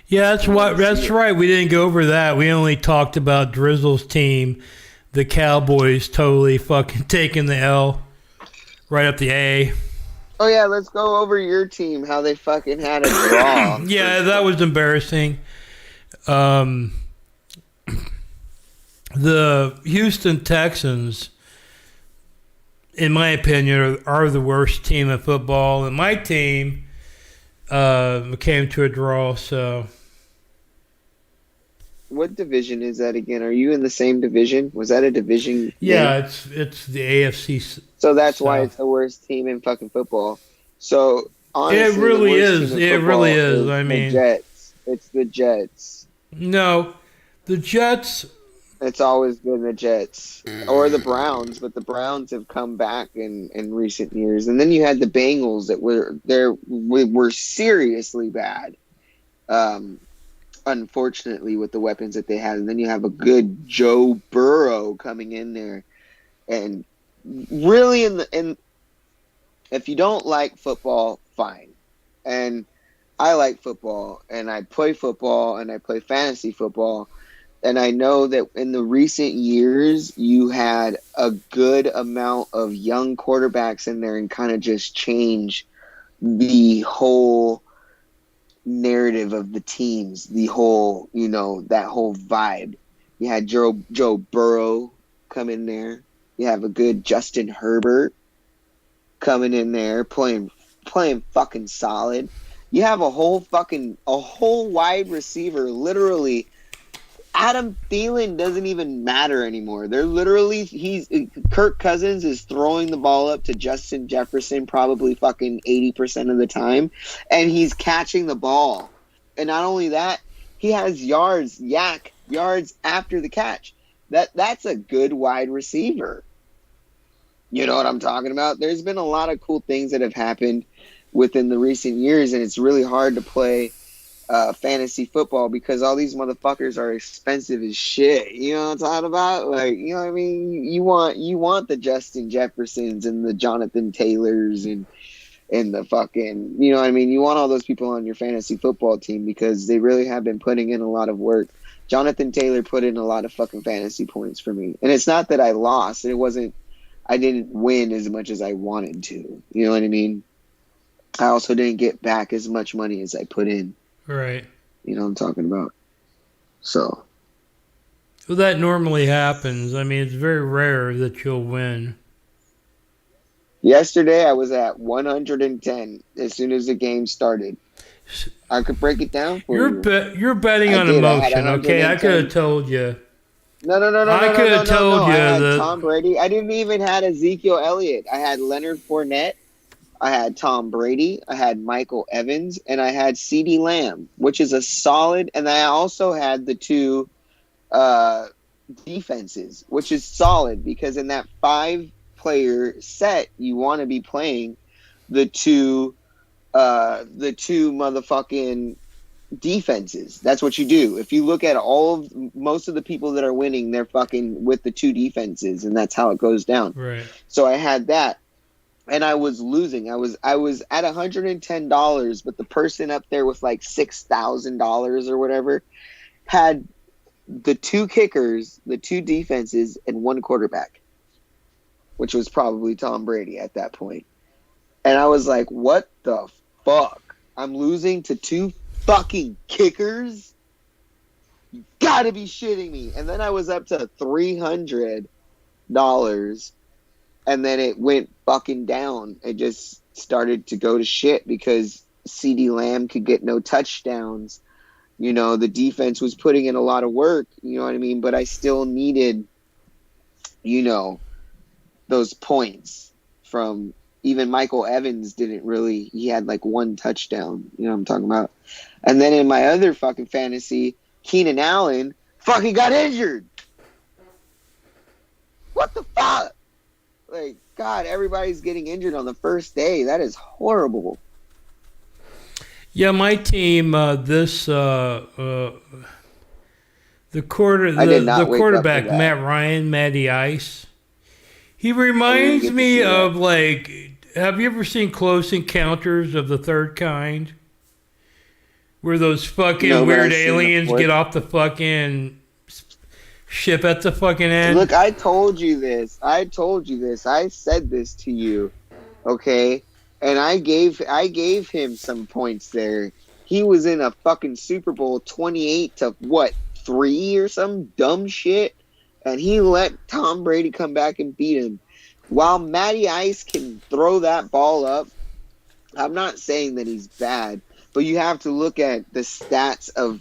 Yeah, that's right. We didn't go over that. We only talked about Drizzle's team, the Cowboys, totally fucking taking the L right up the A. Oh yeah, let's go over your team. How they fucking had a draw. Yeah, that was embarrassing. The Houston Texans in my opinion, are the worst team in football. And my team came to a draw, so. What division is that again? Are you in the same division? Was that a division? Yeah, game? it's the AFC. So that's why it's the worst team in fucking football. So honestly, it really the worst is. team in It really is. the I mean, Jets. It's the Jets. No, the Jets. It's always been the Jets or the Browns, but the Browns have come back in recent years. And then you had the Bengals that were seriously bad. Unfortunately, with the weapons that they had, and then you have a good Joe Burrow coming in there, and really if you don't like football, fine. And I like football, and I play football, and I play fantasy football. And I know that in the recent years, you had a good amount of young quarterbacks in there and kind of just change the whole narrative of the teams, the whole, that whole vibe. You had Joe Burrow come in there. You have a good Justin Herbert coming in there playing fucking solid. You have a whole wide receiver, literally. Adam Thielen doesn't even matter anymore. They're literally Kirk Cousins is throwing the ball up to Justin Jefferson probably fucking 80% of the time, and he's catching the ball. And not only that, he has yards after the catch. That's a good wide receiver. You know what I'm talking about? There's been a lot of cool things that have happened within the recent years, and it's really hard to play fantasy football because all these motherfuckers are expensive as shit. You know what I'm talking about? Like, you know what I mean? You want the Justin Jeffersons and the Jonathan Taylors and the fucking, you know what I mean? You want all those people on your fantasy football team because they really have been putting in a lot of work. Jonathan Taylor put in a lot of fucking fantasy points for me. And it's not that I lost. I didn't win as much as I wanted to. You know what I mean? I also didn't get back as much money as I put in. Right. You know what I'm talking about? So. Well, that normally happens. I mean, it's very rare that you'll win. Yesterday, I was at 110 as soon as the game started. I could break it down for you. You're betting on emotion, okay? I could have told you. No. I could have told you I had that. Tom Brady. I didn't even had Ezekiel Elliott. I had Leonard Fournette. I had Tom Brady, I had Michael Evans, and I had CeeDee Lamb, which is a solid. And I also had the two defenses, which is solid because in that 5-player set, you want to be playing the two motherfucking defenses. That's what you do. If you look at most of the people that are winning, they're fucking with the two defenses, and that's how it goes down. Right. So I had that. And I was losing. I was at $110, but the person up there with like $6,000 or whatever had the two kickers, the two defenses, and one quarterback, which was probably Tom Brady at that point. And I was like, what the fuck? I'm losing to two fucking kickers? You gotta be shitting me. And then I was up to $300. And then it went fucking down. It just started to go to shit because CeeDee Lamb could get no touchdowns. You know, the defense was putting in a lot of work, you know what I mean? But I still needed, those points from even Michael Evans he had like one touchdown, you know what I'm talking about? And then in my other fucking fantasy, Keenan Allen fucking got injured. What the fuck? Like, God, everybody's getting injured on the first day. That is horrible. Yeah, my team, the quarterback, Matt Ryan, Matty Ice, he reminds me of, like, have you ever seen Close Encounters of the Third Kind? Where those fucking weird aliens get off the fucking ship at the fucking end. Look, I told you this. I said this to you, okay? And I gave him some points there. He was in a fucking Super Bowl 28-3 or some dumb shit, and he let Tom Brady come back and beat him. while Matty Ice can throw that ball up, I'm not saying that he's bad, but you have to look at the stats of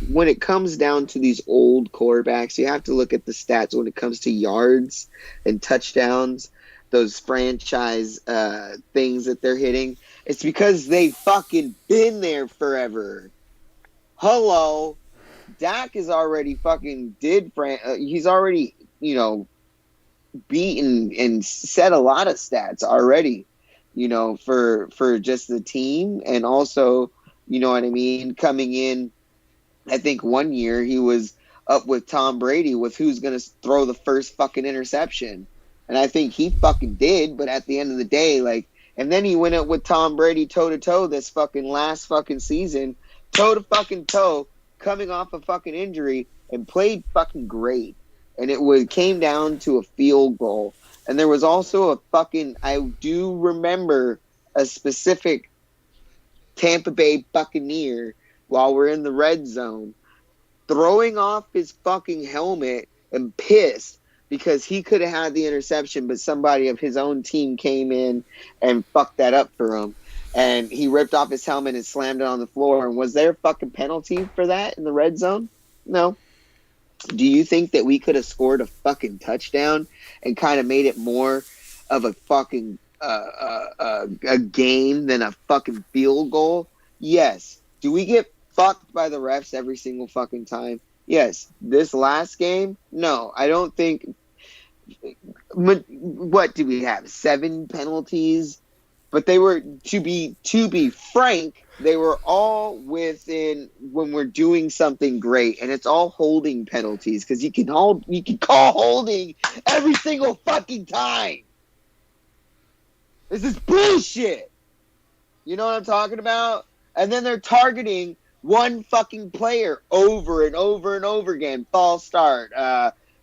when it comes down to these old quarterbacks. You have to look at the stats when it comes to yards and touchdowns, those franchise things that they're hitting. It's because they fucking been there forever. Hello, Dak is already fucking he's already, beaten and set a lot of stats already, for just the team. And also, you know what I mean, coming in, I think one year he was up with Tom Brady with who's going to throw the first fucking interception. And I think he fucking did, but at the end of the day, and then he went up with Tom Brady toe-to-toe this fucking last fucking season, toe-to-fucking-toe, coming off a fucking injury, and played fucking great. And it came down to a field goal. And there was also I do remember a specific Tampa Bay Buccaneer, while we're in the red zone, throwing off his fucking helmet and pissed because he could have had the interception, but somebody of his own team came in and fucked that up for him. And he ripped off his helmet and slammed it on the floor. And was there a fucking penalty for that in the red zone? No. Do you think that we could have scored a fucking touchdown and kind of made it more of a fucking a game than a fucking field goal? Yes. Do we get fucked by the refs every single fucking time? Yes. This last game? No. I don't think. What do we have? 7 penalties? But they were, to be frank, they were all within when we're doing something great, and it's all holding penalties because you can call holding every single fucking time. This is bullshit. You know what I'm talking about? And then they're targeting one fucking player over and over and over again. False start,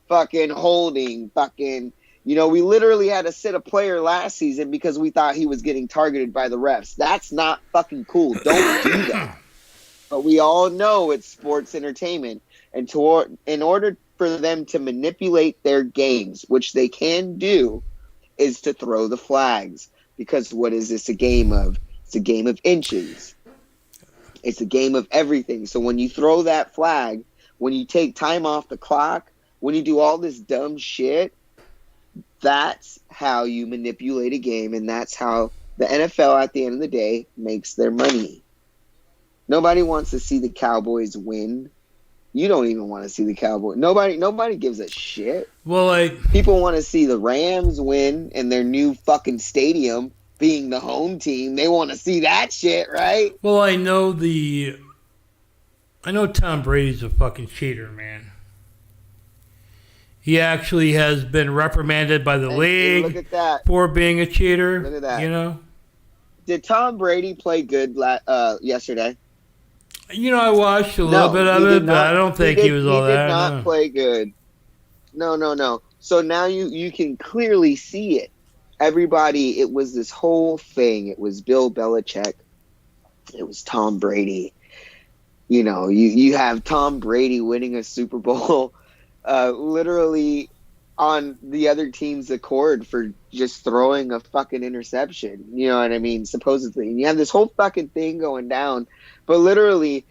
fucking holding, fucking. We literally had to sit a player last season because we thought he was getting targeted by the refs. That's not fucking cool. Don't do that. But we all know it's sports entertainment. And in order for them to manipulate their games, which they can do, is to throw the flags. Because what is this a game of? It's a game of inches. It's a game of everything. So when you throw that flag, when you take time off the clock, when you do all this dumb shit, that's how you manipulate a game, and that's how the NFL at the end of the day makes their money. Nobody wants to see the Cowboys win. You don't even want to see the Cowboys. Nobody gives a shit. Well, people want to see the Rams win in their new fucking stadium, being the home team. They want to see that shit, right? Well, I know Tom Brady's a fucking cheater, man. He actually has been reprimanded by the league look at that. For being a cheater. Look at that. Did Tom Brady play good yesterday? I watched a little bit of it, but I don't think he was all that. He did not play good. No. So now you can clearly see it. Everybody, it was this whole thing. It was Bill Belichick. It was Tom Brady. You have Tom Brady winning a Super Bowl. Literally on the other team's accord for just throwing a fucking interception. You know what I mean? Supposedly. And you have this whole fucking thing going down. But literally,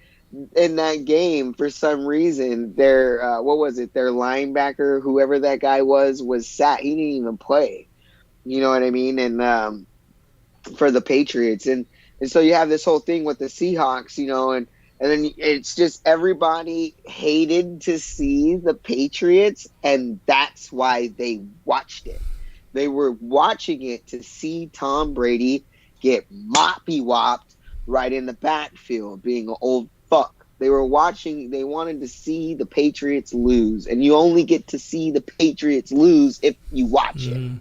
in that game, for some reason, their linebacker, whoever that guy was sat. He didn't even play. You know what I mean? And for the Patriots. And so you have this whole thing with the Seahawks, and then it's just everybody hated to see the Patriots, and that's why they watched it. They were watching it to see Tom Brady get moppy-wopped right in the backfield, being an old fuck. They wanted to see the Patriots lose, and you only get to see the Patriots lose if you watch it.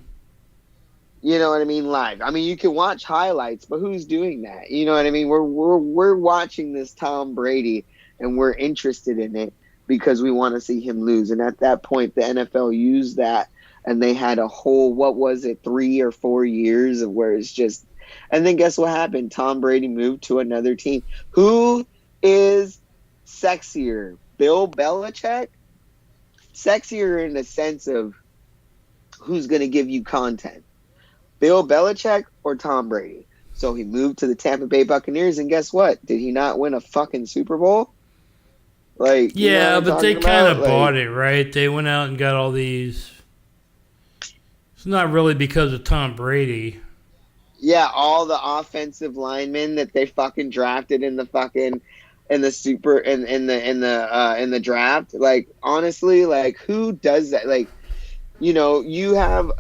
You know what I mean? Live. I mean, you can watch highlights, but who's doing that? You know what I mean? We're watching this Tom Brady, and we're interested in it because we want to see him lose. And at that point, the NFL used that, and they had a whole 3 or 4 years of where it's just. And then guess what happened? Tom Brady moved to another team. Who is sexier, Bill Belichick? Sexier in the sense of who's going to give you content? Bill Belichick or Tom Brady? So he moved to the Tampa Bay Buccaneers, and guess what? Did he not win a fucking Super Bowl? Like, you know Yeah, what I'm but they talking kind about? of Like, bought it, right? They went out and got all these. It's not really because of Tom Brady. yeah, all the offensive linemen that they fucking drafted in the fucking in the draft. Like, honestly, like, who does that? Like, you know, you have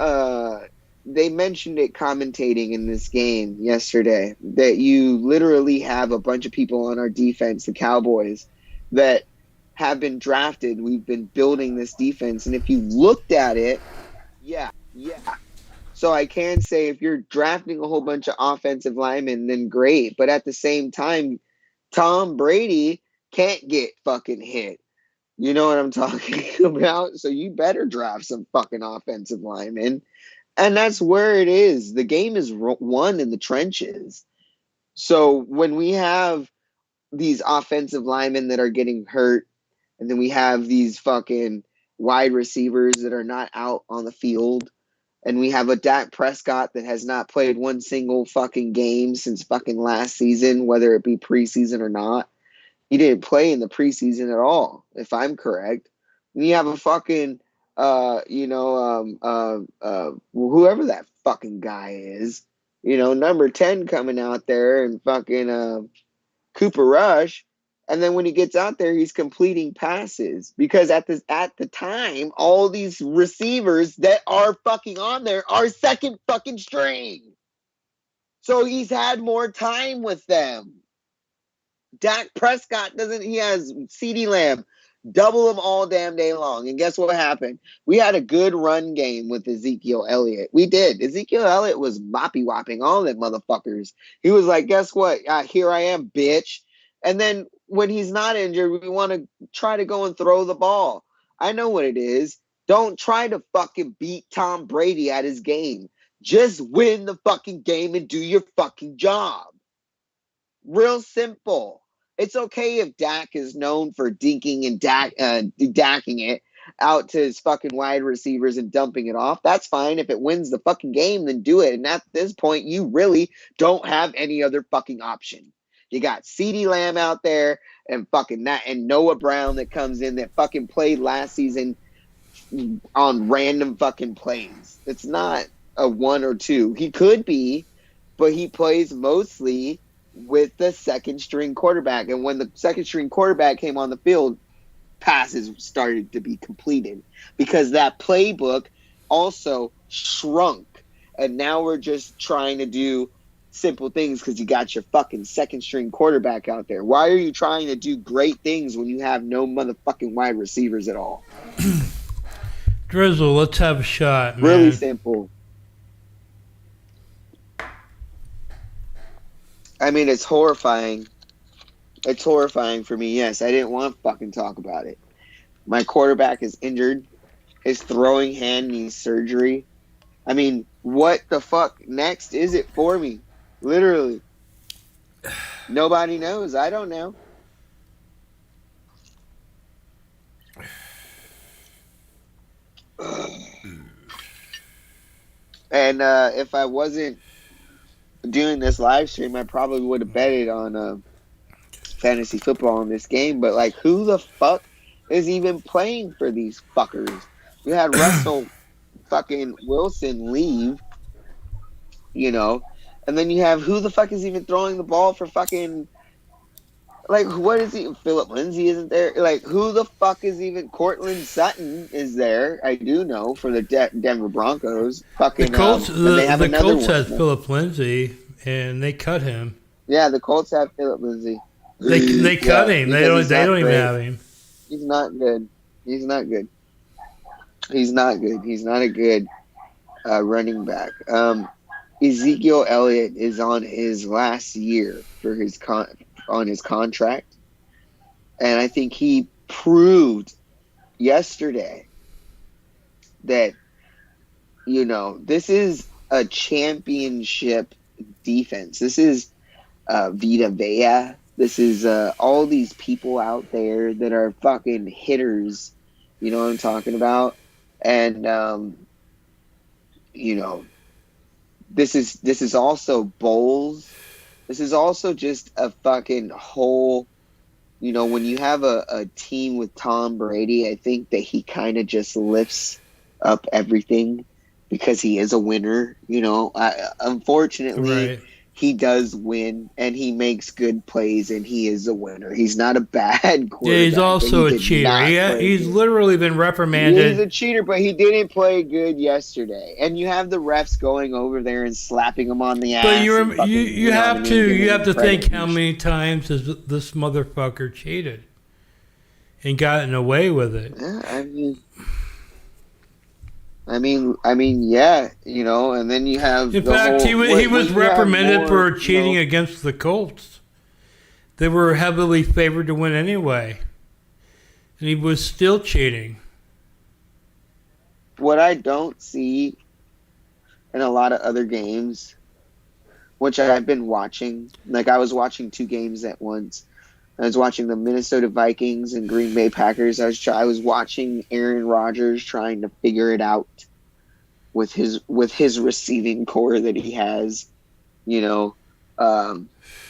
they mentioned it commentating in this game yesterday that you literally have a bunch of people on our defense, the Cowboys, that have been drafted. We've been building this defense, and if you looked at it, yeah. So I can say if you're drafting a whole bunch of offensive linemen, then great. But at the same time, Tom Brady can't get fucking hit. You know what I'm talking about? So you better draft some fucking offensive linemen. And that's where it is. The game is won in the trenches. So when we have these offensive linemen that are getting hurt, and then we have these fucking wide receivers that are not out on the field, and we have a Dak Prescott that has not played one single fucking game since fucking last season, whether it be preseason or not. He didn't play in the preseason at all, if I'm correct. And you have a fucking, whoever that fucking guy is, you know, number 10 coming out there and fucking Cooper Rush. And then when he gets out there, he's completing passes because at the time, all these receivers that are fucking on there are second fucking string. So he's had more time with them. Dak Prescott he has CeeDee Lamb, double them all damn day long. And guess what happened? We had a good run game with Ezekiel Elliott. We did. Ezekiel Elliott was moppy whopping all them motherfuckers. He was like, guess what? Here I am, bitch. And then when he's not injured, we want to try to go and throw the ball. I know what it is. Don't try to fucking beat Tom Brady at his game. Just win the fucking game and do your fucking job. Real simple. It's okay if Dak is known for dinking and dacking it out to his fucking wide receivers and dumping it off. That's fine. If it wins the fucking game, then do it. And at this point, you really don't have any other fucking option. You got CeeDee Lamb out there and fucking that, and Noah Brown that comes in that fucking played last season on random fucking plays. It's not a one or two. He could be, but he plays mostly with the second string quarterback. And when the second string quarterback came on the field, passes started to be completed because that playbook also shrunk. And now we're just trying to do simple things because you got your fucking second string quarterback out there. Why are you trying to do great things when you have no motherfucking wide receivers at all? Drizzle, let's have a shot, man. Really simple. I mean, it's horrifying. It's horrifying for me, yes. I didn't want to fucking talk about it. My quarterback is injured. His throwing hand needs surgery. I mean, what the fuck next is it for me? Literally. Nobody knows. I don't know. And if I wasn't doing this live stream, I probably would have betted on fantasy football in this game. But, like, who the fuck is even playing for these fuckers? You had Russell fucking Wilson leave, you know, and then you have who the fuck is even throwing the ball for fucking, like, what is he? Philip Lindsay isn't there. Like, who the fuck is even? Cortland Sutton is there. I do know for the Denver Broncos. Fucking the Colts. The Colts had one. Philip Lindsay, and they cut him. Yeah, the Colts have Philip Lindsay. They cut him. They don't even have him. He's not good. He's not good. He's not good. He's not a good running back. Ezekiel Elliott is on his last year for his on his contract, and I think he proved yesterday that, you know, this is a championship defense. This is Vita Vea. This is all these people out there that are fucking hitters. You know what I'm talking about? And you know, this is also bowls. This is also just a fucking whole, you know, when you have a team with Tom Brady, I think that he kind of just lifts up everything because he is a winner. You know, unfortunately, Right. he does win and he makes good plays and he is a winner. He's not a bad quarterback. Yeah, he's also but a he did cheater. not He's play good. literally been reprimanded. He's a cheater, but he didn't play good yesterday. And you have the refs going over there and slapping him on the ass. But and fucking, you know have what I to mean, giving you have him to credit think and how many times has this motherfucker cheated and gotten away with it. Yeah, I mean, yeah, you know, and then you have. In the fact, whole, he was when you have reprimanded more, for you cheating know, against the Colts. They were heavily favored to win anyway, and he was still cheating. what I don't see in a lot of other games, which I've been watching. Like I was watching 2 games at once. I was watching the Minnesota Vikings and Green Bay Packers. I was watching Aaron Rodgers trying to figure it out with his receiving core that he has, you know,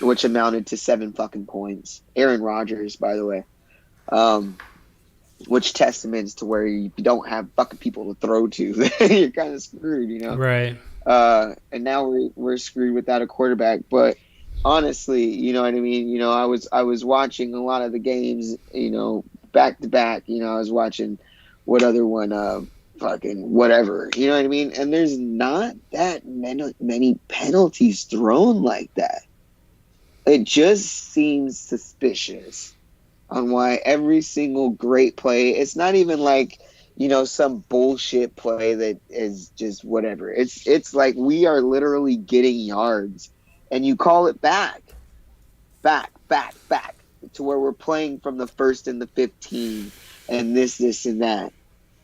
which amounted to 7 fucking points. Aaron Rodgers, by the way, which testaments to where you don't have fucking people to throw to. You're kind of screwed, you know. Right. And now we're screwed without a quarterback. But honestly, you know what I mean. You know, I was watching a lot of the games, you know, back to back. You know, I was watching what other one, fucking whatever. You know what I mean. And there's not that many penalties thrown like that. It just seems suspicious on why every single great play. It's not even like, you know, some bullshit play that is just whatever. It's like we are literally getting yards and you call it back to where we're playing from the 1st and the 15 and this and that.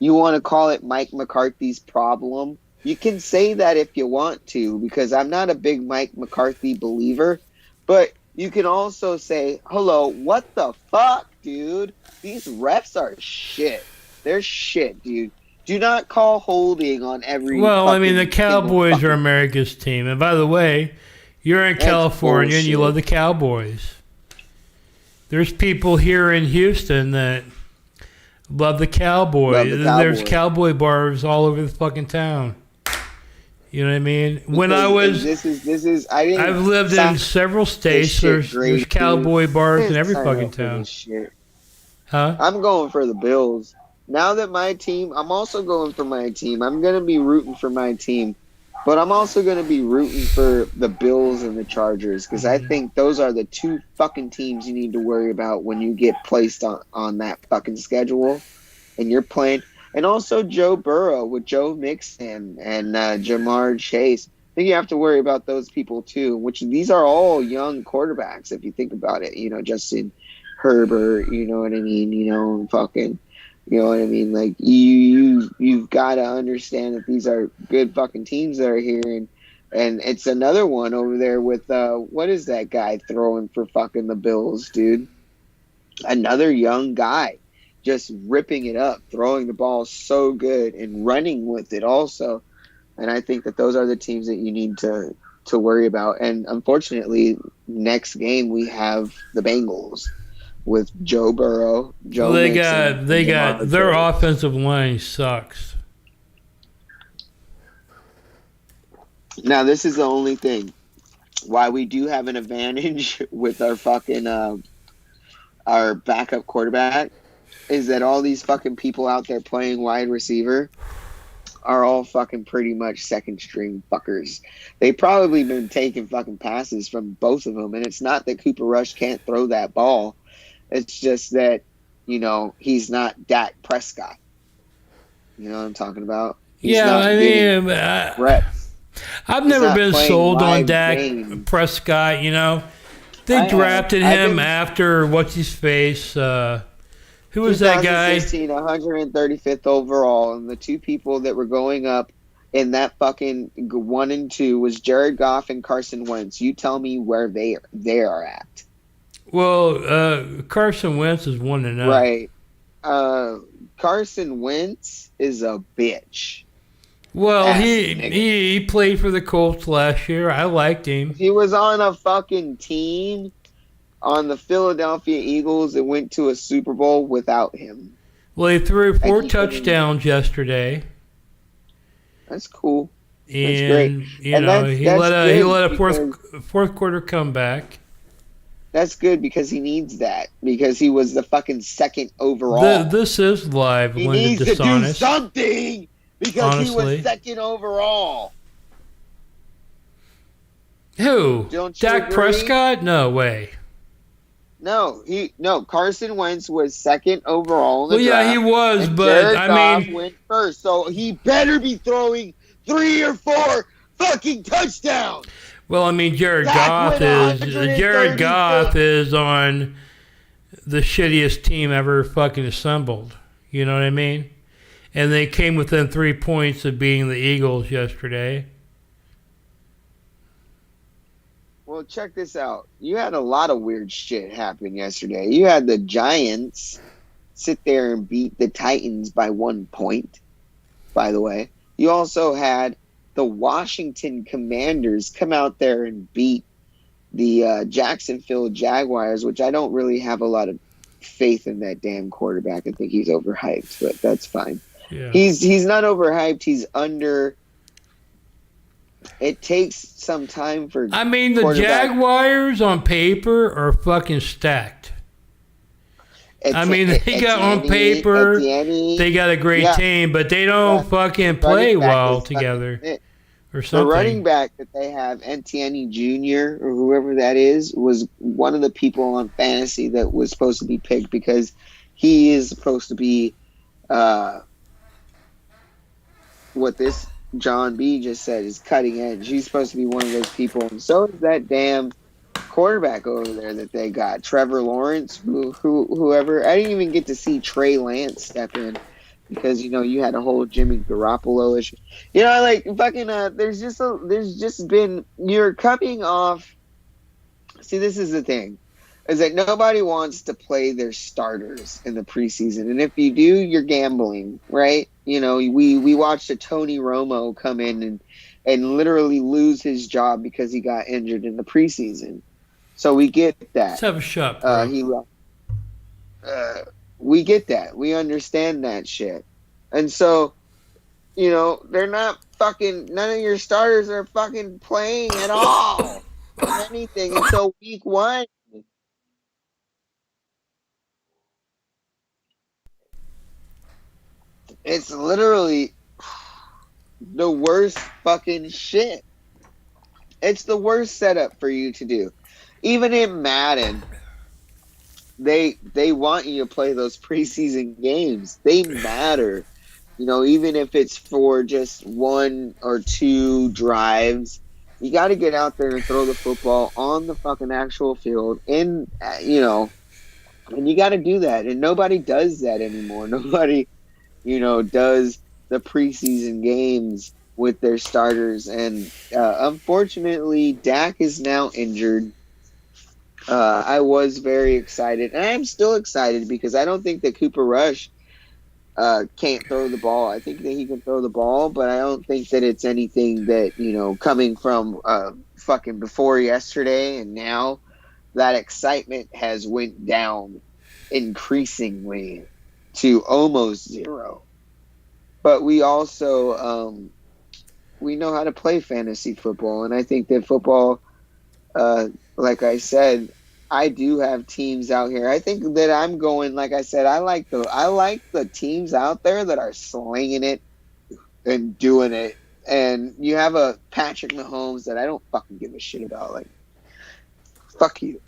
You want to call it Mike McCarthy's problem? You can say that if you want to, because I'm not a big Mike McCarthy believer, but you can also say, hello, what the fuck, dude? These refs are shit. They're shit, dude. Do not call holding on every. Well, I mean, the fucking Cowboys single are America's team. And by the way, you're in That's California and you bullshit. love the Cowboys. There's people here in Houston that love the Cowboys. Love the There's Cowboys. cowboy bars all over the fucking town. You know what I mean? When I was, this is I didn't. I've lived in several states. shit, There's Grady. cowboy bars in every Sign fucking up for town. this shit. Huh? I'm going for the Bills. Now that my team, I'm also going for my team. I'm going to be rooting for my team. But I'm also going to be rooting for the Bills and the Chargers because I think those are the 2 fucking teams you need to worry about when you get placed on that fucking schedule and you're playing. And also Joe Burrow with Joe Mixon and Jamar Chase. I think you have to worry about those people too, which these are all young quarterbacks if you think about it. You know, Justin Herbert, you know what I mean? You know, fucking, you know what I mean? Like, you've got to understand that these are good fucking teams that are here. And it's another one over there with, what is that guy throwing for fucking the Bills, dude? Another young guy. Just ripping it up, throwing the ball so good and running with it also. And I think that those are the teams that you need to worry about. And unfortunately, next game we have the Bengals with Joe Burrow, Joe Mixon, They Jamar got their Chase. offensive line sucks. Now, this is the only thing why we do have an advantage with our fucking our backup quarterback is that all these fucking people out there playing wide receiver are all fucking pretty much second string fuckers. They probably been taking fucking passes from both of them, and it's not that Cooper Rush can't throw that ball. It's just that, you know, he's not Dak Prescott. You know what I'm talking about? He's Yeah, not I getting mean, reps. I've He's never not been playing sold on live Dak games. Prescott, you know. They I have. drafted I've him been- after what's-his-face. Who was that guy? 2016, 135th overall, and the 2 people that were going up in that fucking 1 and 2 was Jared Goff and Carson Wentz. You tell me where they are at. Well, Carson Wentz is 1-0. Right. Carson Wentz is a bitch. Well, he played for the Colts last year. I liked him. He was on a fucking team on the Philadelphia Eagles that went to a Super Bowl without him. Well, he threw 4 touchdowns yesterday. That's cool. And, that's great. You know, he let a fourth quarter comeback. That's good because he needs that. Because he was the fucking second overall. This is live. He needs to do something because he was second overall. Who? Dak Prescott? No way. No, Carson Wentz was second overall in the draft. Yeah, he was, but Jared I mean, went first, so he better be throwing 3 or 4 fucking touchdowns. Well, I mean, Jared Goff is on the shittiest team ever fucking assembled. You know what I mean? And they came within 3 points of beating the Eagles yesterday. Well, check this out. You had a lot of weird shit happen yesterday. You had the Giants sit there and beat the Titans by 1 point, by the way. You also had the Washington Commanders come out there and beat the Jacksonville Jaguars, which I don't really have a lot of faith in that damn quarterback. I think he's overhyped, but that's fine. Yeah. He's not overhyped. He's under... It takes some time for. I mean, the Jaguars on paper are fucking stacked. I mean, they got on paper, they got a great team, but they don't fucking play well together or something. The running back that they have, Etienne Jr. or whoever that is, was one of the people on fantasy that was supposed to be picked because he is supposed to be what this John B just said is cutting edge. He's supposed to be one of those people, and so is that damn quarterback over there that they got, Trevor Lawrence, whoever. I didn't even get to see Trey Lance step in because you had a whole Jimmy Garoppolo issue. Like fucking. There's just been. You're coming off. See, this is the thing, is that nobody wants to play their starters in the preseason, and if you do, you're gambling, right? We watched a Tony Romo come in and literally lose his job because he got injured in the preseason. So we get that. Let's have a shot, bro. We get that. We understand that shit. And so, they're not fucking, none of your starters are fucking playing at all. Anything until week 1. It's literally the worst fucking shit. It's the worst setup for you to do. Even in Madden, they want you to play those preseason games. They matter. Even if it's for just 1 or 2 drives, you got to get out there and throw the football on the fucking actual field. And you got to do that. And nobody does that anymore. Nobody does the preseason games with their starters. And unfortunately, Dak is now injured. I was very excited. And I'm still excited because I don't think that Cooper Rush can't throw the ball. I think that he can throw the ball, but I don't think that it's anything that, coming from fucking before yesterday and now, that excitement has went down increasingly to almost 0. But we also we know how to play fantasy football, and I think that football, like I said, I do have teams out here. I think that I'm going, like I said, I like the teams out there that are slinging it and doing it. And you have a Patrick Mahomes that I don't fucking give a shit about. Like, fuck you.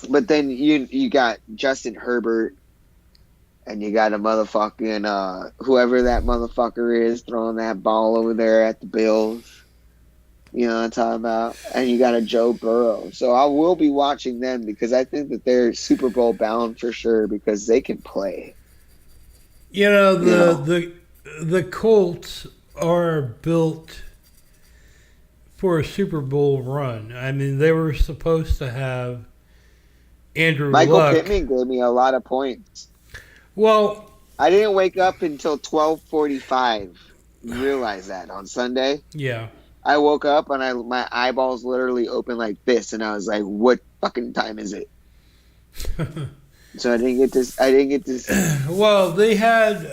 But then you got Justin Herbert. And you got a motherfucking, whoever that motherfucker is throwing that ball over there at the Bills. You know what I'm talking about? And you got a Joe Burrow. So I will be watching them because I think that they're Super Bowl bound for sure because they can play. The Colts are built for a Super Bowl run. I mean, they were supposed to have Andrew Michael Luck. Pittman gave me a lot of points. Well, I didn't wake up until 12:45 You realize that on Sunday? Yeah. I woke up and my eyeballs literally opened like this, and I was like, "What fucking time is it?" So I didn't get to. Well, they have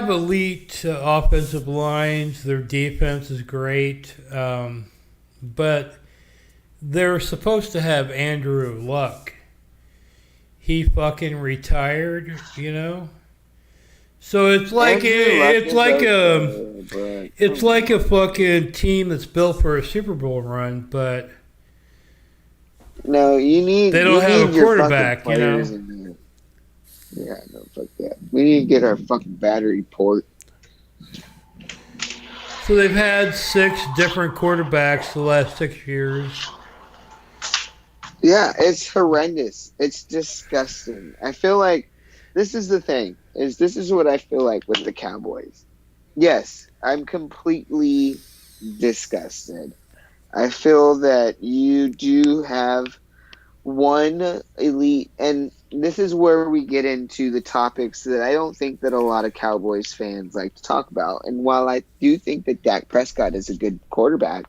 elite offensive lines. Their defense is great, but they're supposed to have Andrew Luck. He fucking retired, you know. So it's like it's like a fucking team that's built for a Super Bowl run, but no, they don't have a quarterback, you know. Yeah, no, fuck that. We need to get our fucking battery port. So they've had 6 different quarterbacks the last 6 years. Yeah, it's horrendous. It's disgusting. I feel like this is the thing. This is what I feel like with the Cowboys. Yes, I'm completely disgusted. I feel that you do have one elite, and this is where we get into the topics that I don't think that a lot of Cowboys fans like to talk about. And while I do think that Dak Prescott is a good quarterback,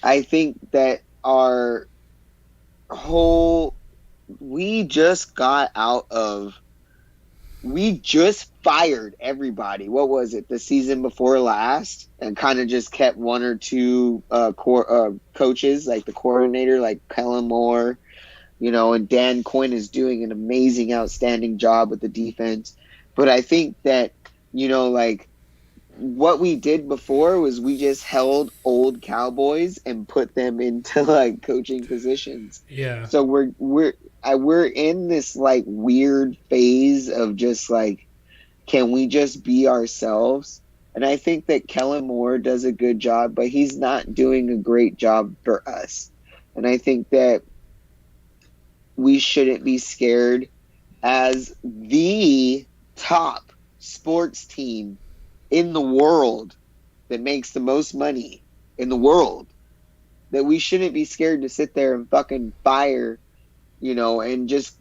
I think that we just fired everybody. What was it, the season before last, and kind of just kept one or two coaches, like the coordinator, like Kellen Moore, you know, and Dan Quinn is doing an amazing, outstanding job with the defense. But I think that, you know, like what we did before was we just held old Cowboys and put them into like coaching positions. Yeah. So we're in this like weird phase of just like, can we just be ourselves? And I think that Kellen Moore does a good job, but he's not doing a great job for us. And I think that we shouldn't be scared as the top sports team in the world that makes the most money in the world, that we shouldn't be scared to sit there and fucking fire, you know, and just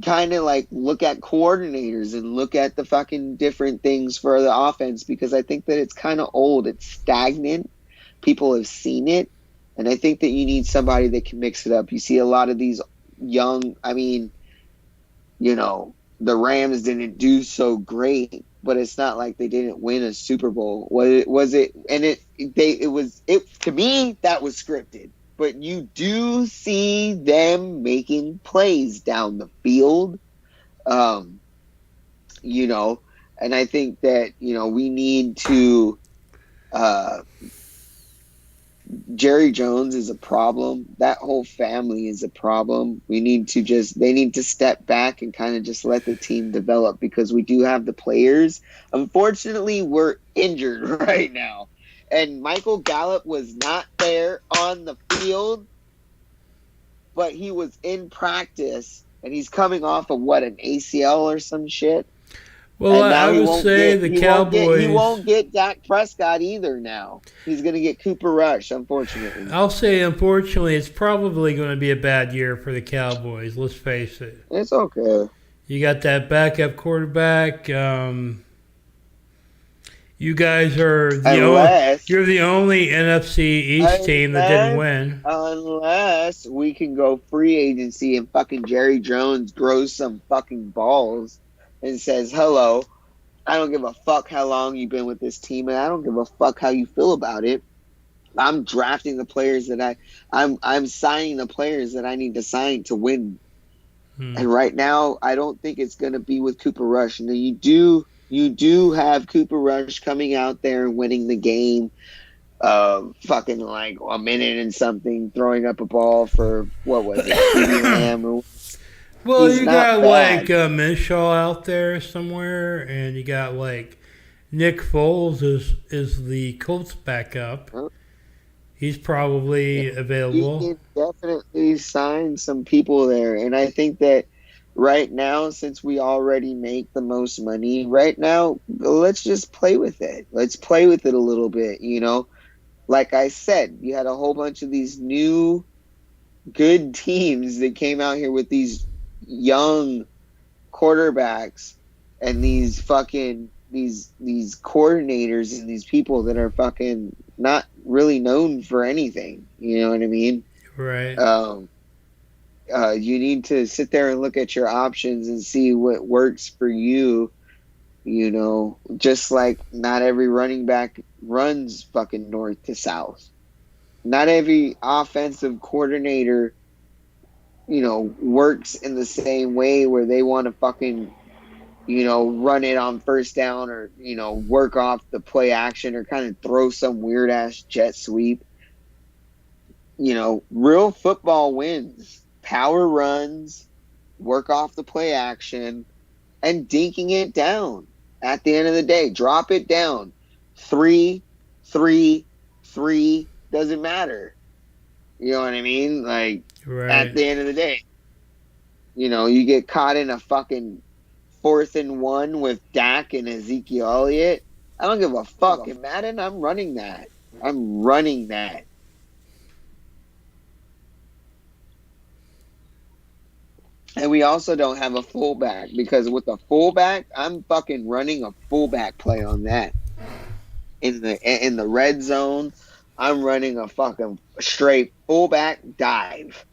kind of like look at coordinators and look at the fucking different things for the offense, because I think that it's kind of old. It's stagnant. People have seen it. And I think that you need somebody that can mix it up. You see a lot of these young, I mean, you know, the Rams didn't do so great, but it's not like they didn't win a Super Bowl. Was it? And it to me, that was scripted. But you do see them making plays down the field, you know, and I think that, you know, we need to. Jerry Jones is a problem. That whole family is a problem. They need to step back and kind of just let the team develop, because we do have the players. Unfortunately, we're injured right now. And Michael Gallup was not there on the field, but he was in practice, and he's coming off of an ACL or some shit. Well, I would say the Cowboys. He won't get Dak Prescott either now. He's going to get Cooper Rush, unfortunately. I'll say, unfortunately, it's probably going to be a bad year for the Cowboys. Let's face it. It's okay. You got that backup quarterback. You guys are you're the only NFC East team that didn't win. Unless we can go free agency and fucking Jerry Jones grows some fucking balls and says, hello, I don't give a fuck how long you've been with this team, and I don't give a fuck how you feel about it. I'm drafting the players that I'm signing the players that I need to sign to win. And right now, I don't think it's going to be with Cooper Rush. And you do have Cooper Rush coming out there and winning the game, fucking like a minute and something, throwing up a ball for, what was it, CeeDee Lamb. Well, you got like Minshew out there somewhere, and you got like Nick Foles is the Colts backup. He's probably available. He can definitely sign some people there, and I think that right now, since we already make the most money, right now, let's just play with it. Let's play with it a little bit, you know. Like I said, you had a whole bunch of these new good teams that came out here with these young quarterbacks, and these fucking these coordinators and these people that are fucking not really known for anything. You know what I mean? Right. You need to sit there and look at your options and see what works for you. You know, just like not every running back runs fucking north to south. Not every offensive coordinator, you know, works in the same way where they want to fucking, you know, run it on first down or, you know, work off the play action or kind of throw some weird ass jet sweep. You know, real football wins. Power runs, work off the play action, and dinking it down. At the end of the day, drop it down. 3, 3, 3, doesn't matter. You know what I mean? Like, at the end of the day, you know, you get caught in a fucking 4th and 1 with Dak and Ezekiel Elliott. I don't give a fuck. In Madden, I'm running that. And we also don't have a fullback because with a fullback, I'm fucking running a fullback play on that. In the red zone, I'm running a fucking straight fullback dive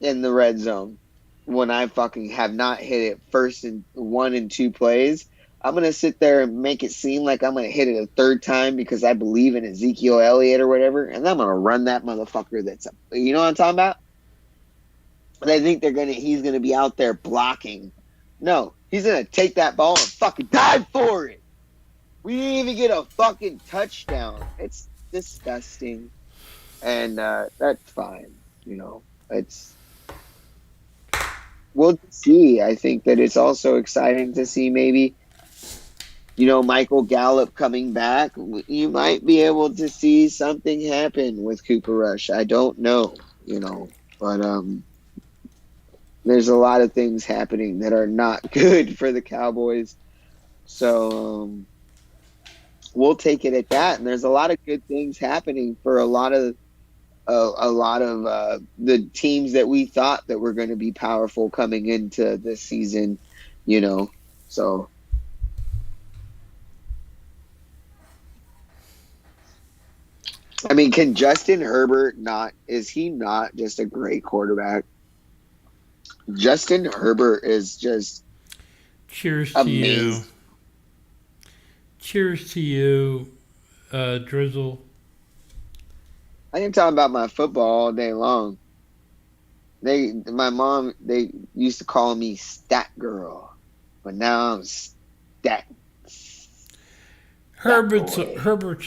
in the red zone. When I fucking have not hit it first and 1 and 2 plays, I'm going to sit there and make it seem like I'm going to hit it a third time because I believe in Ezekiel Elliott or whatever, and I'm going to run that motherfucker you know what I'm talking about? But I think he's gonna be out there blocking. No, he's gonna take that ball and fucking dive for it. We didn't even get a fucking touchdown. It's disgusting, and that's fine. You know, we'll see. I think that it's also exciting to see maybe, you know, Michael Gallup coming back. You might be able to see something happen with Cooper Rush. I don't know, you know, but there's a lot of things happening that are not good for the Cowboys. So we'll take it at that. And there's a lot of good things happening for a lot of the teams that we thought that were going to be powerful coming into this season, you know. So I mean, can Justin Herbert is he not just a great quarterback? Justin Herbert is just cheers amazing. To you. Cheers to you, Drizzle. I can talk about my football all day long. My mom, they used to call me Stat Girl, but now I'm Stat. Herbert's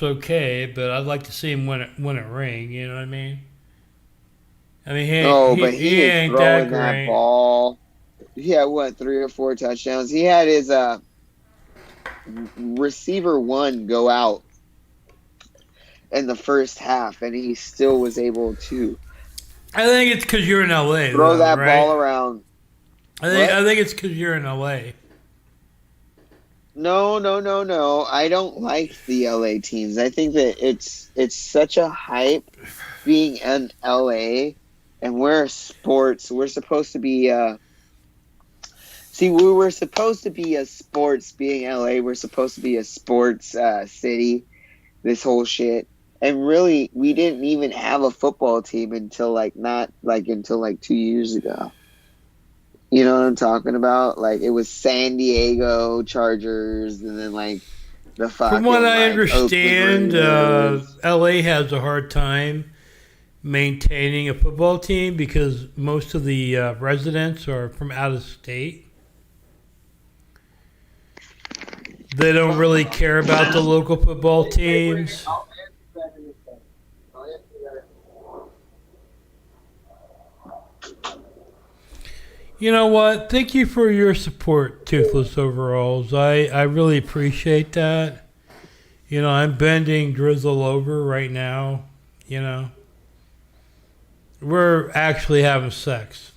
okay, but I'd like to see him win a ring. You know what I mean? I mean, he ain't throwing that great. Ball. He had 3 or 4 touchdowns. He had his receiver 1 go out in the first half, and he still was able to. I think it's because you're in LA. Throw that ball around. I think it's because you're in LA. No. I don't like the LA teams. I think that it's such a hype being in LA, and we're sports. We're supposed to be. We were supposed to be a sports being LA. We're supposed to be a sports city. This whole shit, and really, we didn't even have a football team until until 2 years ago. You know what I'm talking about? Like, it was San Diego Chargers, and then the fucking. From what I understand, LA has a hard time maintaining a football team because most of the residents are from out of state. They don't really care about the local football teams. You know what? Thank you for your support, Toothless Overalls. I really appreciate that. You know, I'm bending Drizzle over right now. You know, we're actually having sex.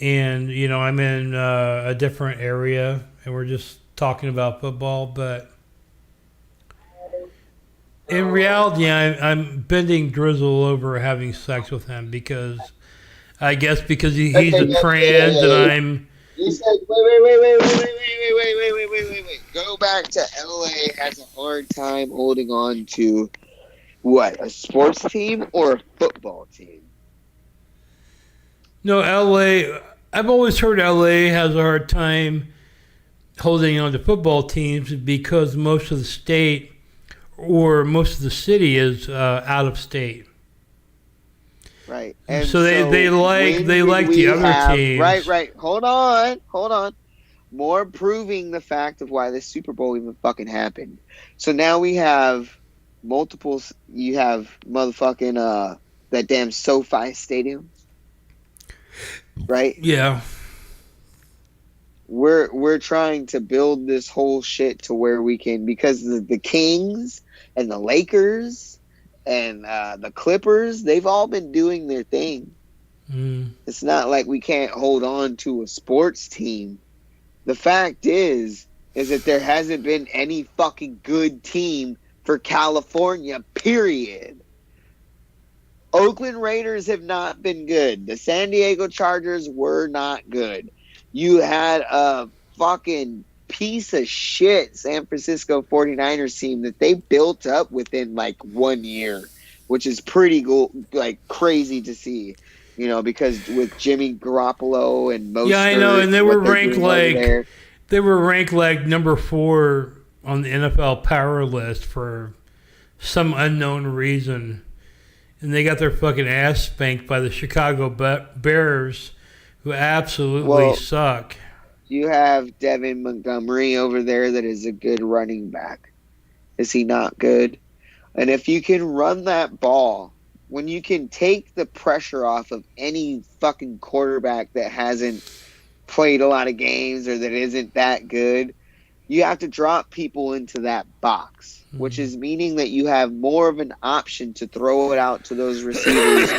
And, you know, I'm in a different area, and we're just talking about football. But in reality, I'm bending Drizzle over having sex with him because... I guess because he's a trans and I'm You said, wait. Go back to LA has a hard time holding on to what? A sports team or a football team? No, LA. I've always heard LA has a hard time holding on to football teams because most of the state or most of the city is out of state. Right. And so they like the other teams. Right. Hold on. More proving the fact of why the Super Bowl even fucking happened. So now we have multiples. You have motherfucking that damn SoFi Stadium. Right? Yeah. We're trying to build this whole shit to where we can, because the Kings and the Lakers and the Clippers, they've all been doing their thing. It's not like we can't hold on to a sports team. The fact is that there hasn't been any fucking good team for California, period. Oakland Raiders have not been good. The San Diego Chargers were not good. You had a fucking piece of shit San Francisco 49ers team that they built up within like 1 year, which is pretty cool, like crazy to see, you know, because with Jimmy Garoppolo and Mostert, yeah, I know, and they were ranked like number 4 on the NFL power list for some unknown reason, and they got their fucking ass spanked by the Chicago Bears, who absolutely suck. You have Devin Montgomery over there that is a good running back. Is he not good? And if you can run that ball, when you can take the pressure off of any fucking quarterback that hasn't played a lot of games or that isn't that good, you have to drop people into that box, which is meaning that you have more of an option to throw it out to those receivers,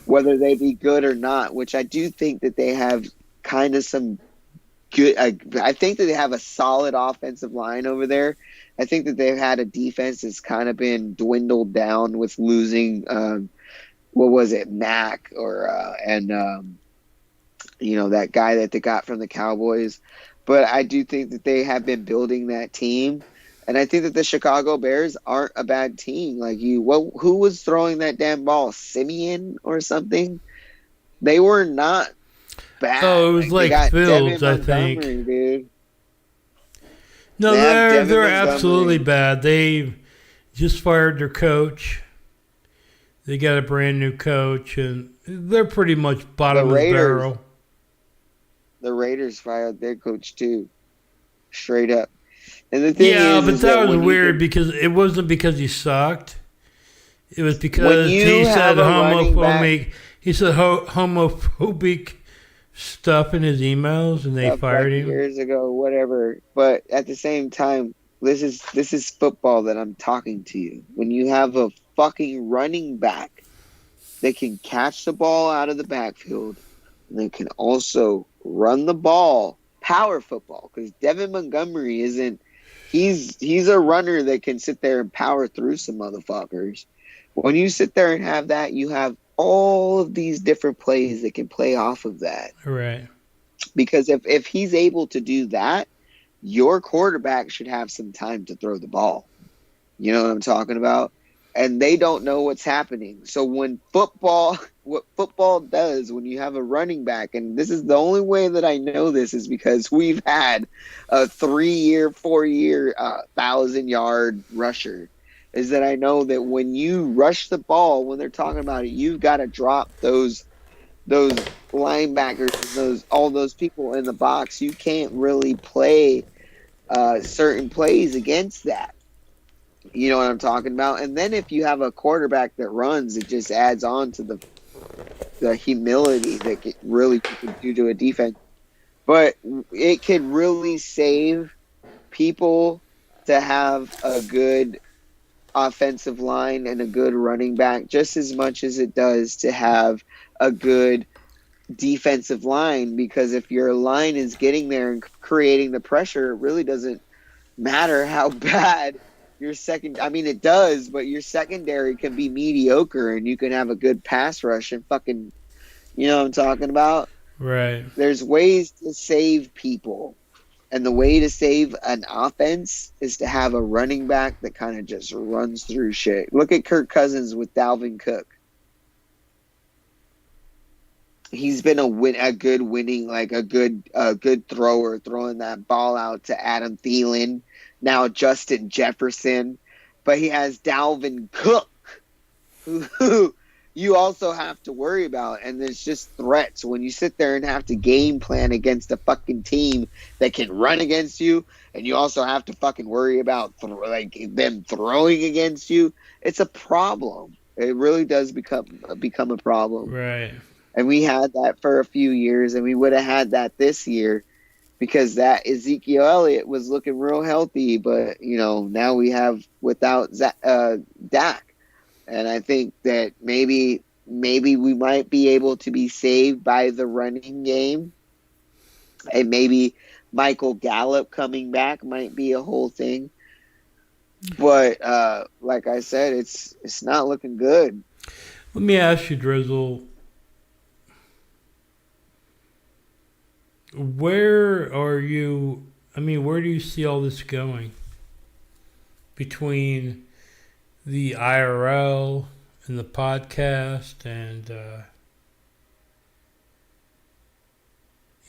whether they be good or not, which I do think that they have kind of some good. I think that they have a solid offensive line over there. I think that they've had a defense that's kind of been dwindled down with losing, what was it, Mack and you know, that guy that they got from the Cowboys. But I do think that they have been building that team. And I think that the Chicago Bears aren't a bad team. Like who was throwing that damn ball? Simeon or something? They were not bad. Oh, it was like Fields, I think. Dude. No, they're absolutely bad. They just fired their coach. They got a brand new coach, and they're pretty much bottom of the barrel. The Raiders fired their coach too, straight up. And the thing but that was weird because it wasn't because he sucked. It was because he said homophobic. He said homophobic stuff in his emails, and they fired him years ago. Whatever. But at the same time, this is football that I'm talking to you. When you have a fucking running back that can catch the ball out of the backfield, and they can also run the ball, power football, because Devin Montgomery isn't. He's a runner that can sit there and power through some motherfuckers. When you sit there and have that, you have all of these different plays that can play off of that. Right. Because if he's able to do that, your quarterback should have some time to throw the ball. You know what I'm talking about? And they don't know what's happening. So what football does when you have a running back, and this is the only way that I know this is because we've had a 3-year, 4-year, 1,000-yard rusher, is that I know that when you rush the ball, when they're talking about it, you've got to drop those linebackers, all those people in the box. You can't really play certain plays against that. You know what I'm talking about? And then if you have a quarterback that runs, it just adds on to the humility that it really can do to a defense. But it can really save people to have a good offensive line and a good running back just as much as it does to have a good defensive line, because if your line is getting there and creating the pressure, it really doesn't matter how bad your it does, but your secondary can be mediocre and you can have a good pass rush and fucking, you know what I'm talking about? Right. There's ways to save people. And the way to save an offense is to have a running back that kind of just runs through shit. Look at Kirk Cousins with Dalvin Cook. He's been a good winning, like a good thrower, throwing that ball out to Adam Thielen, now Justin Jefferson. But he has Dalvin Cook, who you also have to worry about. And there's just threats. When you sit there and have to game plan against a fucking team that can run against you, and you also have to fucking worry about them throwing against you, it's a problem. It really does become a problem. Right. And we had that for a few years, and we would have had that this year because that Ezekiel Elliott was looking real healthy. But, now we have without Dak. And I think that maybe we might be able to be saved by the running game. And maybe Michael Gallup coming back might be a whole thing. But like I said, it's not looking good. Let me ask you, Drizzle. Where do you see all this going? Between the IRL and the podcast and,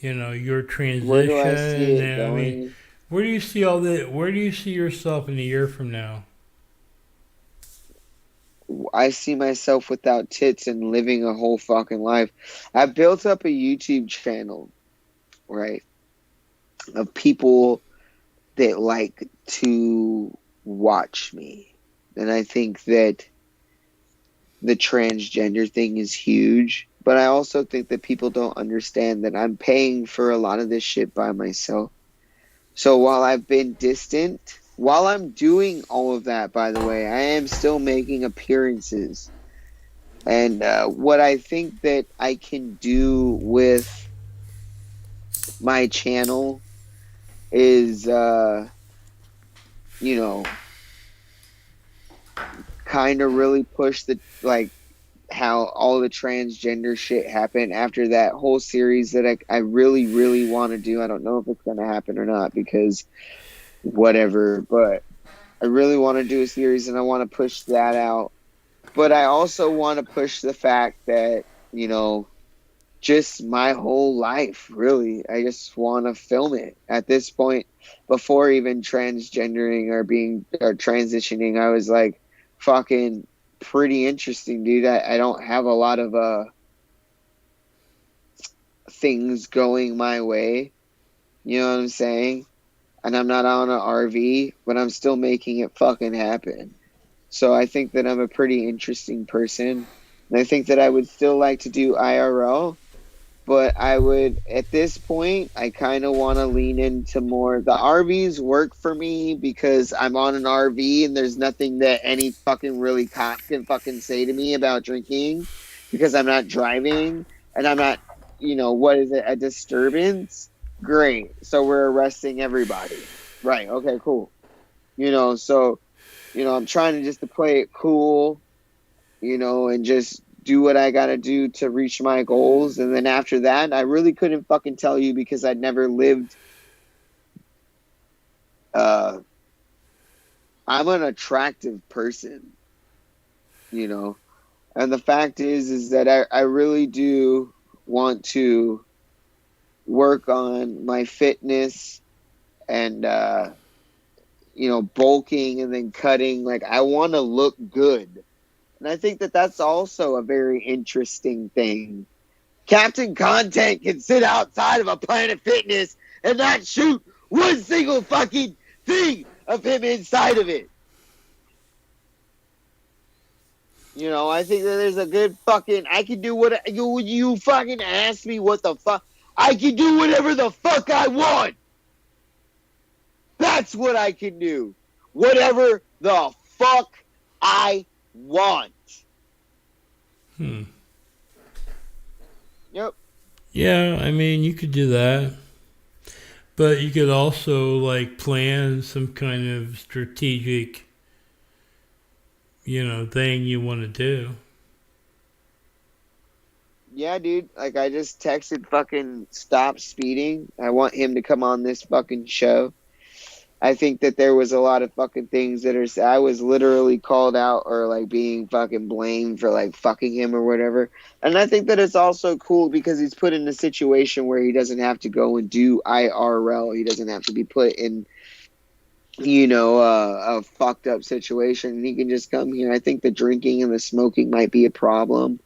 your transition. Where do I see it going? Where do you see all that? Where do you see yourself in a year from now? I see myself without tits and living a whole fucking life. I built up a YouTube channel, right, of people that like to watch me. And I think that the transgender thing is huge. But I also think that people don't understand that I'm paying for a lot of this shit by myself. So while I've been distant, while I'm doing all of that, by the way, I am still making appearances. And what I think that I can do with my channel is, kind of really push how all the transgender shit happened after that whole series that I really, really want to do. I don't know if it's going to happen or not because whatever, but I really want to do a series and I want to push that out. But I also want to push the fact that, just my whole life, really. I just want to film it. At this point, before even transgendering or transitioning, I was like, fucking pretty interesting, dude. I don't have a lot of things going my way. You know what I'm saying? And I'm not on an RV, but I'm still making it fucking happen. So I think that I'm a pretty interesting person. And I think that I would still like to do IRL. But I would, at this point, I kind of want to lean into more. The RVs work for me because I'm on an RV and there's nothing that any fucking really cop can fucking say to me about drinking because I'm not driving and I'm not, a disturbance? Great. So we're arresting everybody. Right. Okay, cool. So, I'm trying to play it cool, and just do what I gotta do to reach my goals. And then after that, I really couldn't fucking tell you because I'd never lived. I'm an attractive person, and the fact is that I really do want to work on my fitness and, bulking and then cutting. Like, I want to look good. And I think that that's also a very interesting thing. Captain Content can sit outside of a Planet Fitness and not shoot one single fucking thing of him inside of it. I think that there's a good fucking... I can do what... You fucking ask me what the fuck... I can do whatever the fuck I want. That's what I can do. Whatever the fuck I want. Yep. Yeah, you could do that. But you could also, plan some kind of strategic, thing you want to do. Yeah, dude. Like, I just texted fucking Stop Speeding. I want him to come on this fucking show. I think that there was a lot of fucking things that are. I was literally called out or like being fucking blamed for like fucking him or whatever. And I think that it's also cool because he's put in a situation where he doesn't have to go and do IRL. He doesn't have to be put in, a fucked up situation. He can just come here. I think the drinking and the smoking might be a problem,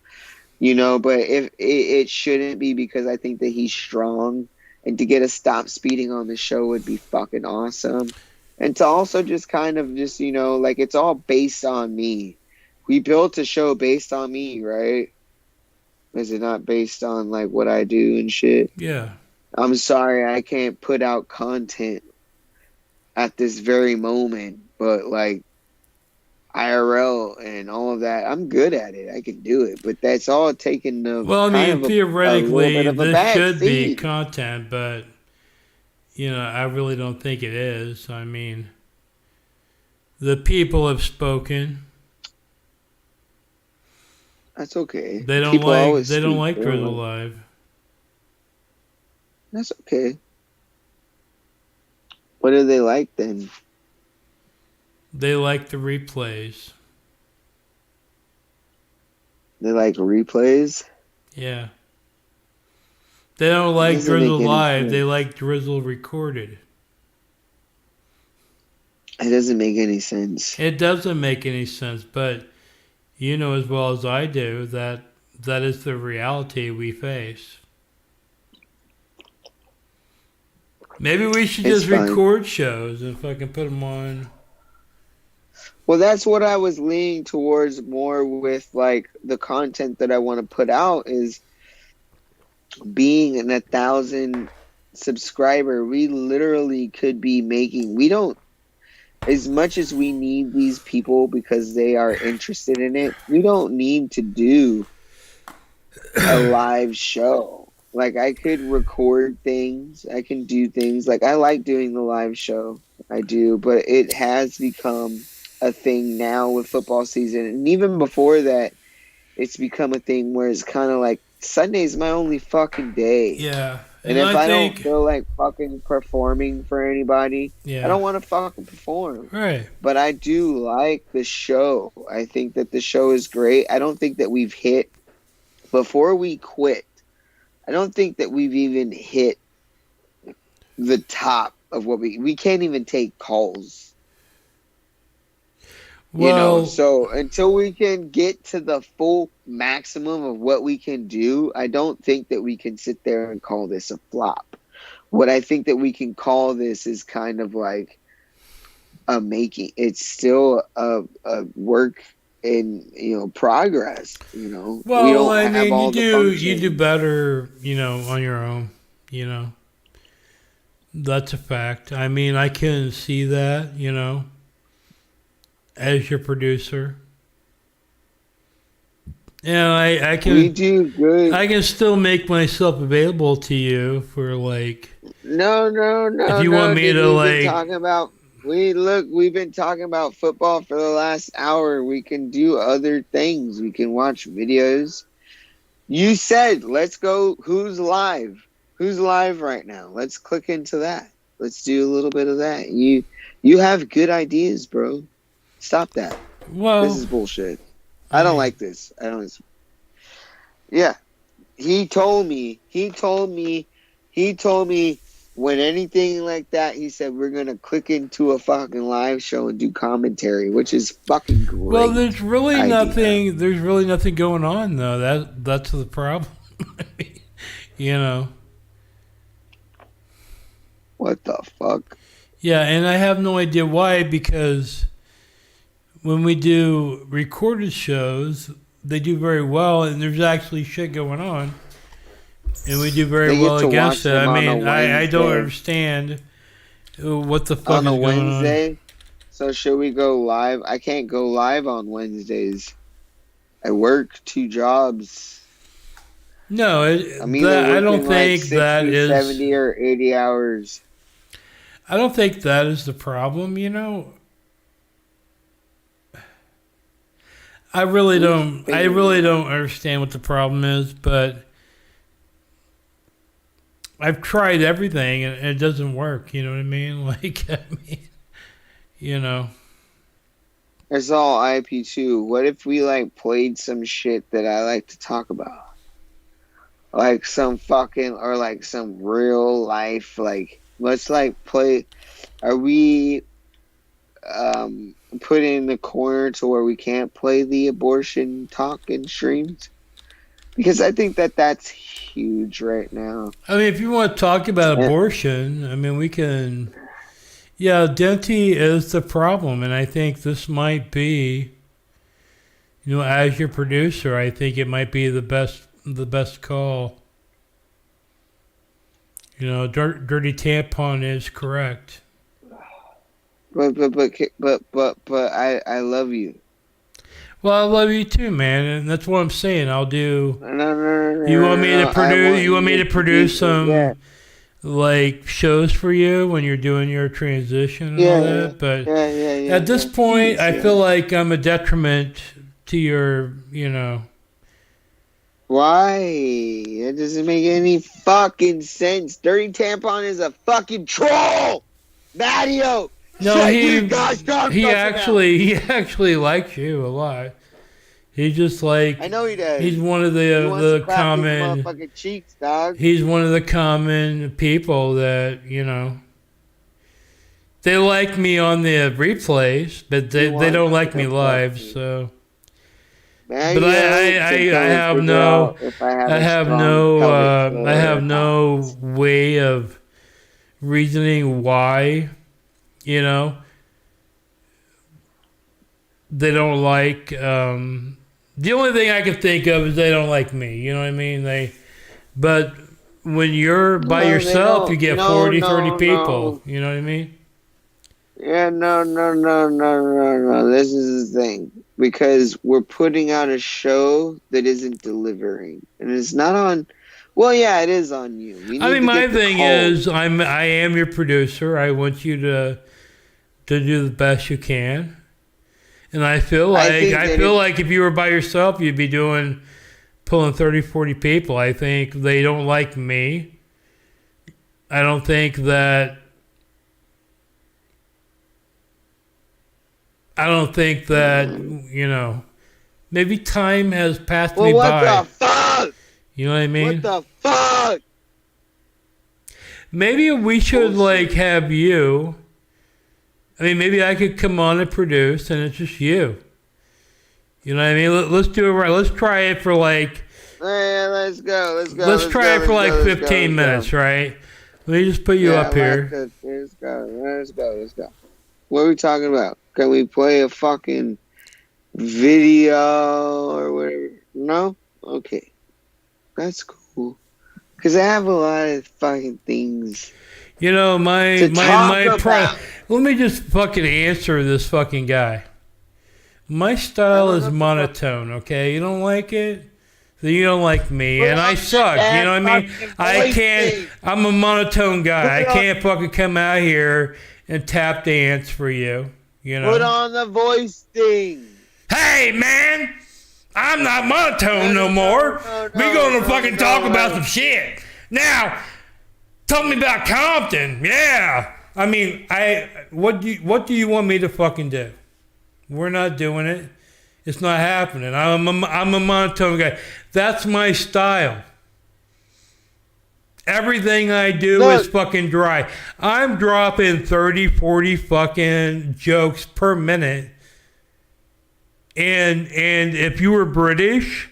but if it shouldn't be because I think that he's strong. And to get a Stop Speeding on the show would be fucking awesome. And to also just kind of just, like it's all based on me. We built a show based on me, right? Is it not based on like what I do and shit? Yeah. I'm sorry I can't put out content at this very moment, but like IRL and all of that, I'm good at it. I can do it, but that's all taken. Well, I mean, theoretically, this should be seat. content, but I really don't think it is. I mean, the people have spoken. That's okay. They don't like Drizzle Live. That's okay. What do they like then? They like the replays. They like replays? Yeah. They don't like Drizzle Live. They like Drizzle recorded. It doesn't make any sense. It doesn't make any sense, but you know as well as I do that is the reality we face. Maybe we should just record shows and fucking put them on. Well, that's what I was leaning towards more with, like, the content that I want to put out is being an 1,000 subscriber. We literally could be making, we don't, as much as we need these people because they are interested in it, we don't need to do a live show. Like, I could record things. I can do things. Like, I like doing the live show. I do. But it has become a thing now with football season. And even before that, it's become a thing where it's kind of like, Sunday's my only fucking day. Yeah. And if I don't feel like fucking performing for anybody, yeah. I don't want to fucking perform. Right. But I do like the show. I think that the show is great. I don't think that we've hit, before we quit, I don't think that we've even hit the top of what we can't even take calls. Well, so until we can get to the full maximum of what we can do, I don't think that we can sit there and call this a flop. What I think that we can call this is kind of like a making. It's still a work in progress. Well, we don't I have mean, all you do better, on your own. That's a fact. I mean, I can see that, as your producer. And I can. We do good. I can still make myself available to you for like. No. If you want me to like. We've been talking about football for the last hour. We can do other things. We can watch videos. You said, let's go. Who's live? Who's live right now? Let's click into that. Let's do a little bit of that. You have good ideas, bro. Stop that. Well, this is bullshit. I don't like this. Yeah. He told me when anything like that, he said, we're going to click into a fucking live show and do commentary, which is fucking great. Well, there's really nothing going on, though. That's the problem. What the fuck? Yeah, and I have no idea why, because when we do recorded shows, they do very well, and there's actually shit going on. And we do very well against it. I mean, I don't understand what the fuck is going Wednesday? on. So should we go live? I can't go live on Wednesdays. I work 2 jobs. No, I don't think like 60, that is 70 or 80 hours. I don't think that is the problem, I really don't understand what the problem is, but I've tried everything and it doesn't work. You know what I mean? Like, you know. It's all IP2. What if we like played some shit that I like to talk about? Like some fucking, or like some real life, like, let's like play, are we put in the corner to where we can't play the abortion talk in streams? Because I think that that's huge right now. I mean, if you want to talk about abortion, I mean, we can. Yeah, Denti is the problem, and I think this might be, you know, as your producer, I think it might be the best call. You know, dirty tampon is correct. But I love you. Well, I love you too, man, and that's what I'm saying. I'll do. No. You want me to produce? You want me to produce some like shows for you when you're doing your transition and all that? But at this point, I feel like I'm a detriment to your, you know. Why? It doesn't make any fucking sense. Dirty Tampon is a fucking troll. Mario. No, he actually likes you a lot. He's just like, I know he does. He's one of the common motherfucking cheeks, dog. He's one of the common people that, you know, they like me on the replays, but they don't like me live. So, but I have no way of reasoning why, you know, they don't like. The only thing I can think of is they don't like me. You know what I mean? But when you're by yourself, you get 30 people. You know what I mean? Yeah, no. This is the thing. Because we're putting out a show that isn't delivering. And it's not on... Well, yeah, it is on you. I mean, my thing is, I am your producer. I want you to do the best you can. And I feel like if you were by yourself, you'd be pulling 30, 40 people. I think they don't like me. I don't think that you know, maybe time has passed me by. What the fuck? You know what I mean? What the fuck? Maybe we should like have you. I mean, maybe I could come on and produce, and it's just you. You know what I mean? Let's do it right. Let's try it for like. Yeah, let's go. Let's try it for like 15 minutes, right? Let me just put you up here. Let's go. What are we talking about? Can we play a fucking video or whatever? No? Okay. That's cool. Because I have a lot of fucking things. You know, my let me just fucking answer this fucking guy. My style is monotone, okay? You don't like it? Then you don't like me, and I suck, you know what I mean? I'm a monotone guy. I can't fucking come out here and tap dance for you, you know? Put on the voice thing. Hey, man! I'm not monotone no more. We're gonna fucking talk about some shit. Now, tell me about Compton. Yeah. I mean, what do you want me to fucking do? We're not doing it. It's not happening. I'm a monotone guy. That's my style. Everything I do is fucking dry. I'm dropping 30, 40 fucking jokes per minute. And if you were British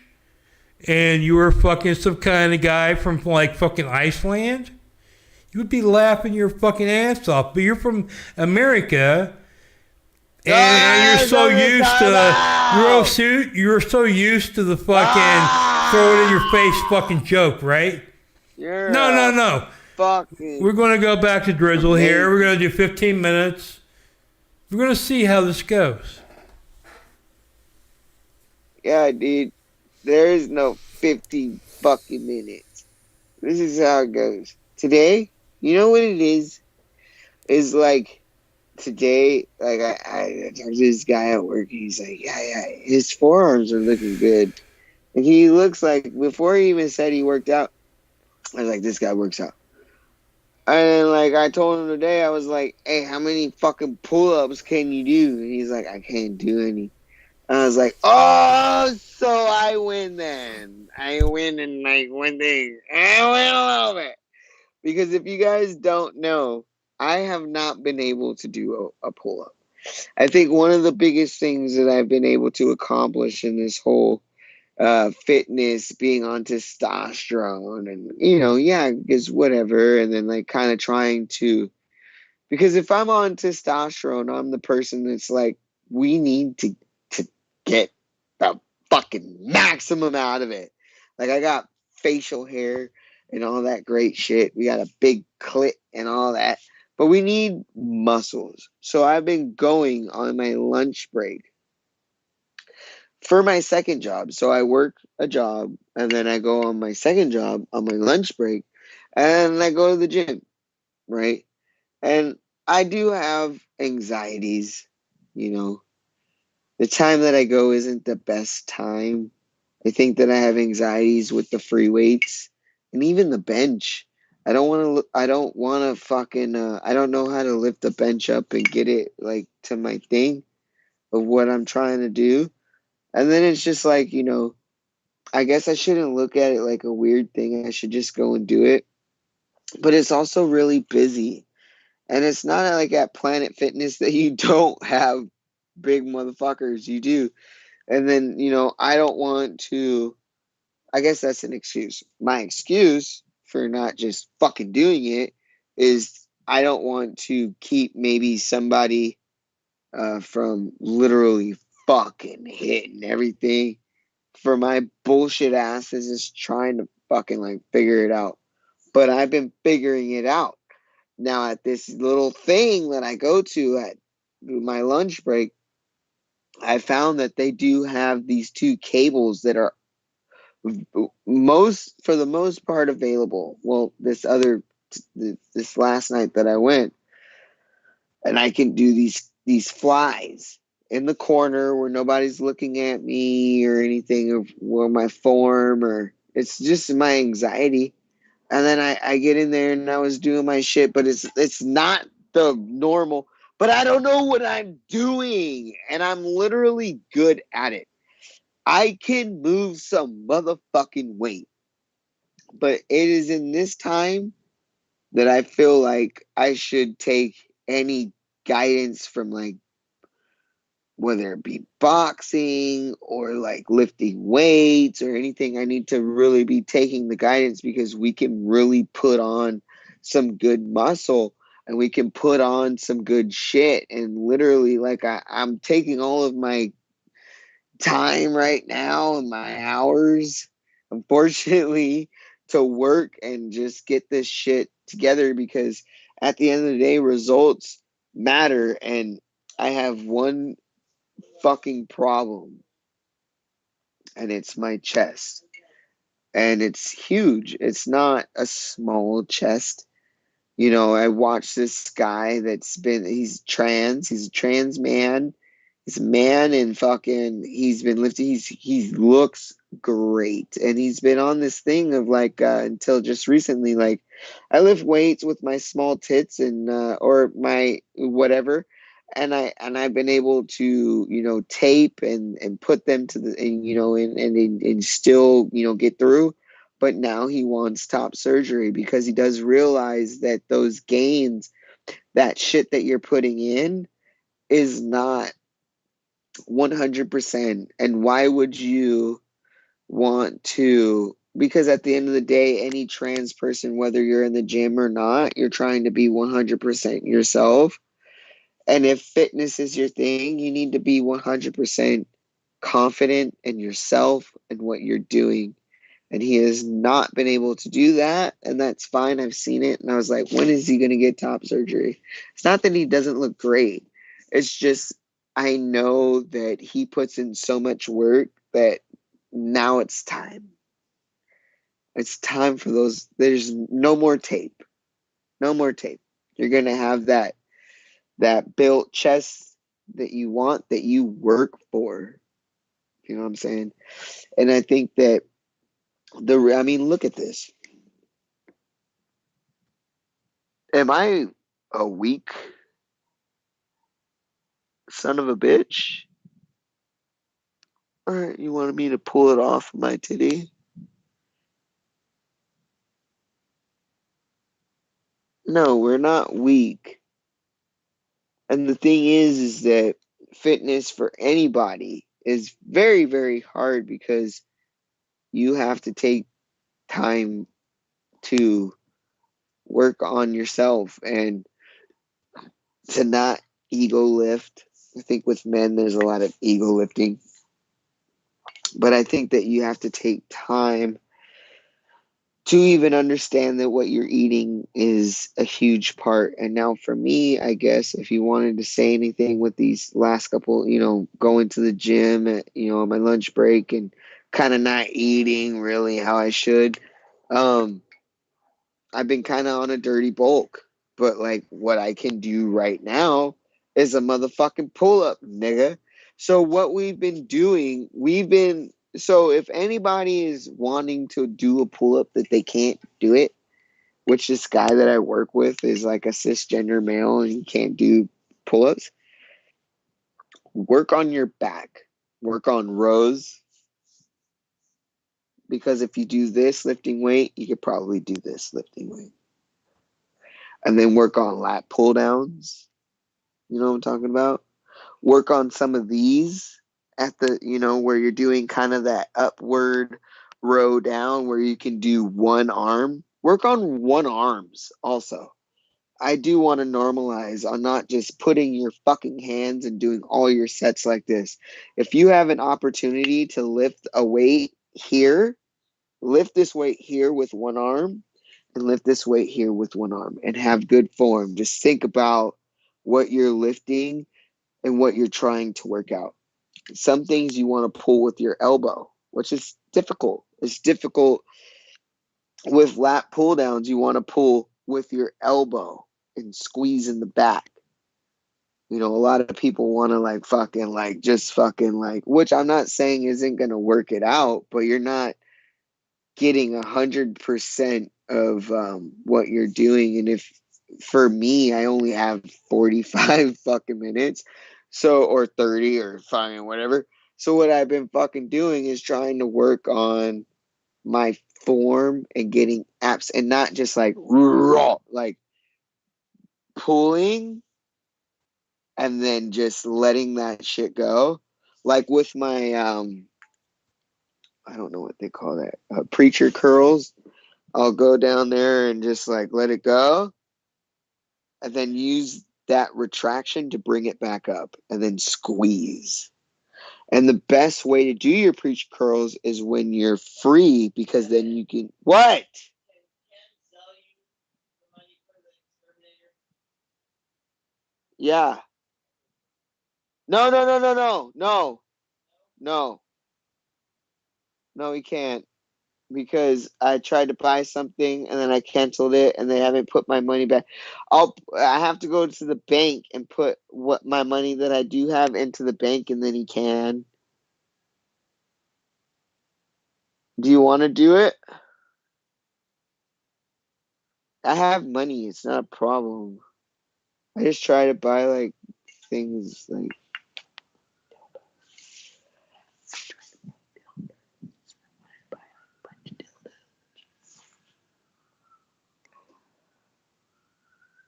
and you were fucking some kind of guy from like fucking Iceland, you would be laughing your fucking ass off. But you're from America, and you're so used to the fucking throw it in your face fucking joke, right? No. Fucking. We're going to go back to Drizzle here. We're going to do 15 minutes. We're going to see how this goes. Yeah, dude. There is no 50 fucking minutes. This is how it goes. Today, you know what it is? Is like today, like I talked to this guy at work. He's like, yeah, his forearms are looking good. And he looks like, before he even said he worked out, I was like, this guy works out. And then, like, I told him today, I was like, hey, how many fucking pull-ups can you do? And he's like, I can't do any. And I was like, oh, so I win then. I win in, like, one thing. I win a little bit. Because if you guys don't know, I have not been able to do a pull-up. I think one of the biggest things that I've been able to accomplish in this whole fitness, being on testosterone, and yeah, just whatever, and then like kind of trying to, because if I'm on testosterone, I'm the person that's like, we need to get the fucking maximum out of it. Like, I got facial hair and all that great shit. We got a big clit and all that, but we need muscles. So I've been going on my lunch break for my second job. So I work a job and then I go on my second job on my lunch break and I go to the gym, right? And I do have anxieties, you know. The time that I go isn't the best time. I think that I have anxieties with the free weights and even the bench. I don't want to fucking I don't know how to lift the bench up and get it like to my thing of what I'm trying to do. And then it's just like, I guess I shouldn't look at it like a weird thing. I should just go and do it. But it's also really busy. And it's not like at Planet Fitness that you don't have big motherfuckers. You do. And then, I don't want to. I guess that's an excuse. My excuse for not just fucking doing it is I don't want to keep maybe somebody from literally fucking hitting everything for my bullshit ass is just trying to fucking like figure it out. But I've been figuring it out. Now at this little thing that I go to at my lunch break, I found that they do have these two cables that are for the most part available. Well, this last night that I went, and I can do these flies in the corner where nobody's looking at me or anything or my form, or it's just my anxiety. And then I get in there and I was doing my shit, but it's not the normal. But I don't know what I'm doing, and I'm literally good at it. I can move some motherfucking weight, but it is in this time that I feel like I should take any guidance from, like, whether it be boxing or like lifting weights or anything. I need to really be taking the guidance because we can really put on some good muscle and we can put on some good shit. And literally, like, I'm taking all of my time right now and my hours, unfortunately, to work and just get this shit together, because at the end of the day, results matter. And I have one fucking problem, and it's my chest. And it's huge. It's not a small chest. I watched this guy he's a trans man. He's a man, and fucking he's been lifting, he looks great. And he's been on this thing of like until just recently, like, I lift weights with my small tits and or my whatever, and I've been able to tape and put them to the and still get through. But now he wants top surgery because he does realize that those gains, that shit that you're putting in, is not 100%. And why would you want to? Because at the end of the day, any trans person, whether you're in the gym or not, you're trying to be 100% yourself. And if fitness is your thing, you need to be 100% confident in yourself and what you're doing. And he has not been able to do that, and that's fine. I've seen it, and I was like, when is he going to get top surgery? It's not that he doesn't look great. It's just I know that he puts in so much work that now it's time. It's time for those. There's no more tape. No more tape. You're going to have that that built chest that you want, that you work for. You know what I'm saying? And I think that I mean, look at this. Am I a weak son of a bitch? Or you wanted me to pull it off my titty? No, we're not weak. And the thing is that fitness for anybody is very, very hard because you have to take time to work on yourself and to not ego lift. I think with men, there's a lot of ego lifting. But I think that you have to take time to even understand that what you're eating is a huge part. And now for me, I guess if you wanted to say anything with these last couple, going to the gym at, on my lunch break and kind of not eating really how I should, I've been kind of on a dirty bulk. But like what I can do right now is a motherfucking pull up, nigga. So what we've been doing, so if anybody is wanting to do a pull up that they can't do it, which this guy that I work with is like a cisgender male and he can't do pull ups, work on your back, work on rows. Because if you do this lifting weight, you could probably do this lifting weight. And then work on lat pull downs. You know what I'm talking about? Work on some of these at the, where you're doing kind of that upward row down where you can do one arm. Work on one arms also. I do want to normalize on not just putting your fucking hands and doing all your sets like this. If you have an opportunity to lift a weight here, lift this weight here with one arm and lift this weight here with one arm and have good form. Just think about what you're lifting and what you're trying to work out. Some things you want to pull with your elbow, which is difficult. It's difficult with lat pull downs. You want to pull with your elbow and squeeze in the back. A lot of people want to which I'm not saying isn't going to work it out, but you're not getting 100% of what you're doing. And if for me, I only have 45 fucking minutes, or 30 or fucking whatever. So what I've been fucking doing is trying to work on my form and getting abs and not just like raw, like pulling and then just letting that shit go. Like with my, I don't know what they call that, preacher curls. I'll go down there and just like let it go and then use that retraction to bring it back up and then squeeze. And the best way to do your preacher curls is when you're free because then you can, what? Yeah. No. No, he can't. Because I tried to buy something and then I canceled it and they haven't put my money back. I have to go to the bank and put what my money that I do have into the bank and then he can. Do you want to do it? I have money. It's not a problem. I just try to buy like things like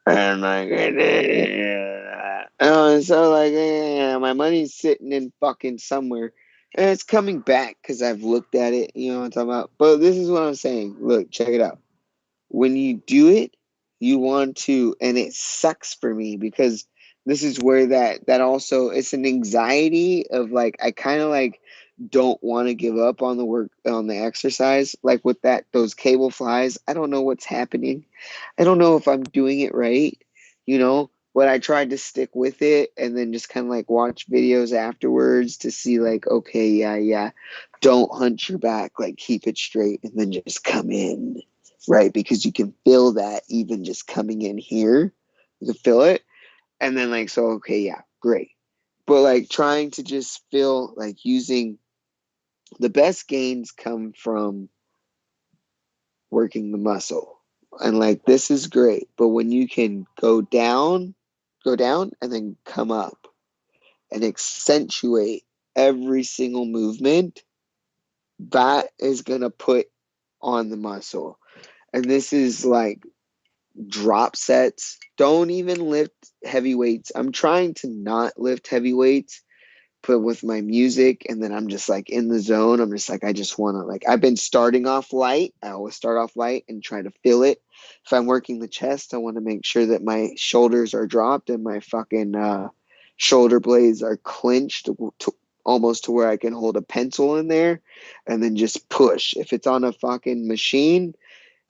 and so like my money's sitting in fucking somewhere and it's coming back because I've looked at it, you know what I'm talking about. But this is what I'm saying. Look, check it out. When you do it, you want to, and it sucks for me because this is where that also, it's an anxiety of like, I kind of like don't want to give up on the work, on the exercise. Like with those cable flies, I don't know what's happening. I don't know if I'm doing it right, but I tried to stick with it and then just kind of like watch videos afterwards to see like, okay, yeah, don't hunch your back, like keep it straight and then just come in. Right, because you can feel that even just coming in here, you can feel it. And then like, so, okay, yeah, great. But like trying to just feel like using the best gains come from working the muscle. And like, this is great. But when you can go down and then come up and accentuate every single movement, that is going to put on the muscle. And this is like drop sets. Don't even lift heavy weights. I'm trying to not lift heavy weights, but with my music, and then I'm just like in the zone. I'm just like, I just want to, like, I've been starting off light. I always start off light and try to feel it. If I'm working the chest, I want to make sure that my shoulders are dropped and my fucking shoulder blades are clenched to, almost to where I can hold a pencil in there and then just push. If it's on a fucking machine,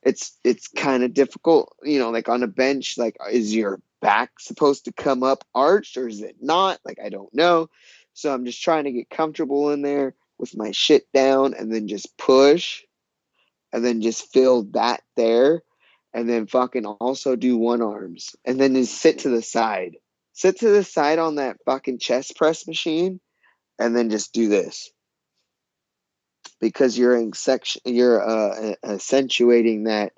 it's kind of difficult, you know, like on a bench, like is your back supposed to come up arched or is it not? Like, I don't know. So I'm just trying to get comfortable in there with my shit down and then just push and then just feel that there and then fucking also do one arms and then just sit to the side. Sit to the side on that fucking chest press machine and then just do this. Because you're accentuating that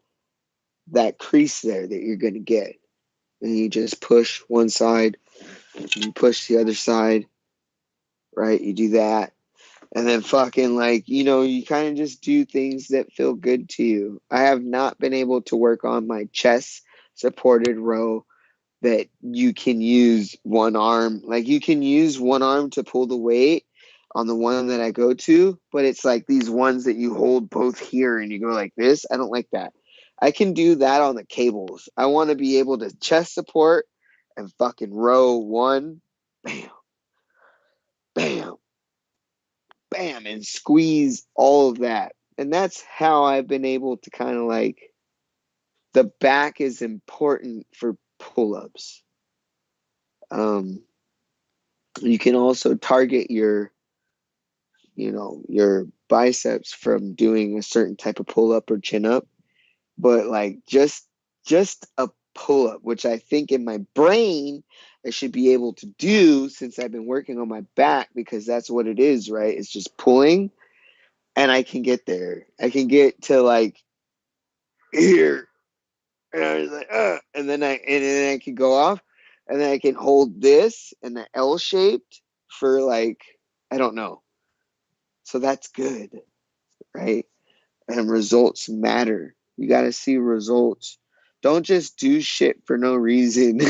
crease there that you're going to get. And you just push one side, you push the other side, right? You do that. And then fucking like, you know, you kind of just do things that feel good to you. I have not been able to work on my chest supported row that you can use one arm. Like you can use one arm to pull the weight on the one that I go to, but it's like these ones that you hold both here and you go like this. I don't like that. I can do that on the cables. I want to be able to chest support and fucking row one, bam, bam, bam, and squeeze all of that. And that's how I've been able to kind of like, the back is important for pull-ups. You can also target your, you know, your biceps from doing a certain type of pull-up or chin-up. But like just a pull-up, which I think in my brain I should be able to do since I've been working on my back, because that's what it is, right? It's just pulling, and I can get there. I can get to like here, and I was like, and then I can go off, and then I can hold this and the L shaped for like, I don't know. So that's good, right? And results matter. You got to see results. Don't just do shit for no reason.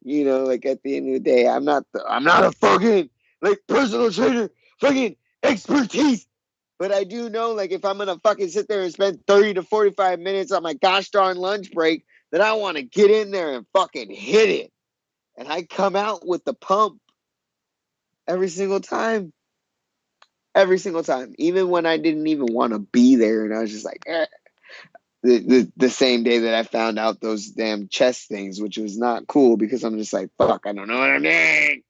You know, like at the end of the day, I'm not a fucking like personal trainer, fucking expertise. But I do know, like, if I'm gonna fucking sit there and spend 30 to 45 minutes on my gosh darn lunch break, that I want to get in there and fucking hit it. And I come out with the pump every single time. Every single time. Even when I didn't even want to be there and I was just like, eh. The same day that I found out those damn chest things, which was not cool because I'm just like, fuck, I don't know what I'm doing.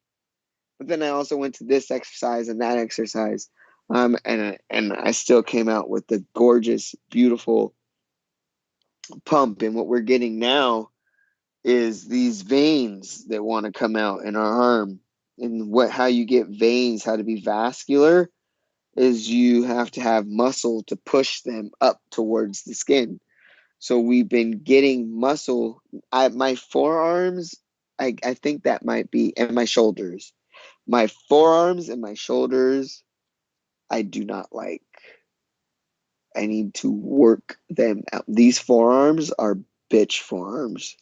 But then I also went to this exercise and that exercise. And I still came out with the gorgeous, beautiful pump. And what we're getting now is these veins that want to come out in our arm. And how you get veins, how to be vascular, is you have to have muscle to push them up towards the skin. So we've been getting muscle. My forearms, I think that might be, and my shoulders. My forearms and my shoulders, I do not like. I need to work them out. These forearms are bitch forearms.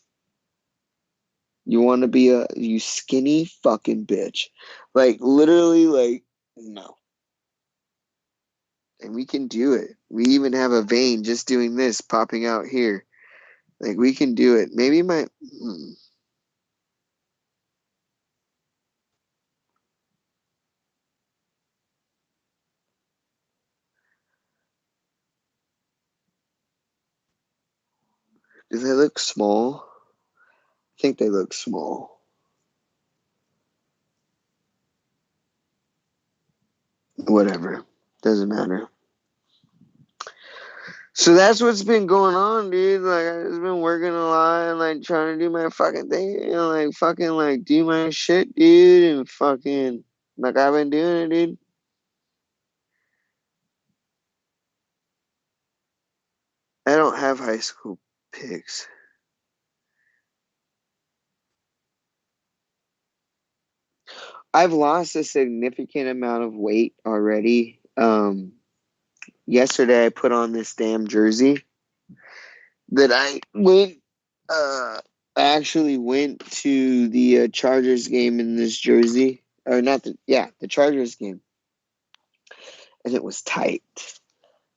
You want to be you skinny fucking bitch. Like, literally, like, no. And we can do it. We even have a vein just doing this, popping out here. Like, we can do it. Maybe my... Do they look small? I think they look small. Whatever. Doesn't matter. So that's what's been going on, dude. Like, I've just been working a lot and, like, trying to do my fucking thing. You know, like, fucking, like, do my shit, dude. And fucking, like, I've been doing it, dude. I don't have high school pics. I've lost a significant amount of weight already. Yesterday I put on this damn jersey that I actually went to the Chargers game in this jersey, or not the Chargers game, and it was tight,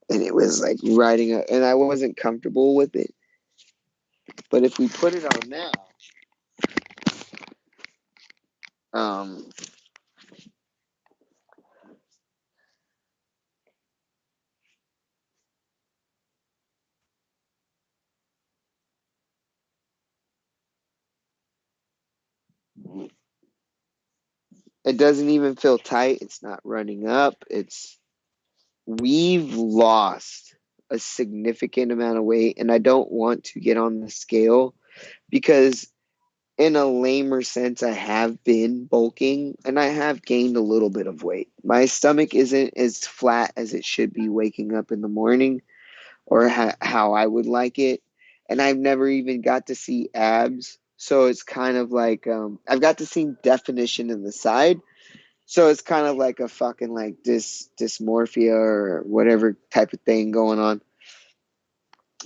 and it was like riding up, and I wasn't comfortable with it. But if we put it on now, um, it doesn't even feel tight. It's not running up. We've lost a significant amount of weight, and I don't want to get on the scale because, in a lamer sense, I have been bulking and I have gained a little bit of weight. My stomach isn't as flat as it should be waking up in the morning, or how I would like it. And I've never even got to see abs. So it's kind of like I've got to see definition in the side. So it's kind of like a fucking like dysmorphia or whatever type of thing going on.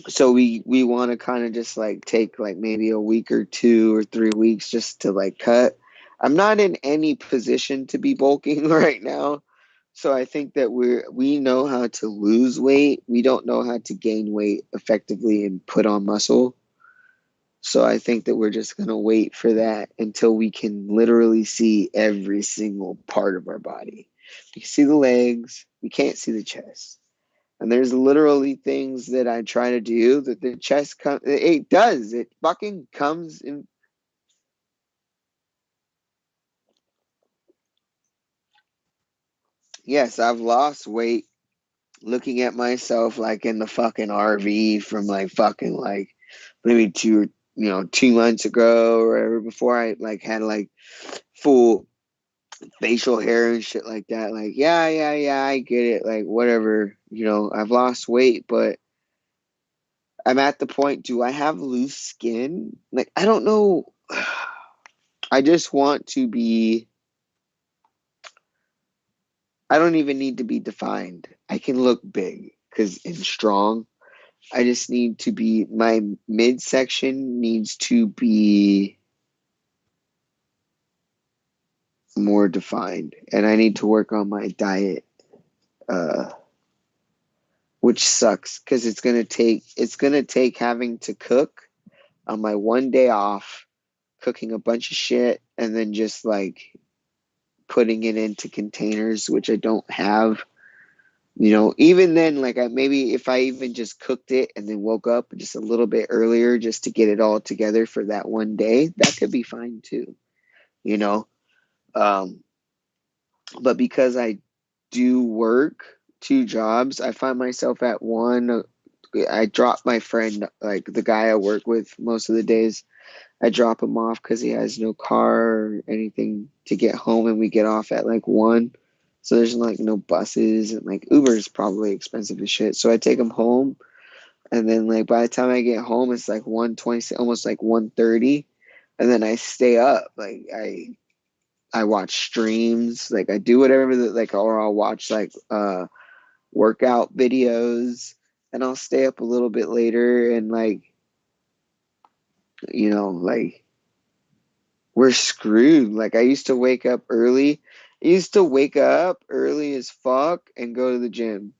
So we want to kind of just like take like maybe a week or 2 or 3 weeks just to like cut. I'm not in any position to be bulking right now. So I think that we know how to lose weight. We don't know how to gain weight effectively and put on muscle. So I think that we're just going to wait for that until we can literally see every single part of our body. We can see the legs, we can't see the chest. And there's literally things that I try to do that the chest it does. It fucking comes in. Yes, I've lost weight looking at myself like in the fucking RV from like fucking like maybe 2 months ago or whatever, before I like had like full facial hair and shit like that. Like, yeah, I get it. Like, whatever, I've lost weight, but I'm at the point, do I have loose skin? Like, I don't know. I just want to be, I don't even need to be defined. I can look big and strong. I just need to be, my midsection needs to be more defined. And I need to work on my diet, which sucks because it's going to take having to cook on my one day off, cooking a bunch of shit, and then just like putting it into containers, which I don't have. Even then, like maybe if I even just cooked it and then woke up just a little bit earlier just to get it all together for that one day, that could be fine too, you know. But because I do work 2 jobs, I find myself at one. I drop my friend, like the guy I work with most of the days. I drop him off because he has no car or anything to get home, and we get off at like 1. So there's like no buses, and like Uber is probably expensive as shit. So I take him home, and then like by the time I get home, it's like 1:20, almost like 1:30, and then I stay up. Like I watch streams, like I do whatever that like, or I'll watch like workout videos, and I'll stay up a little bit later, and like like we're screwed. Like I used to wake up early. I used to wake up early as fuck and go to the gym,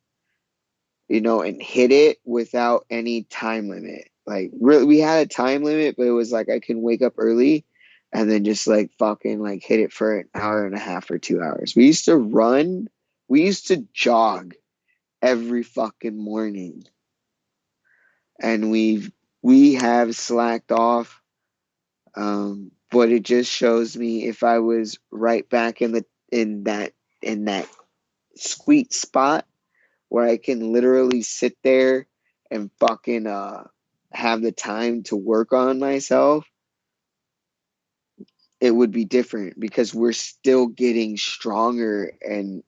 and hit it without any time limit. Like really, we had a time limit, but it was like I can wake up early and then just like fucking like hit it for an hour and a half or 2 hours. We used to run. We used to jog every fucking morning. And we have slacked off. But it just shows me if I was right back in that sweet spot where I can literally sit there and fucking have the time to work on myself, it would be different because we're still getting stronger, and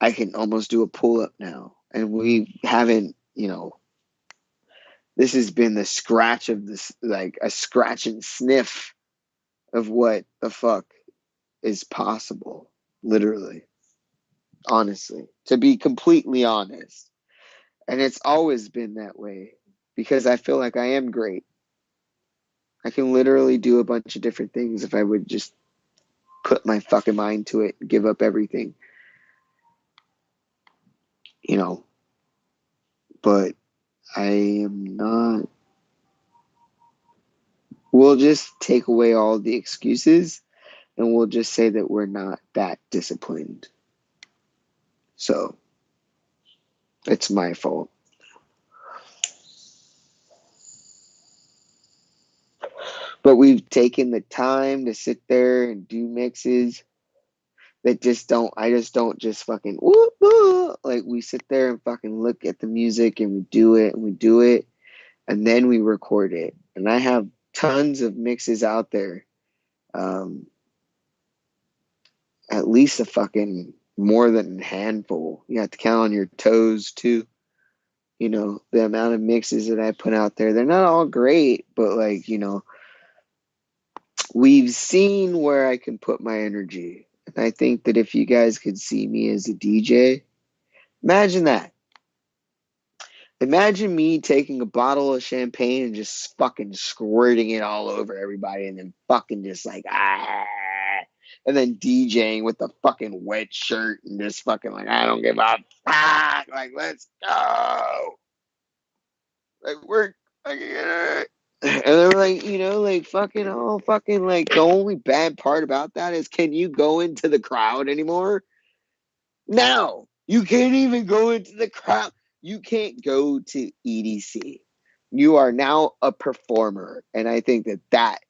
I can almost do a pull up now. And we haven't, this has been the scratch of this, like a scratch and sniff of what the fuck is possible, literally, honestly, to be completely honest. And it's always been that way because I feel like I am great. I can literally do a bunch of different things if I would just put my fucking mind to it and give up everything, but I am not. We'll just take away all the excuses and we'll just say that we're not that disciplined. So it's my fault. But we've taken the time to sit there and do mixes that I just don't just fucking whoop, whoop. Like we sit there and fucking look at the music and we do it and we do it and then we record it. And I have tons of mixes out there. At least a fucking more than a handful. You have to count on your toes too. The amount of mixes that I put out there, they're not all great, but like, we've seen where I can put my energy. And I think that if you guys could see me as a DJ, imagine that. Imagine me taking a bottle of champagne and just fucking squirting it all over everybody and then fucking just like, and then DJing with the fucking wet shirt and just fucking like, I don't give a fuck. Like, let's go. Like, we're fucking, and they're like, like fucking, like the only bad part about that is, can you go into the crowd anymore? No, you can't even go into the crowd. You can't go to EDC. You are now a performer. And I think that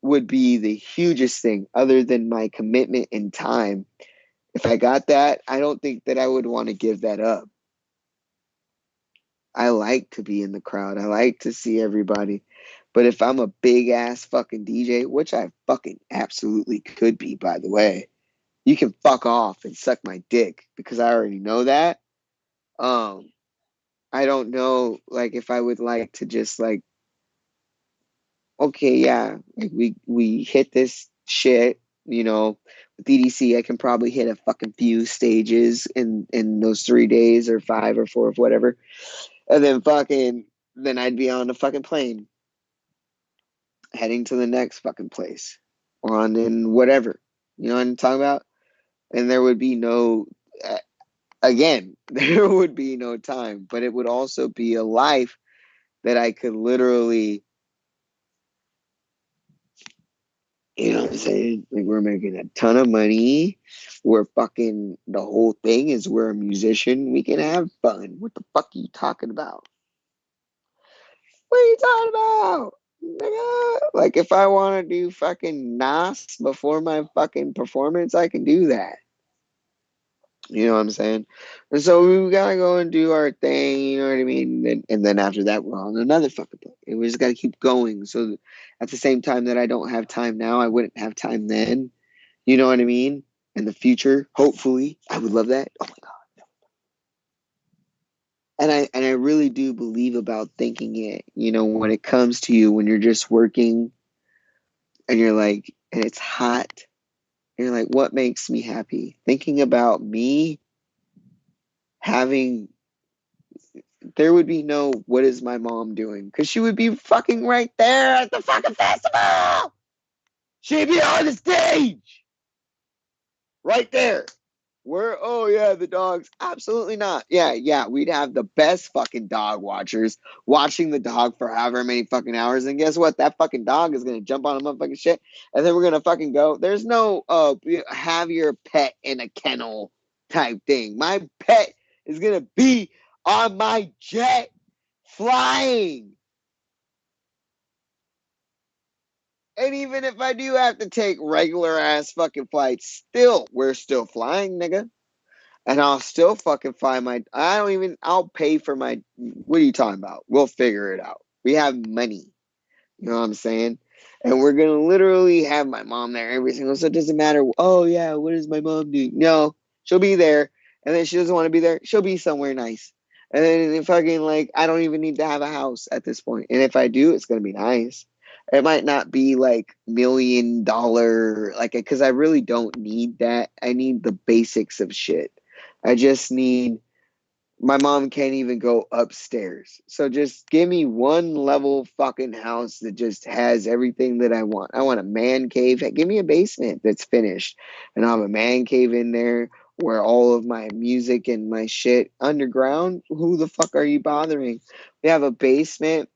would be the hugest thing other than my commitment in time. If I got that, I don't think that I would want to give that up. I like to be in the crowd. I like to see everybody. But if I'm a big ass fucking DJ, which I fucking absolutely could be, by the way, you can fuck off and suck my dick because I already know that. I don't know, like, if I would like to just like, okay, yeah, like we hit this shit, with EDC, I can probably hit a fucking few stages in those 3 days or 5 or 4 or whatever, and then I'd be on a fucking plane heading to the next fucking place or on in whatever, you know what I'm talking about, and there would be no. Again, there would be no time, but it would also be a life that I could literally, what I'm saying? Like, we're making a ton of money. We're fucking, the whole thing is we're a musician. We can have fun. What the fuck are you talking about? What are you talking about? Nigga? Like, if I want to do fucking Nas before my fucking performance, I can do that. You know what I'm saying? And so we gotta go and do our thing, you know what I mean? And then after that, we're on another fucking thing. And we just gotta keep going. So at the same time that I don't have time now, I wouldn't have time then. You know what I mean? In the future, hopefully, I would love that. Oh my God. And I really do believe about thinking it, when it comes to you, when you're just working and you're like, and it's hot, and you're like, what makes me happy? Thinking about me having, there would be no, what is my mom doing? Because she would be fucking right there at the fucking festival. She'd be on the stage. Right there. Where, oh yeah, the dogs. Absolutely not. Yeah, we'd have the best fucking dog watchers watching the dog for however many fucking hours. And guess what? That fucking dog is going to jump on a motherfucking shit. And then we're going to fucking go. There's no, have your pet in a kennel type thing. My pet is going to be on my jet flying. And even if I do have to take regular ass fucking flights, we're still flying, nigga. And I'll still fucking find I'll pay for my, what are you talking about? We'll figure it out. We have money. You know what I'm saying? And we're going to literally have my mom there every single, so it doesn't matter. Oh, yeah, what is my mom doing? No, she'll be there. And then she doesn't want to be there. She'll be somewhere nice. And then fucking, like, I don't even need to have a house at this point. And if I do, it's going to be nice. It might not be like $1 million, like, because I really don't need that. I need the basics of shit. I just need, my mom can't even go upstairs. So just give me one level fucking house that just has everything that I want. I want a man cave. Give me a basement that's finished. And I'll have a man cave in there where all of my music and my shit underground. Who the fuck are you bothering? We have a basement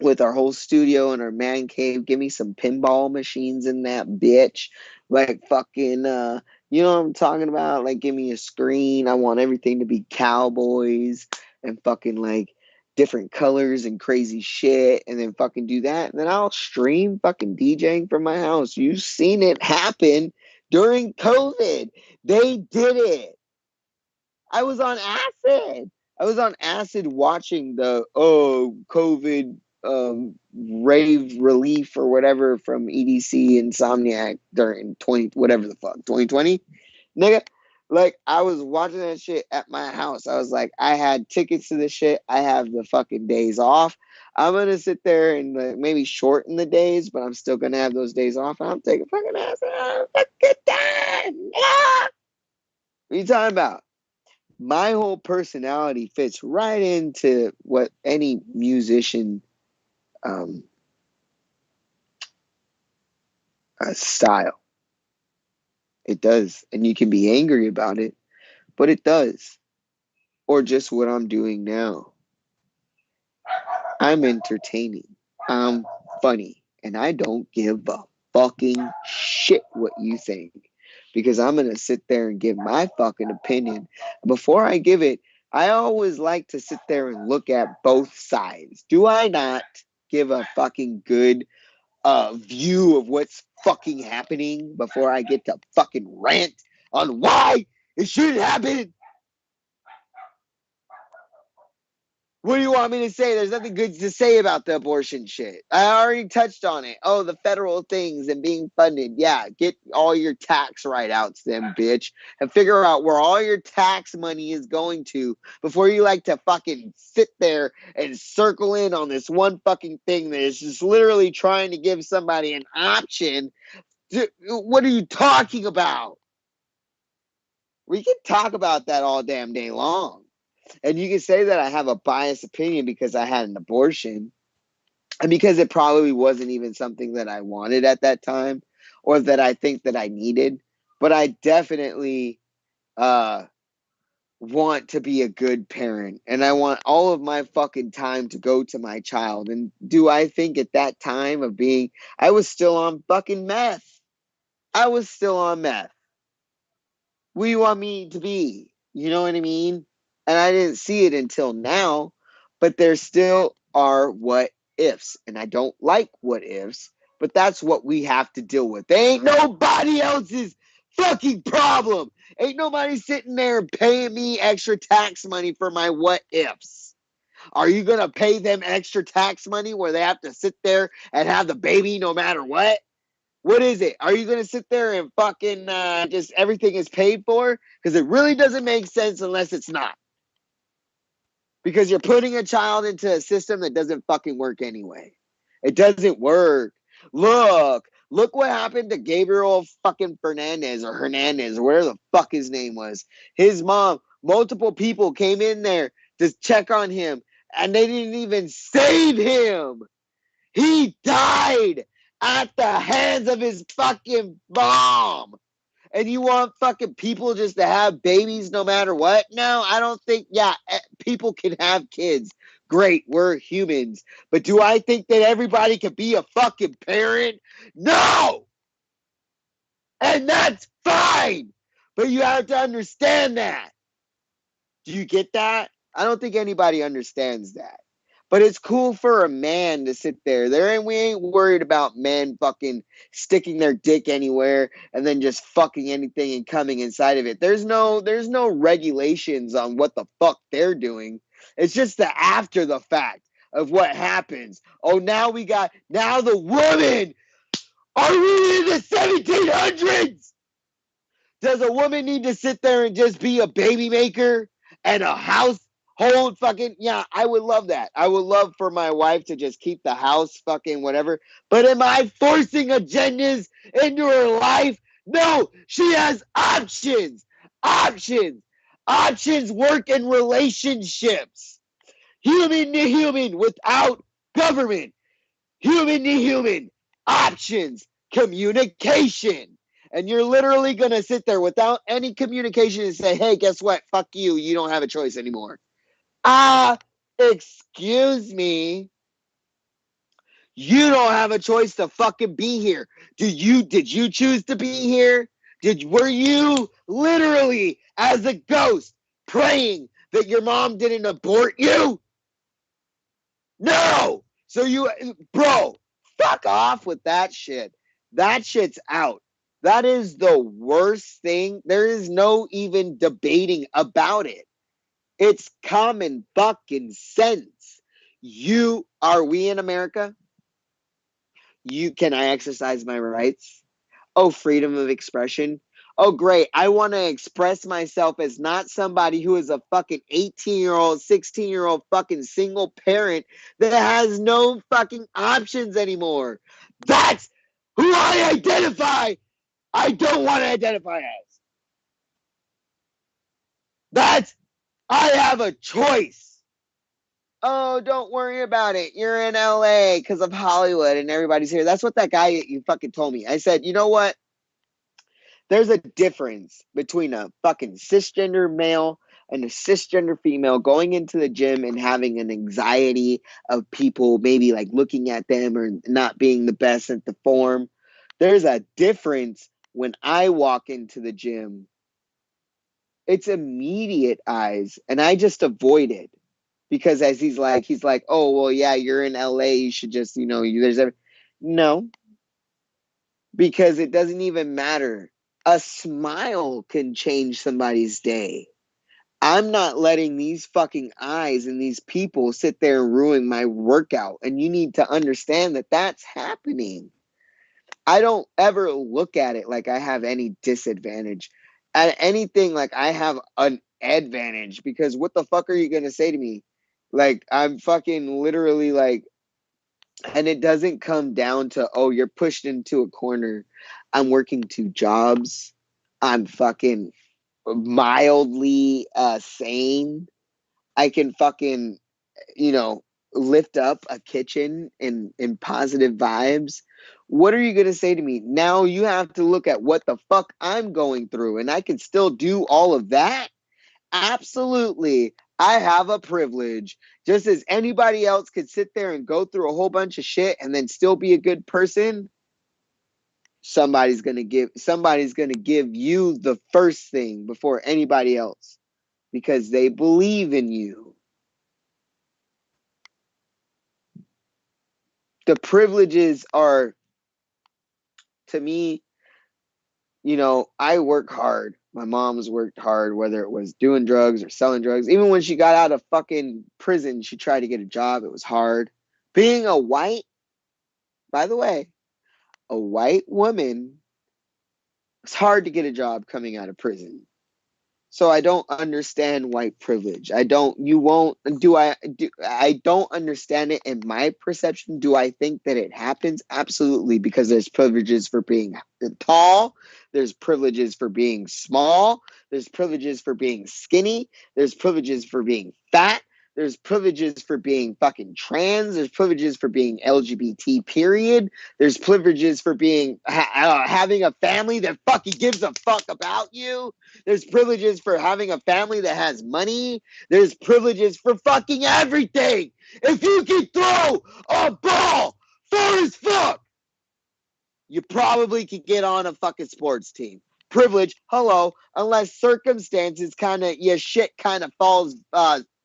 with our whole studio and our man cave. Give me some pinball machines in that bitch. Like fucking you know what I'm talking about? Like give me a screen. I want everything to be cowboys and fucking like different colors and crazy shit, and then fucking do that. And then I'll stream fucking DJing from my house. You've seen it happen during COVID. They did it. I was on acid. I was on acid watching the COVID rave relief or whatever from EDC Insomniac during 2020, nigga. Like I was watching that shit at my house. I was like, I had tickets to this shit. I have the fucking days off. I'm gonna sit there and maybe shorten the days, but I'm still gonna have those days off. I'm taking fucking acid. Fucking time. Yeah. What are you talking about? My whole personality fits right into what any musician style. It does. And you can be angry about it, but it does. Or just what I'm doing now. I'm entertaining. I'm funny. And I don't give a fucking shit what you think. Because I'm going to sit there and give my fucking opinion. Before I give it, I always like to sit there and look at both sides. Do I not give a fucking good view of what's fucking happening before I get to fucking rant on why it shouldn't happen? What do you want me to say? There's nothing good to say about the abortion shit. I already touched on it. Oh, the federal things and being funded. Yeah, get all your tax write-outs then, bitch. And figure out where all your tax money is going to before you like to fucking sit there and circle in on this one fucking thing that is just literally trying to give somebody an option. What are you talking about? We can talk about that all damn day long. And you can say that I have a biased opinion because I had an abortion and because it probably wasn't even something that I wanted at that time or that I think that I needed. But I definitely want to be a good parent, and I want all of my fucking time to go to my child. And do I think at that time of being, I was still on fucking meth. I was still on meth. What do you want me to be? You know what I mean? And I didn't see it until now, but there still are what ifs. And I don't like what ifs, but that's what we have to deal with. They ain't nobody else's fucking problem. Ain't nobody sitting there paying me extra tax money for my what ifs. Are you going to pay them extra tax money where they have to sit there and have the baby no matter what? What is it? Are you going to sit there and fucking just everything is paid for? Because it really doesn't make sense unless it's not. Because you're putting a child into a system that doesn't fucking work anyway. It doesn't work. Look what happened to Gabriel fucking Fernandez or Hernandez or whatever the fuck his name was. His mom, multiple people came in there to check on him and they didn't even save him. He died at the hands of his fucking mom. And you want fucking people just to have babies no matter what? No, I don't think, people can have kids. Great, we're humans. But do I think that everybody can be a fucking parent? No! And that's fine! But you have to understand that. Do you get that? I don't think anybody understands that. But it's cool for a man to sit there. We ain't worried about men fucking sticking their dick anywhere and then just fucking anything and coming inside of it. There's no regulations on what the fuck they're doing. It's just the after the fact of what happens. Oh, now the woman. Are we in the 1700s? Does a woman need to sit there and just be a baby maker and a household fucking? Yeah, I would love that. I would love for my wife to just keep the house fucking whatever. But am I forcing agendas into her life? No, she has options. Options work in relationships. Human to human without government. Human to human. Options. Communication. And you're literally going to sit there without any communication and say, hey, guess what? Fuck you. You don't have a choice anymore. Excuse me. You don't have a choice to fucking be here. Did you choose to be here? Were you literally as a ghost praying that your mom didn't abort you? No. So bro, fuck off with that shit. That shit's out. That is the worst thing. There is no even debating about it. It's common fucking sense. Are we in America? Can I exercise my rights? Oh, freedom of expression. Oh, great. I want to express myself as not somebody who is a fucking 18-year-old, 16-year-old fucking single parent that has no fucking options anymore. That's who I identify. I don't want to identify as. I have a choice. Oh, don't worry about it. You're in LA because of Hollywood and everybody's here. That's what that guy you fucking told me. I said, you know what? There's a difference between a fucking cisgender male and a cisgender female going into the gym and having an anxiety of people maybe like looking at them or not being the best at the form. There's a difference when I walk into the gym. It's immediate eyes, and I just avoid it because as he's like, oh, well, yeah, you're in LA. You should just, no, because it doesn't even matter. A smile can change somebody's day. I'm not letting these fucking eyes and these people sit there and ruin my workout. And you need to understand that that's happening. I don't ever look at it like I have any disadvantage. At anything like I have an advantage, because what the fuck are you going to say to me? Like, I'm fucking literally like, and it doesn't come down to, oh, you're pushed into a corner. I'm working 2 jobs. I'm fucking mildly sane. I can fucking, lift up a kitchen in positive vibes. What are you going to say to me? Now you have to look at what the fuck I'm going through, and I can still do all of that? Absolutely. I have a privilege. Just as anybody else could sit there and go through a whole bunch of shit and then still be a good person, somebody's going to give you the first thing before anybody else because they believe in you. The privileges are, to me, I work hard. My mom's worked hard, whether it was doing drugs or selling drugs. Even when she got out of fucking prison, she tried to get a job. It was hard. Being a white, by the way, a white woman, it's hard to get a job coming out of prison. So I don't understand white privilege. I don't understand it in my perception. Do I think that it happens? Absolutely, because there's privileges for being tall. There's privileges for being small. There's privileges for being skinny. There's privileges for being fat. There's privileges for being fucking trans. There's privileges for being LGBT, period. There's privileges for being having a family that fucking gives a fuck about you. There's privileges for having a family that has money. There's privileges for fucking everything. If you can throw a ball far as fuck, you probably could get on a fucking sports team. Privilege, hello, unless circumstances shit kind of falls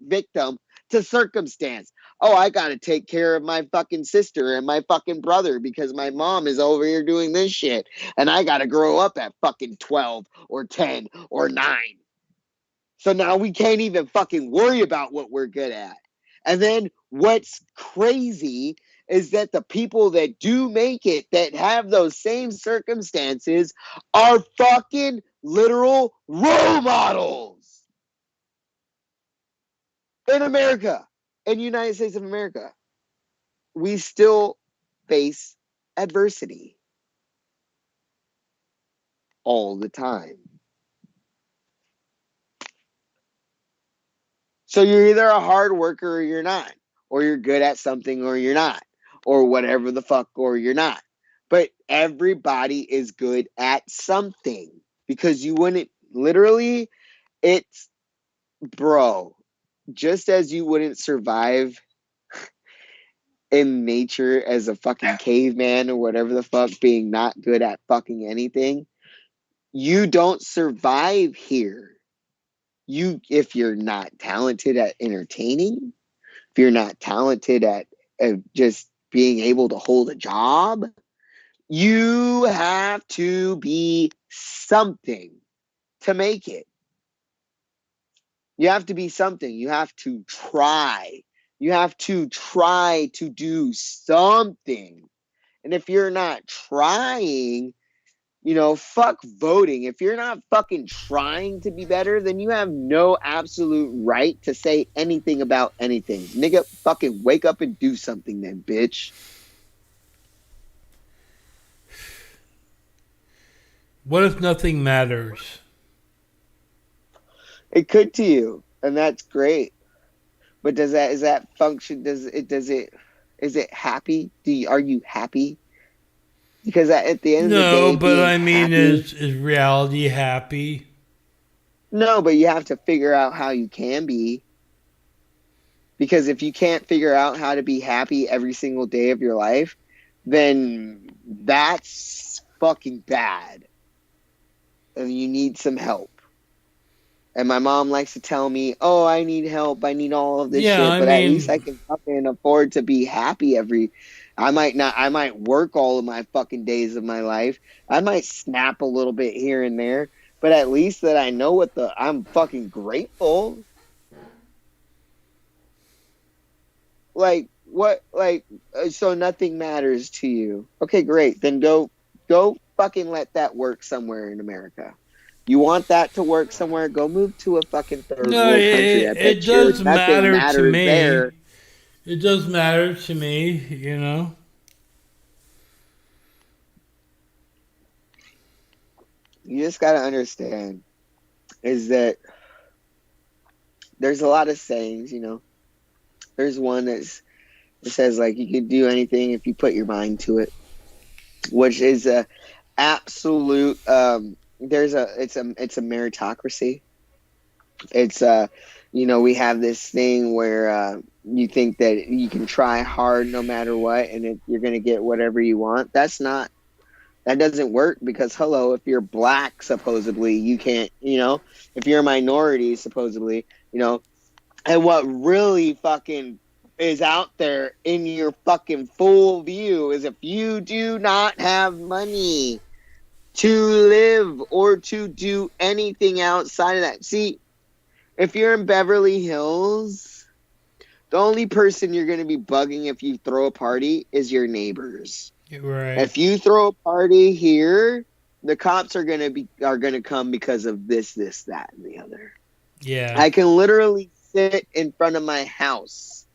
victim to circumstance. oh, I got to take care of my fucking sister and my fucking brother because my mom is over here doing this shit. And I got to grow up at fucking 12 or 10 or 9. So now we can't even fucking worry about what we're good at. And then what's crazy is that the people that do make it, that have those same circumstances, are fucking literal role models. In America, in the United States of America, we still face adversity all the time. So you're either a hard worker or you're not, or you're good at something or you're not, or whatever the fuck, or you're not. But everybody is good at something because you wouldn't literally, it's, bro, just as you wouldn't survive in nature as a fucking caveman or whatever the fuck, being not good at fucking anything, you don't survive here. If you're not talented at entertaining, if you're not talented at just being able to hold a job, you have to be something to make it. You have to be something. You have to try. You have to try to do something. And if you're not trying, fuck voting. If you're not fucking trying to be better, then you have no absolute right to say anything about anything. Nigga, fucking wake up and do something then, bitch. What if nothing matters? It could to you, and that's great. But is that function? Is it happy? Are you happy? Because at the end of the day, No, but I mean, happy, is reality happy? No, but you have to figure out how you can be. Because if you can't figure out how to be happy every single day of your life, then that's fucking bad. And you need some help. And my mom likes to tell me, oh, I need help. I need all of this shit. But at least I can fucking afford to be happy I might work all of my fucking days of my life. I might snap a little bit here and there. But at least that I know I'm fucking grateful. So nothing matters to you. Okay, great. Then go fucking let that work somewhere in America. You want that to work somewhere? Go move to a fucking third world country. It does matter to me. There. It does matter to me, You just got to understand is that there's a lot of sayings, There's one that says, like, you can do anything if you put your mind to it, which is a absolute, it's a meritocracy. It's, we have this thing where you think that you can try hard no matter what, and you're going to get whatever you want. That doesn't work because, hello, if you're black, supposedly, you can't, if you're a minority, supposedly, and what really fucking is out there in your fucking full view is if you do not have money to live or to do anything outside of that. See, if you're in Beverly Hills, the only person you're going to be bugging if you throw a party is your neighbors. Right. If you throw a party here, the cops are gonna come because of this, that, and the other. Yeah. I can literally sit in front of my house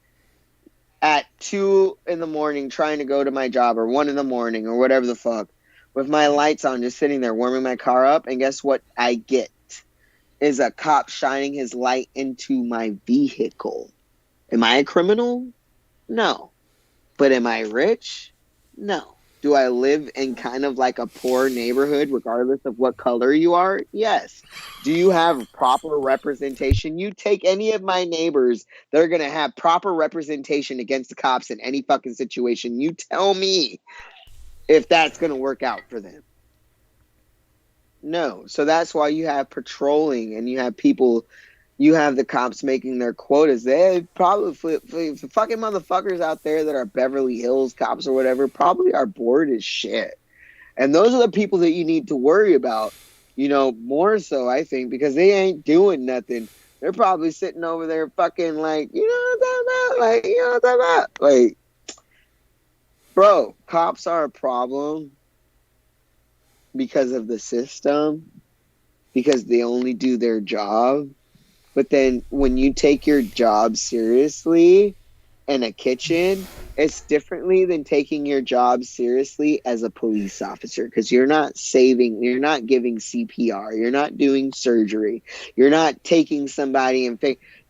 at 2 a.m. trying to go to my job, or 1 a.m. or whatever the fuck, with my lights on, just sitting there warming my car up, and guess what I get? Is a cop shining his light into my vehicle. Am I a criminal? No. But am I rich? No. Do I live in kind of like a poor neighborhood regardless of what color you are? Yes. Do you have proper representation? You take any of my neighbors, they're going to have proper representation against the cops in any fucking situation. You tell me if that's going to work out for them. No. So that's why you have patrolling and you have people you have the cops making their quotas. They probably the fucking motherfuckers out there that are Beverly Hills cops or whatever probably are bored as shit. And those are the people that you need to worry about, more so, I think, because they ain't doing nothing. They're probably sitting over there fucking like, like, bro, cops are a problem because of the system, because they only do their job. But then when you take your job seriously in a kitchen, it's differently than taking your job seriously as a police officer, because you're not giving CPR, you're not doing surgery, you're not taking somebody and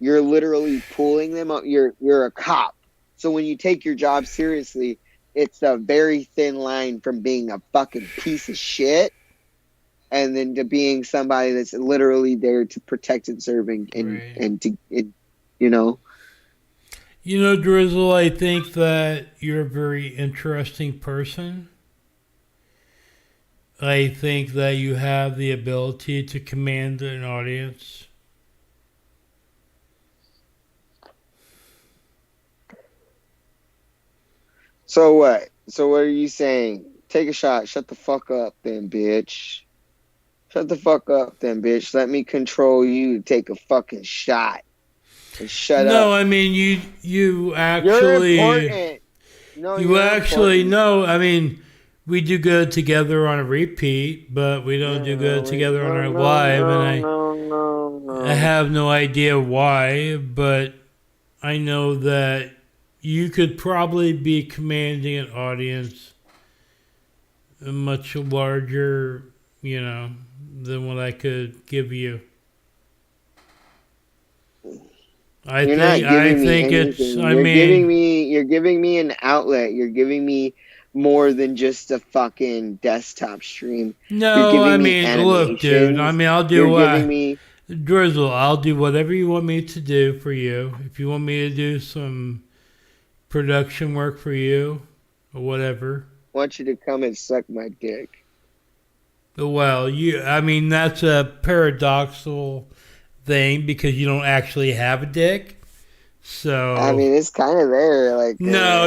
you're literally pulling them up. You're a cop. So when you take your job seriously, it's a very thin line from being a fucking piece of shit and then to being somebody that's literally there to protect and serve and to. Drizzle, I think that you're a very interesting person. I think that you have the ability to command an audience. So what? So what are you saying? Take a shot. Shut the fuck up then, bitch. Shut the fuck up then, bitch. Let me control you to take a fucking shot. And shut up. No, I mean, you actually... You're important. No, you you're actually... important. No, I mean, we do good together on a repeat, but we don't do good together on our live, and I have no idea why, but I know that you could probably be commanding an audience much larger, than what I could give you. I think you're giving me an outlet. You're giving me more than just a fucking desktop stream. No, I mean, look, dude. I mean, I'll do. Drizzle, I'll do whatever you want me to do for you. If you want me to do some production work for you, or whatever. I want you to come and suck my dick. Well, that's a paradoxical thing because you don't actually have a dick. So I mean, it's kind of there. Like no,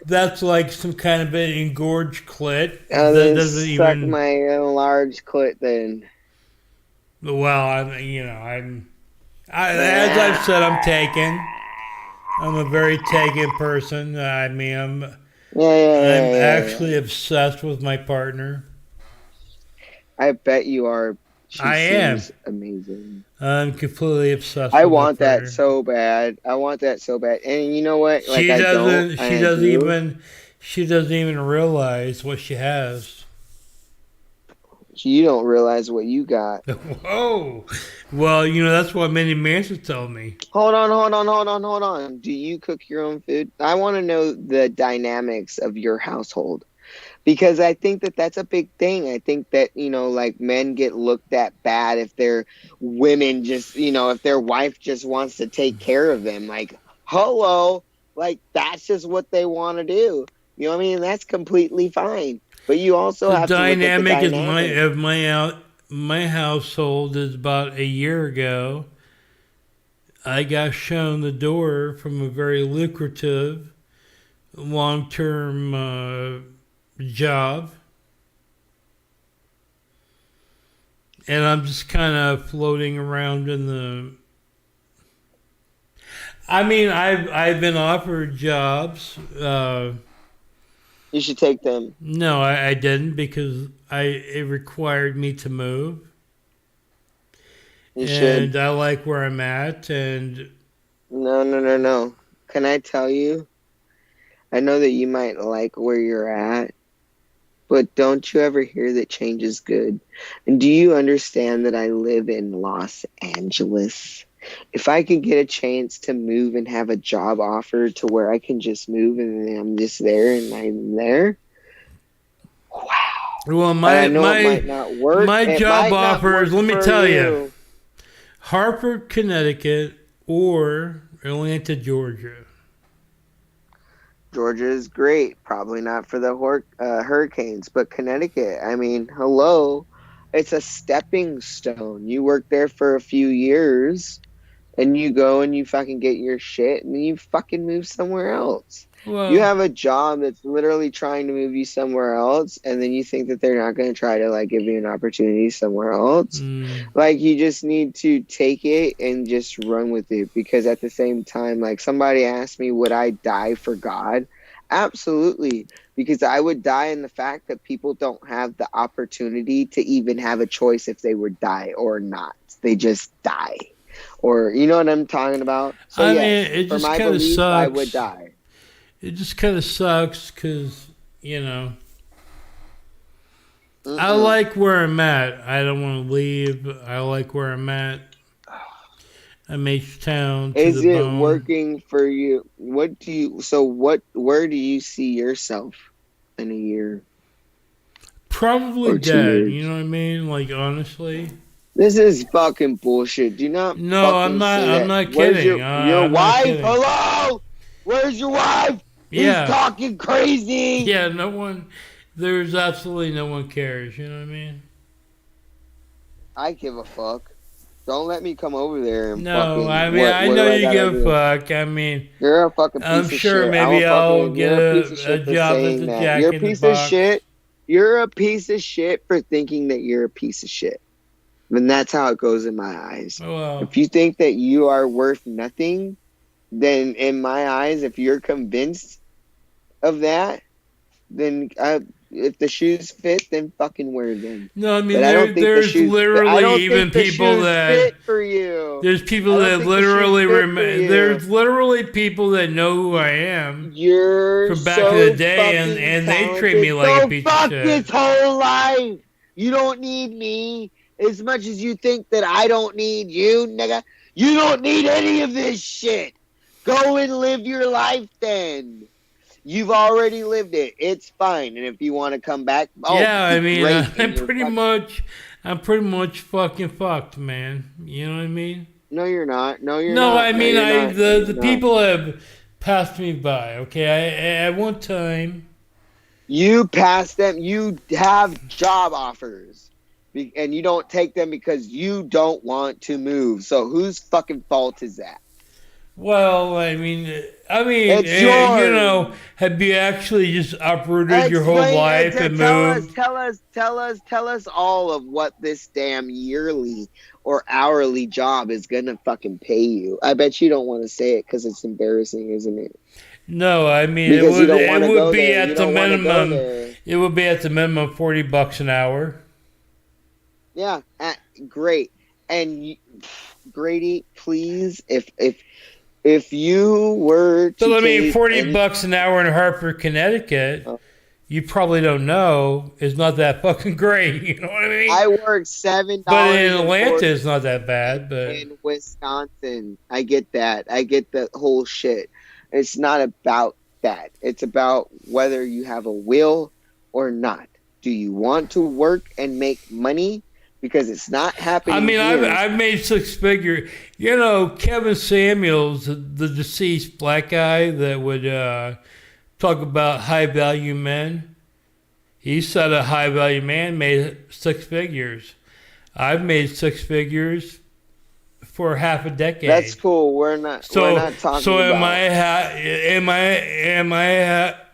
that's like some kind of an engorged clit. That doesn't suck even my large clit then. Well, as I've said, I'm taken. I'm a very taken person. I mean, I'm actually obsessed with my partner. I bet you are. I am amazing. I'm completely obsessed. I want that so bad. And you know what? Like, she doesn't even realize what she has. You don't realize what you got. Whoa. Well, that's what many men tell me. Hold on. Do you cook your own food? I want to know the dynamics of your household. Because I think that that's a big thing. I think that, like men get looked at bad if their women just, if their wife just wants to take care of them. Like, hello, like that's just what they want to do. You know what I mean? That's completely fine. But you also have to look at the dynamic of my household is about a year ago. I got shown the door from a very lucrative long-term job, and I'm just kind of floating around in the. I mean, I've been offered jobs. You should take them. No, I didn't because it required me to move. You should. I like where I'm at, and no. Can I tell you? I know that you might like where you're at, but don't you ever hear that change is good? And do you understand that I live in Los Angeles? If I could get a chance to move and have a job offer to where I can just move and I'm just there and I'm there. Wow. Well, my job offers, let me tell you, Hartford, Connecticut, or Atlanta, Georgia. Georgia is great. Probably not for the Hurricanes, but Connecticut. I mean, hello. it's a stepping stone. You work there for a few years, and you go and you fucking get your shit, and then you fucking move somewhere else. Well, You have a job that's literally trying to move you somewhere else, and then you think that they're not going to try to like give you an opportunity somewhere else. Like, you just need to take it and just run with it, because at the same time, like, somebody asked me, would I die for God? Absolutely, because I would die in the fact that people don't have the opportunity to even have a choice if they would die or not. They just die. Or, you know what I'm talking about? So, I yes, mean, it for just my kind of belief, sucks. I would die. It just kind of sucks because, you know, I like where I'm at. I don't want to leave. I like where I'm at. I'm H-Town to Is the it bone. working for you? Where do you see yourself in a year? Probably or 2 dead. years? You know what I mean? Like, honestly. This is fucking bullshit. Do not No, fucking I'm not. say I'm that. not Where's kidding. your I'm not wife? kidding. Hello? Where's your wife? Yeah. He's talking crazy. Yeah, no one. There's absolutely no one cares. You know what I mean? I give a fuck. Don't let me come over there and No, fucking. I mean, I know you give a fuck. I mean, you're a fucking piece I'm of sure shit. maybe I'll get you're a piece of shit a for job as saying a that. jack You're a in the piece of box. shit. You're a piece of shit for thinking that you're a piece of shit. And that's how it goes in my eyes. Well, If you think that you are worth nothing, then in my eyes, if you're convinced of that, then if the shoes fit, then fucking wear them. no, I mean, But I don't think the there's shoes. I literally don't even think the people shoes that fit for you. there's people I don't that think the shoes literally fit for you. there's literally people that know who I am You're from back so in the day, fucking and they treat talented. me like Go a piece fuck of shit. this whole life. You don't need me as much as you think that I don't need you, nigga. You don't need any of this shit. Go and live your life then. You've already lived it. It's fine. And if you want to come back, Yeah, I mean, great. I'm pretty much fucking fucked, man. You know what I mean? No, you're not. No, you're No, not. I mean, No, you're not. No, the you're people have passed me by. Okay, at one time. You pass them. You have job offers, and you don't take them because you don't want to move. So whose fucking fault is that? Well, I mean, It's you yours. know, have you actually just uprooted your whole life and moved? Tell us all of what this damn yearly or hourly job is gonna fucking pay you. I bet you don't want to say it because it's embarrassing, isn't it? No, I mean, Because you don't it wanna would go be there. at You the don't wanna go minimum. there. It would be at the minimum $40 an hour. Yeah, great. And Grady, please, if you were to So I mean, take $40 an hour in Hartford, Connecticut. You probably don't know is not that fucking great. You know what I mean? I work $7. But in Atlanta, it's not that bad. But in Wisconsin, I get that. I get the whole shit. It's not about that. It's about whether you have a will or not. Do you want to work and make money? Because it's not happening. I mean, here. I've made six figure. You know, Kevin Samuels, the deceased black guy that would talk about high value men. He said a high value man made six figures. I've made six figures for half a decade. That's cool. We're not talking about. So am I a high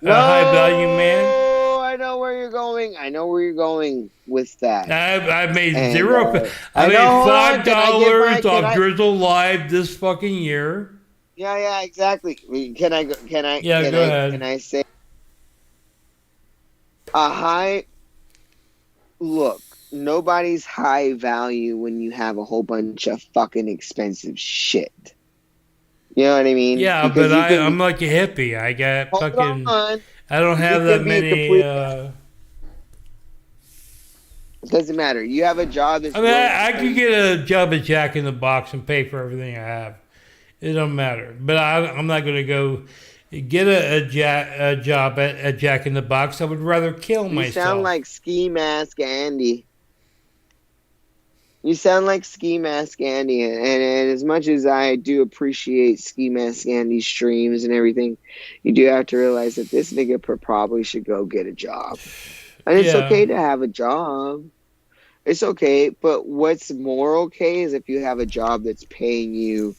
value man? I know where you're going. I know where you're going with that. I've made And, zero. I made $5 off Drizzle Live this fucking year. Yeah, exactly. Can I? Go ahead. Can I say a high? Look, nobody's high value when you have a whole bunch of fucking expensive shit. You know what I mean? Yeah, Because but I'm like a hippie. I got fucking. I don't have that many. It doesn't matter. You have a job that's. I mean, I could get a job at Jack in the Box and pay for everything I have. It don't matter. But I'm not going to go get a job at Jack in the Box. I would rather kill myself. You sound like Ski Mask Andy. You sound like Ski Mask Andy, and as much as I do appreciate Ski Mask Andy's streams and everything, you do have to realize that this nigga probably should go get a job. And it's okay to have a job. It's okay, but what's more okay is if you have a job that's paying you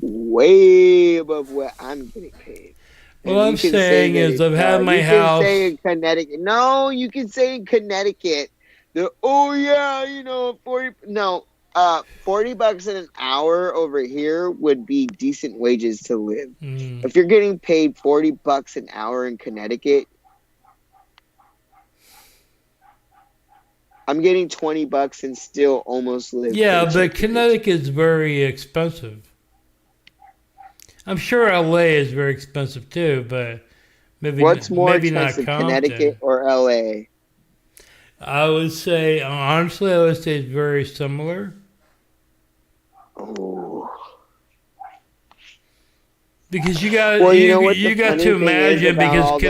way above what I'm getting paid. What I'm saying is I've had my house. You can say in Connecticut. No, you can say in Connecticut. Oh yeah, you know, 40. No, $40 an hour over here would be decent wages to live. If you're getting paid $40 an hour in Connecticut, I'm getting $20 and still almost live. Yeah, but Connecticut's very expensive. I'm sure LA is very expensive too, but maybe what's more maybe expensive, not Compton. Connecticut or LA? I would say, honestly, I would say it's very similar. Oh. Because you got you got to imagine because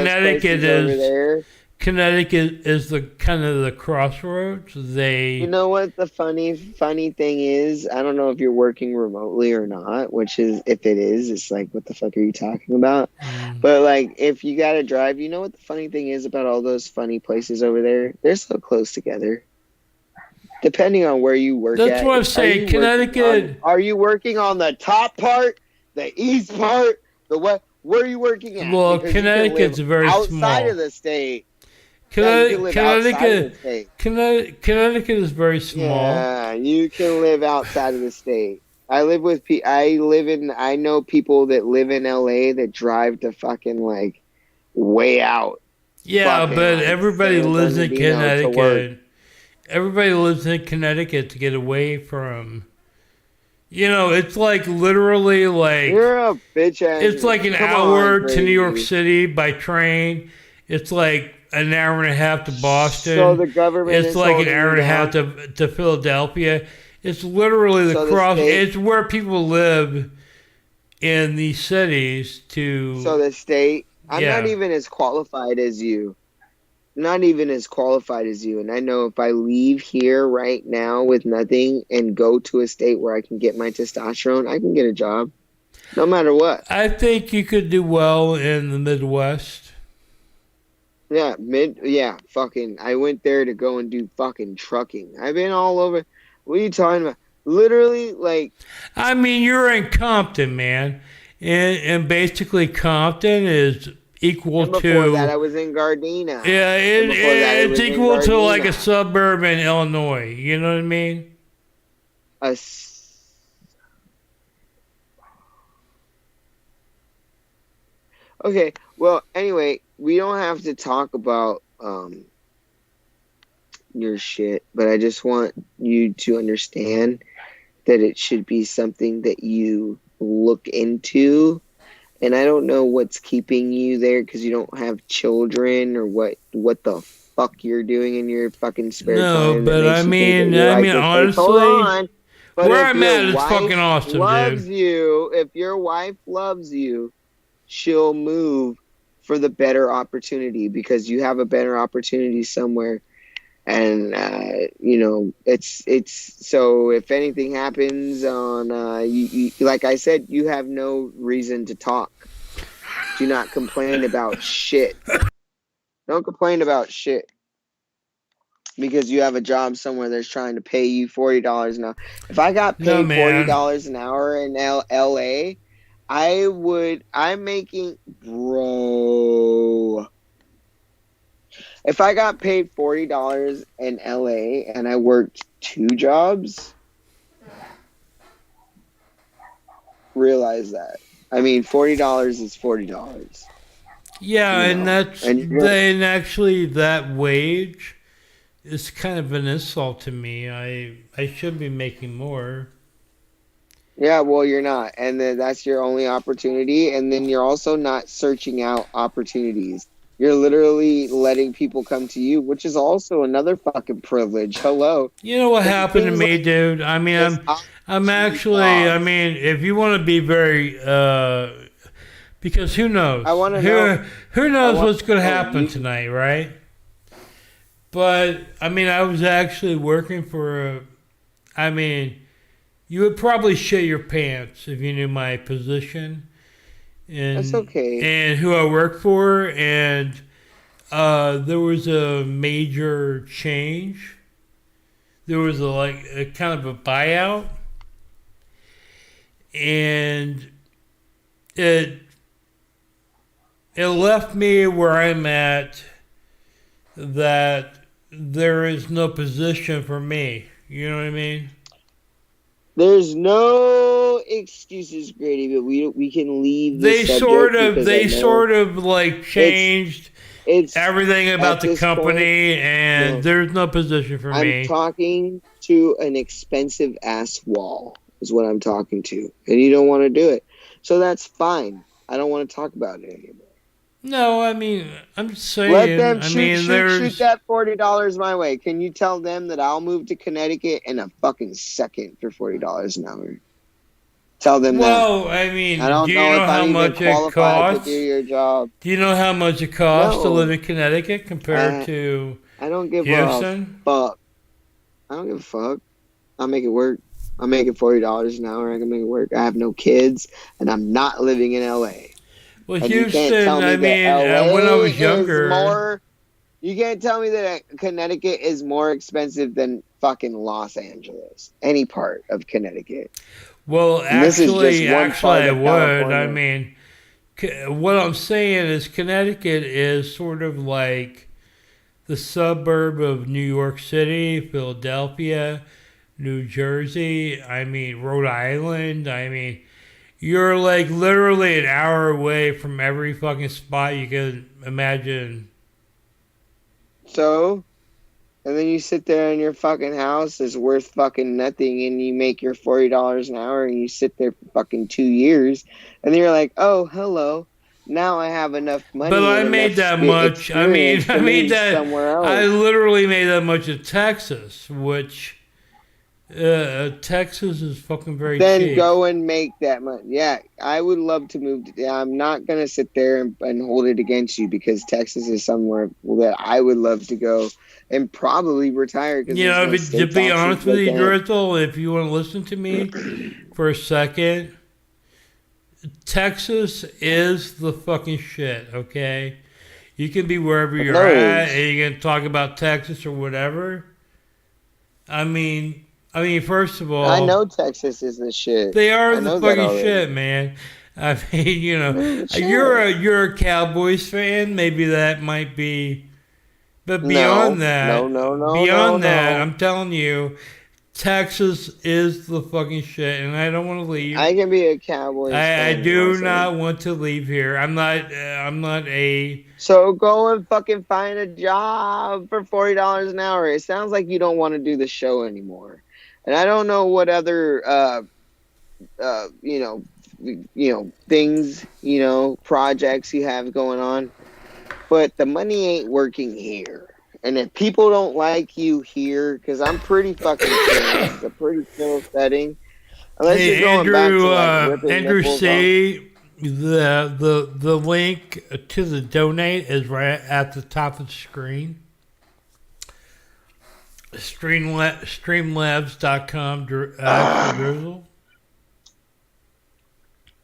Connecticut is the kind of the crossroads. You know what the funny thing is? I don't know if you're working remotely or not, which is, if it is, it's like, what the fuck are you talking about? But like, if you gotta drive, you know what the funny thing is about all those funny places over there? They're so close together. Depending on where you work That's what I'm saying. Connecticut. Are you working on the top part, the east part, the west? Where are you working at? Well, because Connecticut's very outside small. Outside of the state. Connecticut is very small. Yeah, you can live outside of the state. I know people that live in LA that drive to fucking like way out. Yeah, but everybody lives in Connecticut. Everybody lives in Connecticut to get away from. You know, it's like literally like you're a bitch ass. It's like an hour to New York City by train. It's like an hour and a half to Boston. So the government It's like an hour and a half to Philadelphia. It's literally the cross. It's where people live in these cities to. So the state. I'm not even as qualified as you. Not even as qualified as you. And I know if I leave here right now with nothing and go to a state where I can get my testosterone, I can get a job. No matter what. I think you could do well in the Midwest. Yeah, fucking, I went there to go and do fucking trucking. I've been all over. What are you talking about? Literally, like. I mean, you're in Compton, man. And basically Compton is equal and before that, I was in Gardena. Yeah, it's equal to like a suburb in Illinois. You know what I mean? Okay, well, anyway, we don't have to talk about your shit, but I just want you to understand that it should be something that you look into. And I don't know what's keeping you there because you don't have children or what the fuck you're doing in your fucking spare time. No, but I mean, honestly, where I'm at is fucking awesome, loves dude. You, if your wife loves you, she'll move for the better opportunity because you have a better opportunity somewhere. And, it's so if anything happens on, you, like I said, you have no reason to talk. Do not complain about shit. Don't complain about shit. Because you have a job somewhere that's trying to pay you $40 an hour. If I got paid $40 an hour in LA, I'm making, bro. If I got paid $40 in LA and I worked 2 jobs, realize that. I mean, $40 is $40. Yeah, and actually that wage is kind of an insult to me. I should be making more. Yeah, well, you're not. And then that's your only opportunity. And then you're also not searching out opportunities. You're literally letting people come to you, which is also another fucking privilege. Hello. You know what happened to me, dude? I mean, I'm actually, I mean, if you want to be very, because who knows? I want to know. Who knows what's going to happen tonight, right? But, I mean, I was actually working for you would probably shit your pants if you knew my position. And, that's okay. And who I work for, and there was a major change there was a kind of a buyout, and it left me where I'm at, that there is no position for me. You know what I mean? There's no excuses, Grady, but we can leave. They sort of like changed everything about the company, and there's no position for me. I'm talking to an expensive ass wall, is what I'm talking to, and you don't want to do it, so that's fine. I don't want to talk about it anymore. No, I mean, I'm just saying. Let them shoot that $40 my way. Can you tell them that I'll move to Connecticut in a fucking second for $40 an hour? Tell them that. Well, I mean, do you know how much it costs? To do your job. Do you know how much it costs to live in Connecticut compared to I don't give Houston? a fuck. I don't give a fuck. I'll make it work. I'm making $40 an hour. I can make it work. I have no kids, and I'm not living in LA. Well, and Houston, I mean, when I was younger... You can't tell me that Connecticut is more expensive than fucking Los Angeles. Any part of Connecticut. Well, actually I would. I mean, what I'm saying is Connecticut is sort of like the suburb of New York City, Philadelphia, New Jersey, I mean, Rhode Island, I mean... You're like literally an hour away from every fucking spot you can imagine. So, and then you sit there in your fucking house is worth fucking nothing, and you make your $40 an hour, and you sit there for fucking 2 years, and then you're like, oh, hello, now I have enough money. But I made that much. I made that somewhere else. I literally made that much in Texas, which. Texas is fucking very cheap. Then go and make that money. Yeah, I would love to move. I'm not going to sit there and hold it against you, because Texas is somewhere that I would love to go and probably retire. You know, but to be honest with you, Drizzle, if you want to listen to me for a second, Texas is the fucking shit, okay? You can be wherever you're at, and you can talk about Texas or whatever. I mean, first of all... I know Texas is the shit. They are the fucking shit, man. I mean, you know, you're a Cowboys fan. Maybe that might be... But beyond beyond that, I'm telling you, Texas is the fucking shit, and I don't want to leave. I can be a Cowboys fan. I do not want to leave here. I'm not a... So go and fucking find a job for $40 an hour. It sounds like you don't want to do the show anymore. And I don't know what other, things, projects you have going on, but the money ain't working here. And if people don't like you here, because I'm pretty fucking chill, it's a pretty chill setting. Unless you're going back to Andrew C., the link to the donate is right at the top of the screen. Streamlabs.com Drizzle.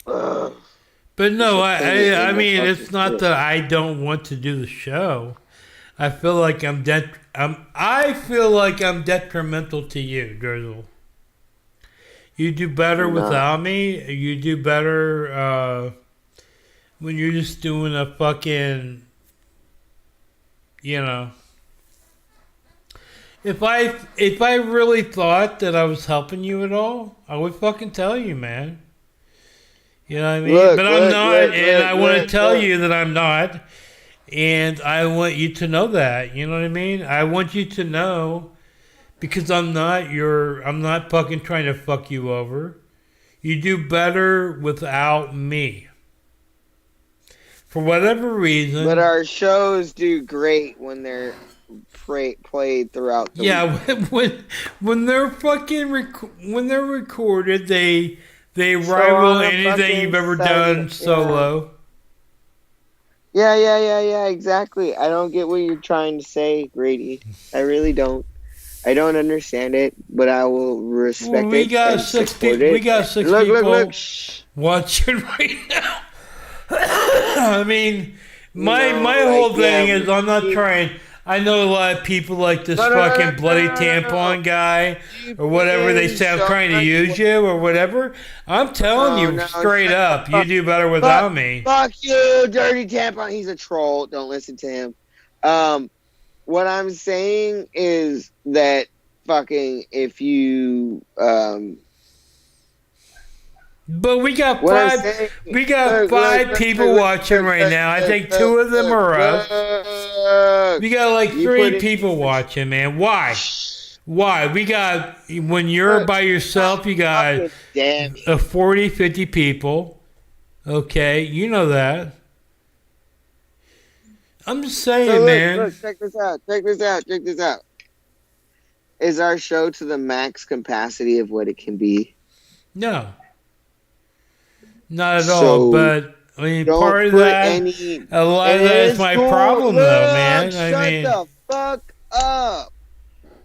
But no, I mean, it's not that I don't want to do the show. I feel like I'm detrimental to you, Drizzle. You do better without me. You do better when you're just doing a fucking, If I really thought that I was helping you at all, I would fucking tell you, man. You know what I mean? But I'm not, and I want to tell you that I'm not, and I want you to know that. You know what I mean? I want you to know, because I'm not fucking trying to fuck you over. You do better without me. For whatever reason. But our shows do great when they're played throughout the week. when they're fucking when they're recorded, they rival anything you've ever done solo. Yeah, exactly. I don't get what you're trying to say, Grady. I really don't. I don't understand it, but I will respect it. We got 6 people. We got 6 people watching right now. I mean, my whole thing is I'm not trying I know a lot of people like this fucking bloody tampon guy or whatever they say. I'm trying to use you or whatever. I'm telling you straight up, you do better without me. Fuck you, dirty tampon. He's a troll. Don't listen to him. What I'm saying is that fucking if you But we got five people watching right now. I think 2 of them are us. We got like 3 people watching, man. Why? We got, when you're by yourself, you got 40, 50 people. Okay, you know that. I'm just saying, man. Look, check this out. Is our show to the max capacity of what it can be? No. Not at all, but I mean, part of that, a lot of that is my problem, though, man. Shut the fuck up.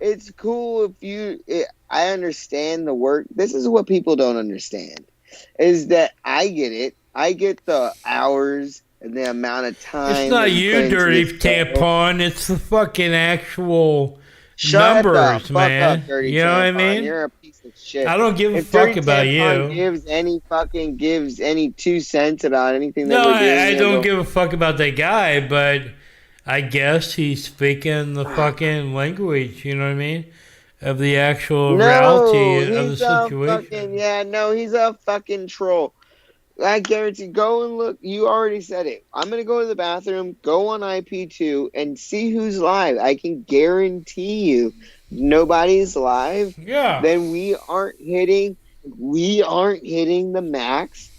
It's cool if you. I understand the work. This is what people don't understand: is that I get it. I get the hours and the amount of time. It's not you, dirty tampon. It's the fucking actual numbers, man. You know what I mean? You're a piece of shit. I don't give a fuck about you. Gives any 2 cents about anything that no, we're doing. I don't give a fuck about that guy, but I guess he's speaking the fucking language, you know what I mean? Of the actual reality of the situation. He's a fucking troll. I guarantee, go and look. You already said it. I'm going to go to the bathroom, go on IP2, and see who's live. I can guarantee you nobody's live. Yeah. Then we aren't hitting the max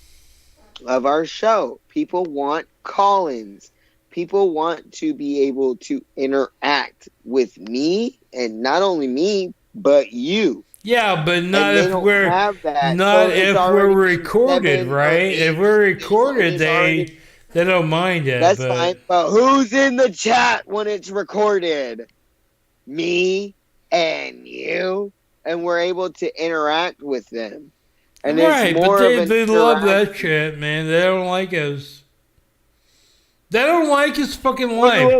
of our show. People want call-ins. People want to be able to interact with me, and not only me, but you. Yeah, but not if we're recorded, right? If we're recorded, they don't mind it. That's fine. But who's in the chat when it's recorded? Me and you, and we're able to interact with them. And right, it's more but they love that shit, man. They don't like us. They don't like us fucking live.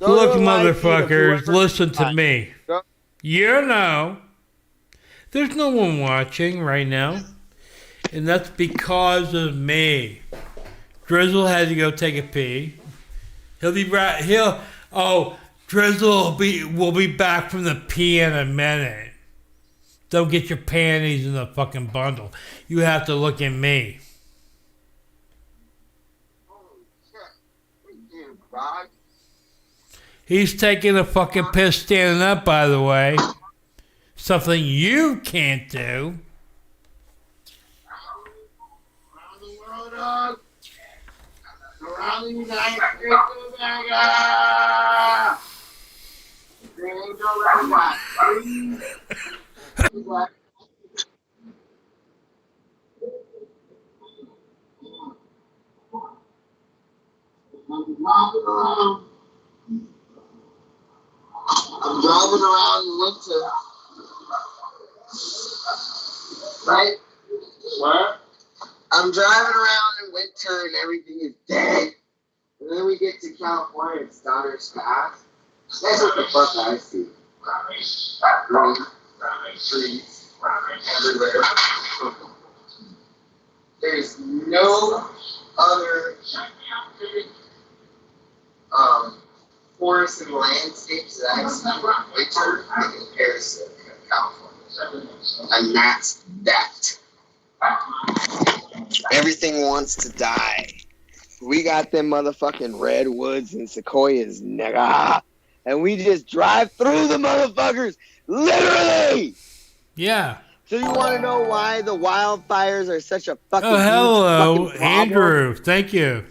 Look, motherfuckers, listen to me. You know. There's no one watching right now, and that's because of me. Drizzle had to go take a pee. He'll be right. Drizzle will be back from the pee in a minute. Don't get your panties in the fucking bundle. You have to look at me. He's taking a fucking piss standing up, by the way. Something you can't do. Around the United States of America. I'm driving around in winter. Right? What? I'm driving around in winter and everything is dead. And then we get to California, it's daughter sky. That's what the fuck I see. Green, trees, everywhere. There's no other forests and landscapes that I see in winter in comparison to California. And that's that. Everything wants to die. We got them motherfucking redwoods and sequoias, nigga. And we just drive through the motherfuckers, literally. Yeah. So you want to know why the wildfires are such a fucking hello, fucking Andrew. Thank you.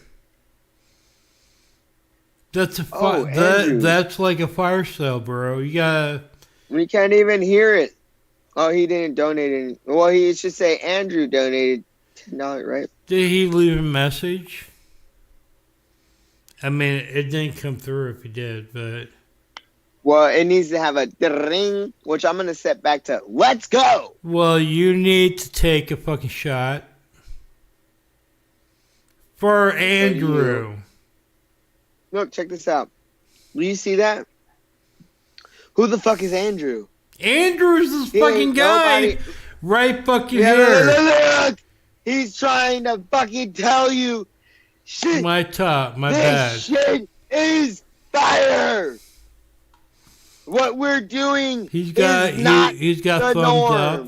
That's that's like a fire sale, bro. You gotta. We can't even hear it. Oh, he didn't donate any. Well, he should say Andrew donated $10, right? Did he leave a message? I mean, it didn't come through if he did, but. Well, it needs to have a ring, which I'm going to set back to let's go. Well, you need to take a fucking shot. For Andrew. Look, check this out. Do you see that? Who the fuck is Andrew? Andrew's this fucking guy. Right fucking Yeah, here. look. He's trying to fucking tell you shit. My top, my this bad. Shit is fire. What we're doing He's got he's got the thumbs norm. up.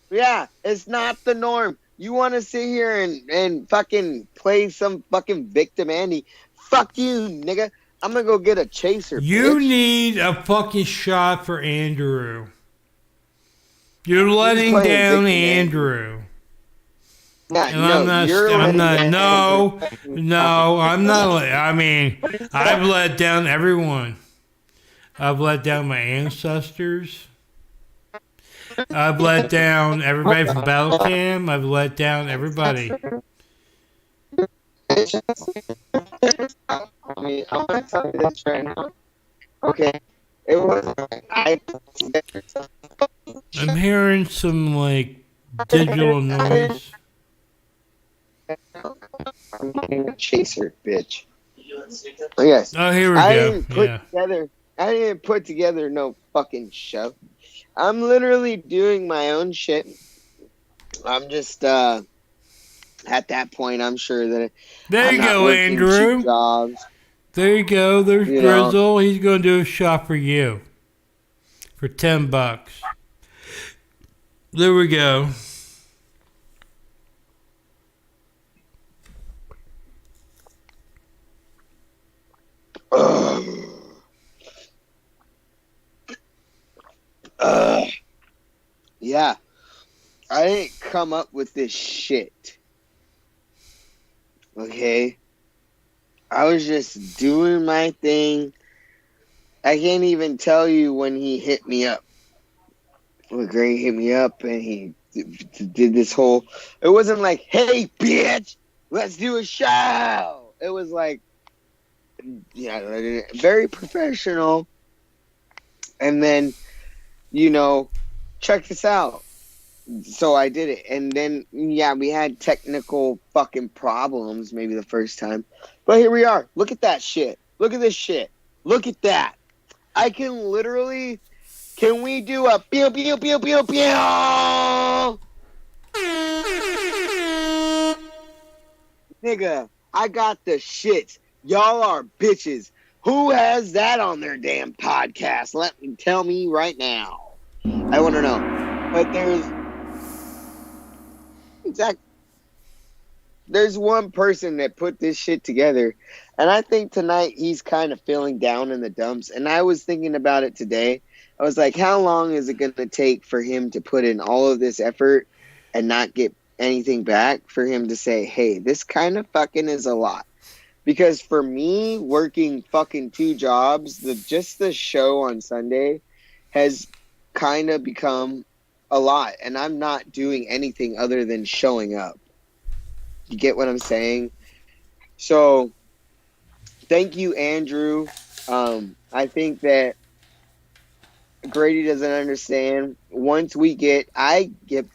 Yeah, it's not the norm. You want to sit here and fucking play some fucking victim Andy? Fuck you, nigga. I'm gonna go get a chaser. You bitch. need a fucking shot for Andrew. You're letting playing down victim Andrew. Yeah, And I'm not. I mean, I've let down everyone. I've let down my ancestors. I've let down everybody from Battle Cam. I've let down everybody. I mean, I'm gonna tell you this right now. Okay, it was. I'm hearing some like digital noise. I'm getting a chaser, bitch. Oh, yes. Oh, here we I go. didn't put together no fucking show. I'm literally doing my own shit. I'm just at that point. I'm sure that There you go, Andrew. There you go. There's Drizzle. He's going to do a shot for you for $10. There we go. Yeah, I didn't come up with this shit. Okay, I was just doing my thing. I can't even tell you when he hit me up. When Gray hit me up and he did this whole. It wasn't like, "Hey, bitch, let's do a show." It was like, yeah, very professional. And then, check this out. So I did it. And then, yeah, we had technical fucking problems maybe the first time. But here we are. Look at that shit. Look at this shit. Look at that. I can literally... Can we do a pew, pew, pew, pew, pew? Nigga, I got the shits. Y'all are bitches. Who has that on their damn podcast? Tell me right now. I want to know. But there's one person that put this shit together, and I think tonight he's kind of feeling down in the dumps. And I was thinking about it today. I was like, how long is it going to take for him to put in all of this effort and not get anything back, for him to say, hey, this kind of fucking is a lot? Because for me, working fucking 2 jobs, just the show on Sunday has kind of become a lot. And I'm not doing anything other than showing up. You get what I'm saying? So, thank you, Andrew. I think that Grady doesn't understand. Once we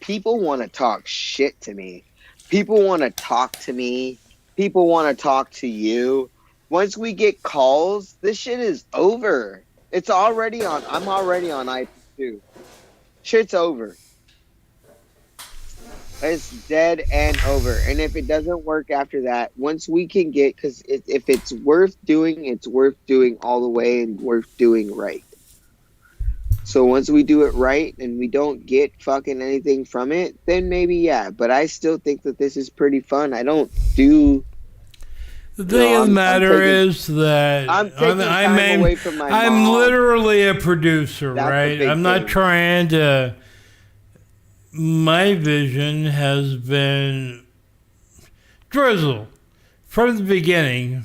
people want to talk shit to me. People want to talk to me. People want to talk to you. Once we get calls, this shit is over. It's already on. I'm already on IP2. Shit's over. It's dead and over. And if it doesn't work after that, once we can get, because if it's worth doing all the way and worth doing right. So once we do it right and we don't get fucking anything from it, then maybe, yeah. But I still think that this is pretty fun. I don't do... The thing of the matter is that I'm literally a producer, right? I'm not trying to... My vision has been... Drizzle, from the beginning,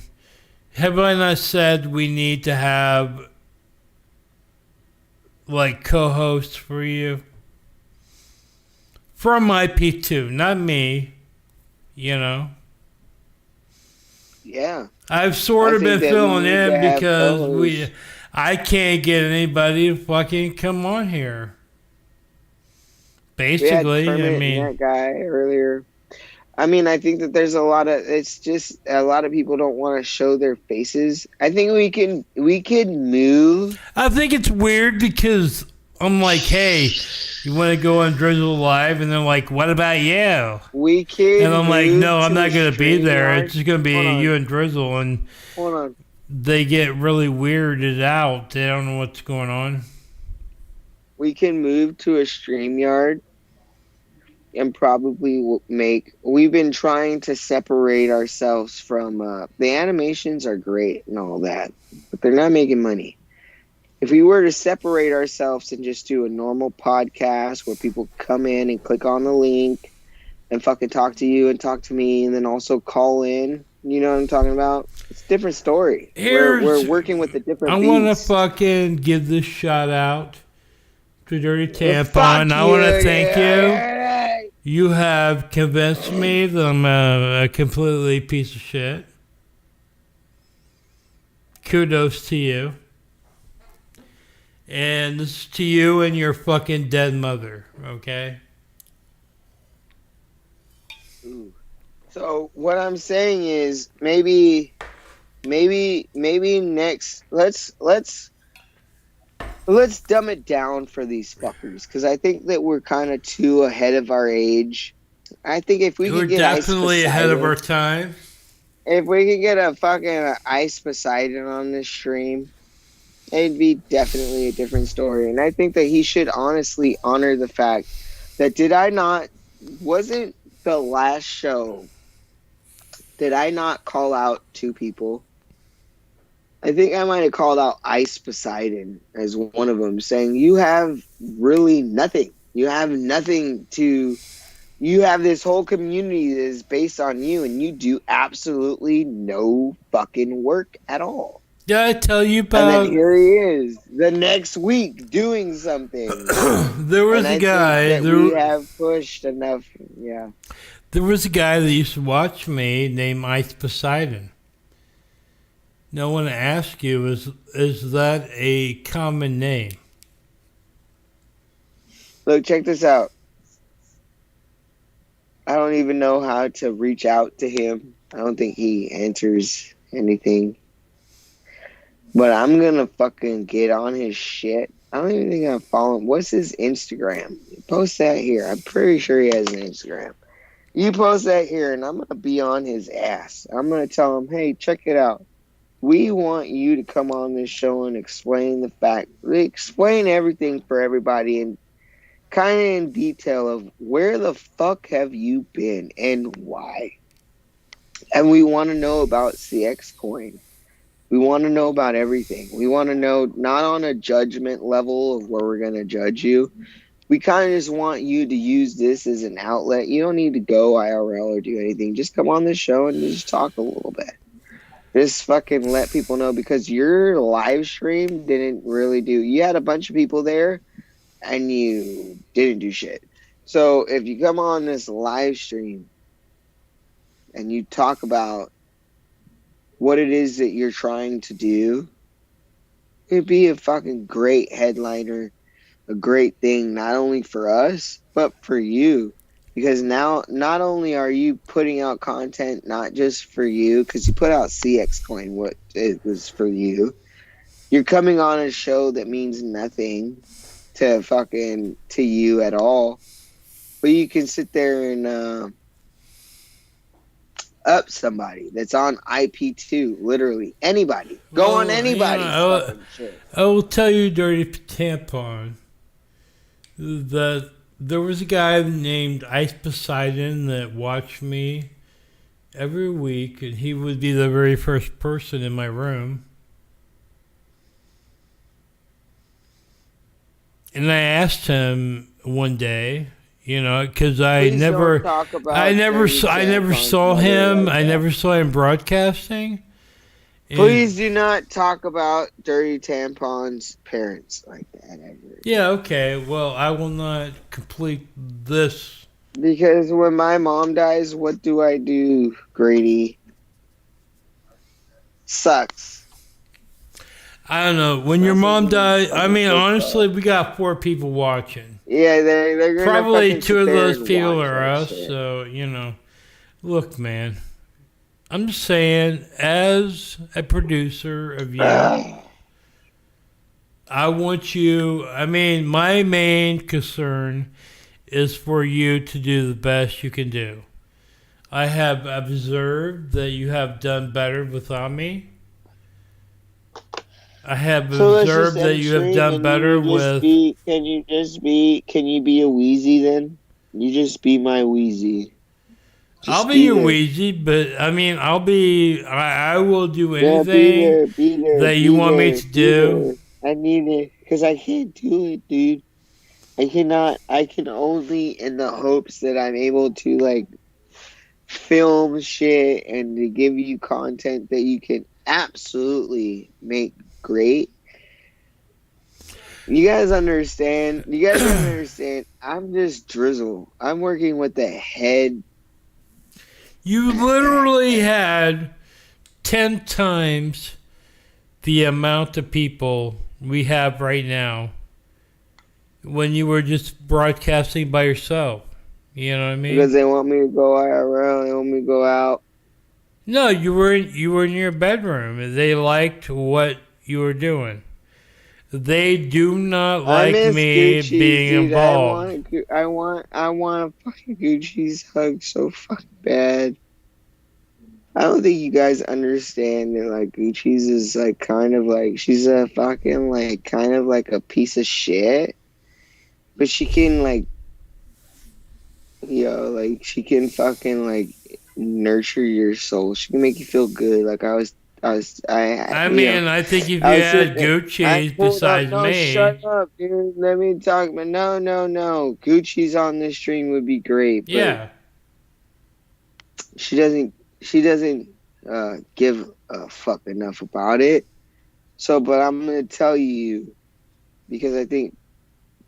have I not said we need to have... like co-hosts for you from IP2, not me, Yeah. I've sort of been filling in because I can't get anybody to fucking come on here. Basically, we had Kermit and that guy earlier. I mean, I think that there's a lot of. It's just a lot of people don't want to show their faces. I think we can move. I think it's weird because I'm like, hey, you want to go on Drizzle Live? And they're like, what about you? We can. And I'm like, no, I'm not going to be there. StreamYard. It's just going to be you and Drizzle. And Hold on. they get really weirded out. They don't know what's going on. We can move to a StreamYard and probably make. We've been trying to separate ourselves from. The animations are great and all that, but they're not making money. If we were to separate ourselves and just do a normal podcast where people come in and click on the link and fucking talk to you and talk to me and then also call in, you know what I'm talking about? It's a different story. We're working with the different I want to fucking give this shout out to Dirty Tampon. I want to thank you. You have convinced me that I'm a completely piece of shit. Kudos to you. And this is to you and your fucking dead mother, okay? Ooh. So what I'm saying is maybe next let's dumb it down for these fuckers because I think that we're kind of too ahead of our age. I think if we could get definitely ahead of our time. If we could get a fucking Ice Poseidon on this stream, it'd be definitely a different story. And I think that he should honestly honor the fact that wasn't the last show, did I not call out two people? I think I might have called out Ice Poseidon as one of them, saying, you have really nothing. You have nothing to... You have this whole community that is based on you, and you do absolutely no fucking work at all. Did I tell you about... And then here he is, the next week, doing something. There was a guy... we have pushed enough, yeah. There was a guy that used to watch me named Ice Poseidon. No one asked you, is that a common name? Look, check this out. I don't even know how to reach out to him. I don't think he answers anything. But I'm gonna fucking get on his shit. I don't even think I follow him. What's his Instagram? Post that here. I'm pretty sure he has an Instagram. You post that here, and I'm gonna be on his ass. I'm gonna tell him, hey, check it out. We want you to come on this show and explain everything for everybody and kind of in detail of where the fuck have you been and why. And we want to know about CX Coin. We want to know about everything. We want to know not on a judgment level of where we're going to judge you. We kind of just want you to use this as an outlet. You don't need to go IRL or do anything. Just come on this show and just talk a little bit. Just fucking let people know, because your live stream didn't really do... You had a bunch of people there and you didn't do shit. So if you come on this live stream and you talk about what it is that you're trying to do, it'd be a fucking great headliner, a great thing, not only for us, but for you. Because now, not only are you putting out content, not just for you, because you put out CX Coin, what it was for you. You're coming on a show that means nothing to you at all. But you can sit there and up somebody that's on IP2, literally anybody. Go on anybody. I will tell you, Dirty Tampon, that there was a guy named Ice Poseidon that watched me every week, and he would be the very first person in my room. And I asked him one day, you know, because I never saw him. I never saw him broadcasting. Please do not talk about Dirty Tampon's parents like that ever. Yeah, okay. Well, I will not complete this. Because when my mom dies, what do I do, Grady? Sucks. I don't know. When your mom died, I mean, honestly, we got 4 people watching. Yeah, they're gonna probably fucking 2 of sit there those and people watch are that us. shit. So, you know, Look, man. I'm just saying, as a producer of you, I want you. I mean, my main concern is for you to do the best you can do. I have observed that you have done better without me. I have So let's just observed that end you have stream done and better you just with. be. Can you be a Wheezy then? You just be my Wheezy. I'll Just be your there. Ouija, but I mean, I will do Yeah, anything be there, that you want me to do. I need it because I can't do it, dude. I cannot. I can only in the hopes that I'm able to like film shit and to give you content that you can absolutely make great. You guys understand? You guys gotta understand. I'm just Drizzle. I'm working with the head. You literally had 10 times the amount of people we have right now when you were just broadcasting by yourself. You know what I mean? Because they want me to go IRL. They want me to go out. No, you were in your bedroom. They liked what you were doing. They do not like me Gucci's, being dude. involved. I want a fucking Gucci's hug so fucking bad. I don't think you guys understand that like Gucci's is like kind of like she's a fucking like kind of like a piece of shit, but she can like, like she can fucking like nurture your soul. She can make you feel good. Like I mean, I think if you had Gucci's besides me. Shut up, dude. Let me talk. But no. Gucci's on this stream would be great. But Yeah. She doesn't give a fuck enough about it. So, but I'm gonna tell you because I think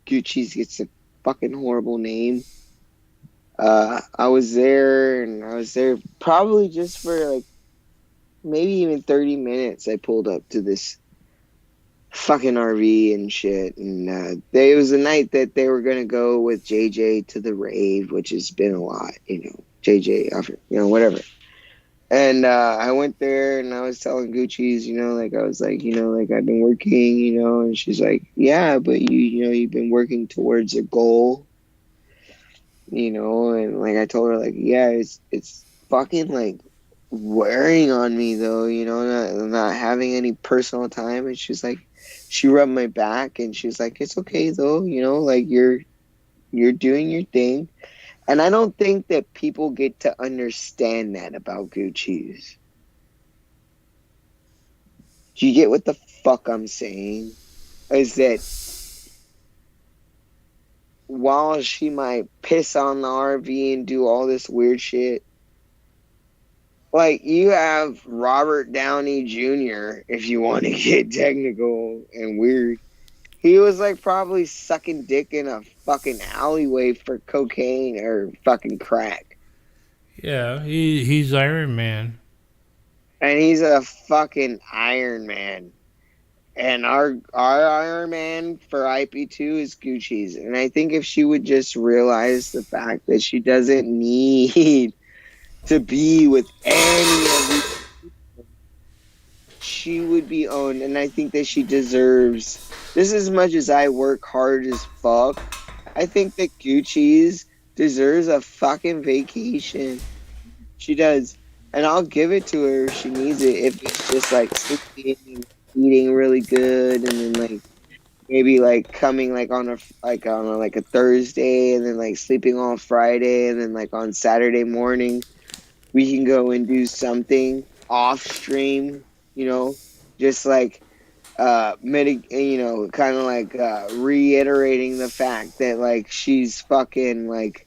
Gucci's gets a fucking horrible name. I was there probably just for like maybe even 30 minutes. I pulled up to this fucking RV and shit, and it was the night that they were gonna go with JJ to the rave, which has been a lot, JJ, whatever. And I went there and I was telling Gucci's, I was like, I've been working, and she's like, yeah, but you've been working towards a goal, and like I told her, like, yeah, it's fucking like wearing on me though, not having any personal time. And she's like, she rubbed my back and she's like, it's okay though, like you're doing your thing. And I don't think that people get to understand that about Gucci's. Do you get what the fuck I'm saying? Is that while she might piss on the RV and do all this weird shit, like you have Robert Downey Jr., if you want to get technical and weird. He was like probably sucking dick in a fucking alleyway for cocaine or fucking crack. Yeah, he's Iron Man. And he's a fucking Iron Man. And our Iron Man for IP2 is Gucci's. And I think if she would just realize the fact that she doesn't need to be with any of these people, she would be owned. And I think that she deserves... Just as much as I work hard as fuck, I think that Gucci's deserves a fucking vacation. She does. And I'll give it to her if she needs it. If it's just like sleeping and eating really good and then like maybe like coming like on a Thursday and then like sleeping on Friday and then like on Saturday morning we can go and do something off stream, just like kind of like reiterating the fact that like she's fucking like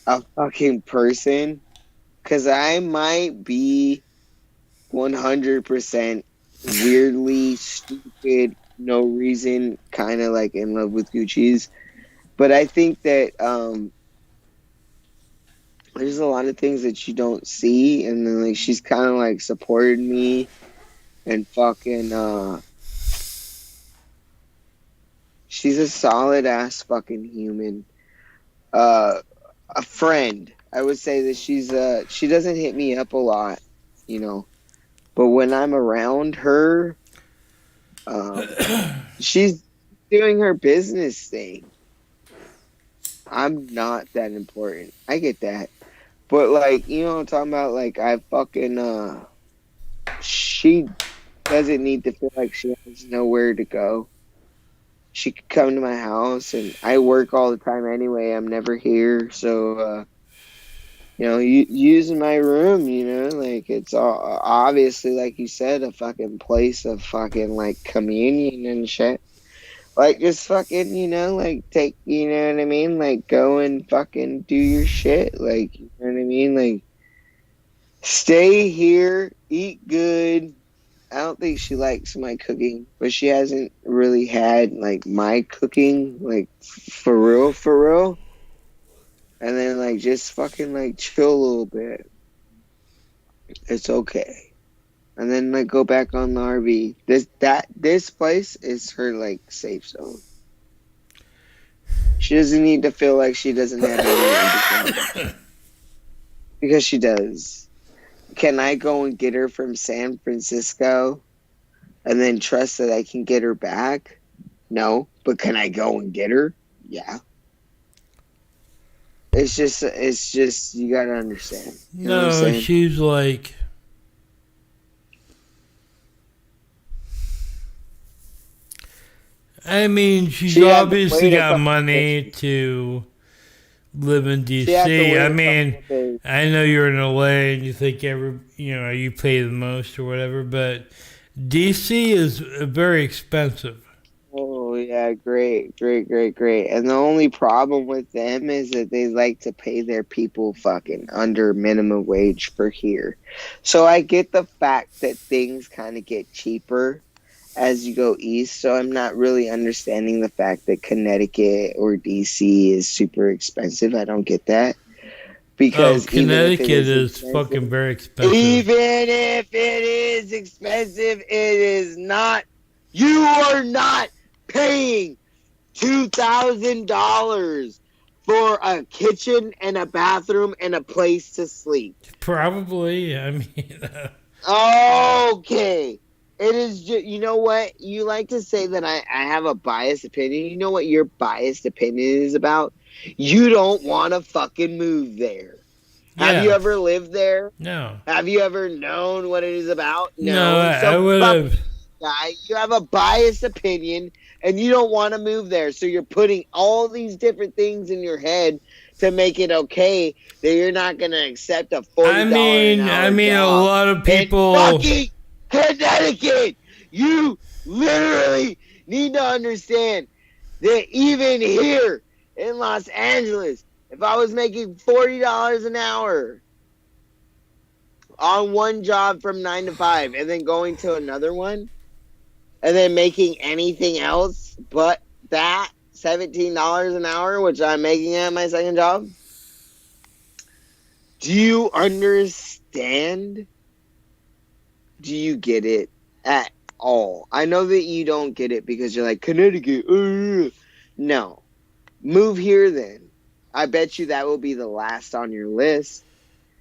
a fucking person, because I might be 100% weirdly stupid, no reason, kind of like in love with Gucci's, but I think that there's a lot of things that you don't see, and then like she's kind of like supported me. And fucking, she's a solid ass fucking human. A friend. I would say that she doesn't hit me up a lot, you know. But when I'm around her, she's doing her business thing. I'm not that important. I get that. But like, you know what I'm talking about? Like I fucking she doesn't need to feel like she has nowhere to go. She could come to my house and I work all the time anyway. I'm never here. So you know, using my room, you know, like it's all, obviously, like you said, a fucking place of fucking like communion and shit. Like just fucking, you know, like take, you know what I mean? Like go and fucking do your shit. Like, you know what I mean? Like stay here, eat good. I don't think she likes my cooking, but she hasn't really had like my cooking, like for real, for real. And then like just fucking like chill a little bit. It's okay. And then like go back on the RV. This place is her like safe zone. She doesn't need to feel like she doesn't have anything to do. Because she does. Can I go and get her from San Francisco and then trust that I can get her back? No. But can I go and get her? Yeah. It's just you gotta understand. You know what I'm No, saying? she's like, I mean, she's obviously got money to live in DC. I mean, I know you're in LA and you think you pay the most or whatever, but DC is very expensive. Oh yeah, great. And the only problem with them is that they like to pay their people fucking under minimum wage for here. So I get the fact that things kind of get cheaper as you go east. So I'm not really understanding the fact that Connecticut or DC is super expensive. I don't get that. Because Connecticut is fucking very expensive. Even if it is expensive, it is not. You are not paying $2,000 for a kitchen and a bathroom and a place to sleep. Probably. I mean. Okay. It is just, you know what? You like to say that I have a biased opinion. You know what your biased opinion is about? You don't want to fucking move there. Yeah. Have you ever lived there? No. Have you ever known what it is about? No, I would have. Guy, you have a biased opinion and you don't want to move there. So you're putting all these different things in your head to make it okay that you're not going to accept a $40 an hour a job lot of people. in fucking Connecticut. You literally need to understand that even here in Los Angeles, if I was making $40 an hour on one job from 9 to 5 and then going to another one and then making anything else but that $17 an hour, which I'm making at my second job, do you understand? Do you get it at all? I know that you don't get it because you're like, Connecticut. No. Move here then. I bet you that will be the last on your list.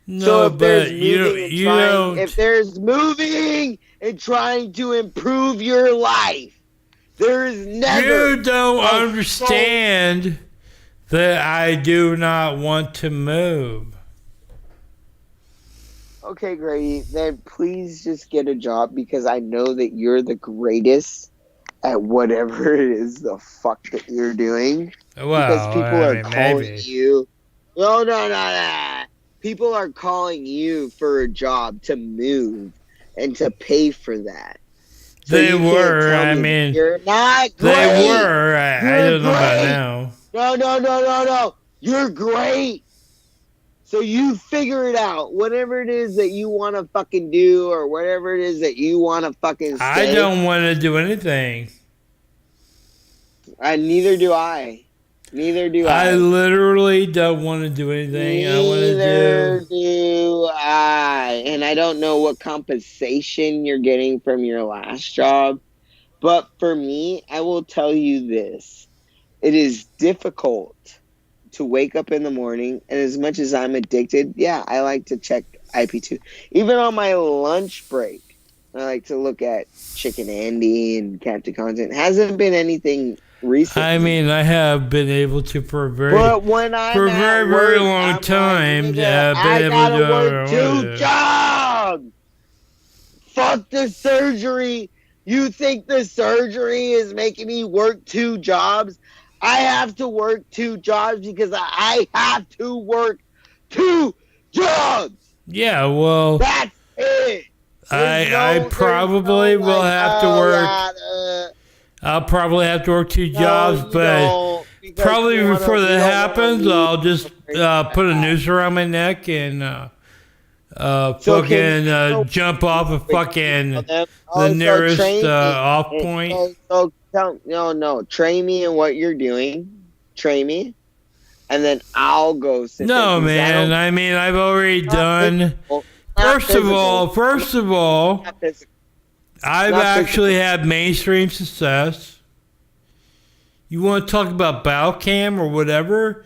No, so if but if there's moving and trying to improve your life, there is never. You don't understand that I do not want to move. Okay, Grady, then please just get a job because I know that you're the greatest at whatever it is the fuck that you're doing. Well, because people are calling maybe. you. No. People are calling you for a job to move and to pay for that. So They were. You're not great. They were. I don't know about now. No. You're great. So you figure it out. Whatever it is that you want to fucking do or whatever it is that you want to fucking say. I don't want to do anything. Neither do I. I literally don't want to do anything. Neither do I. And I don't know what compensation you're getting from your last job. But for me, I will tell you this. It is difficult to wake up in the morning, and as much as I'm addicted, yeah, I like to check IP2. Even on my lunch break, I like to look at Chicken Andy and Captain Content. Hasn't been anything recently. I mean, I have been able to for a very long time. I gotta work 2 jobs. Fuck the surgery. You think the surgery is making me work 2 jobs? I have to work 2 jobs because I have to work 2 jobs. Yeah, well, that's it. I probably will have to work. I'll probably have to work 2 jobs, but probably before that happens, I'll just put a noose around my neck and jump off of fucking the nearest off point. No, train me in what you're doing. Train me. And then I'll go sit No, man. I mean, I've already done. First of all, I've actually had mainstream success. You want to talk about Balcam or whatever?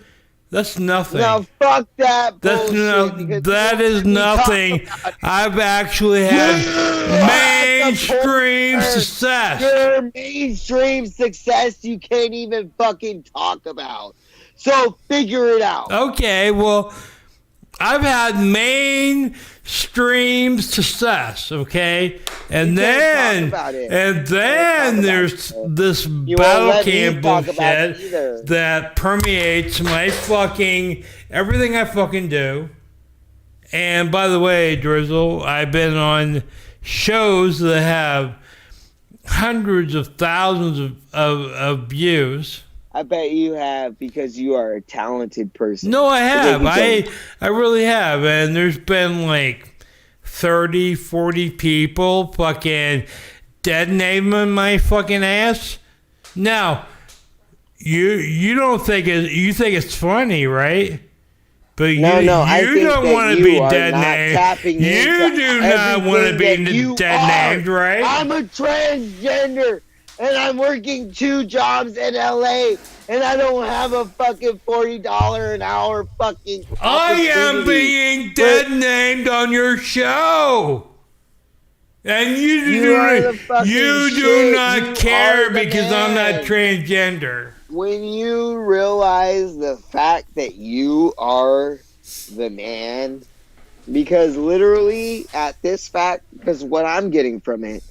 That's nothing. No, fuck that bullshit. That is nothing. I've actually had mainstream success. Your mainstream success you can't even fucking talk about. So figure it out. Okay, well, I've had mainstream success, okay? And then there's this battle cam bullshit that permeates my fucking everything I fucking do. And by the way, Drizzle, I've been on shows that have hundreds of thousands of views. I bet you have, because you are a talented person. No, I have. I really have. And there's been like 30, 40 people fucking dead naming my fucking ass. Now, you don't think you think it's funny, right? But you don't want to be dead named. You do not want to be dead named, right? I'm a transgender. And I'm working 2 jobs in LA, and I don't have a fucking $40 an hour fucking I am being dead named on your show. And you do not care because I'm not transgender. When you realize the fact that you are the man, because literally at this fact, because what I'm getting from it,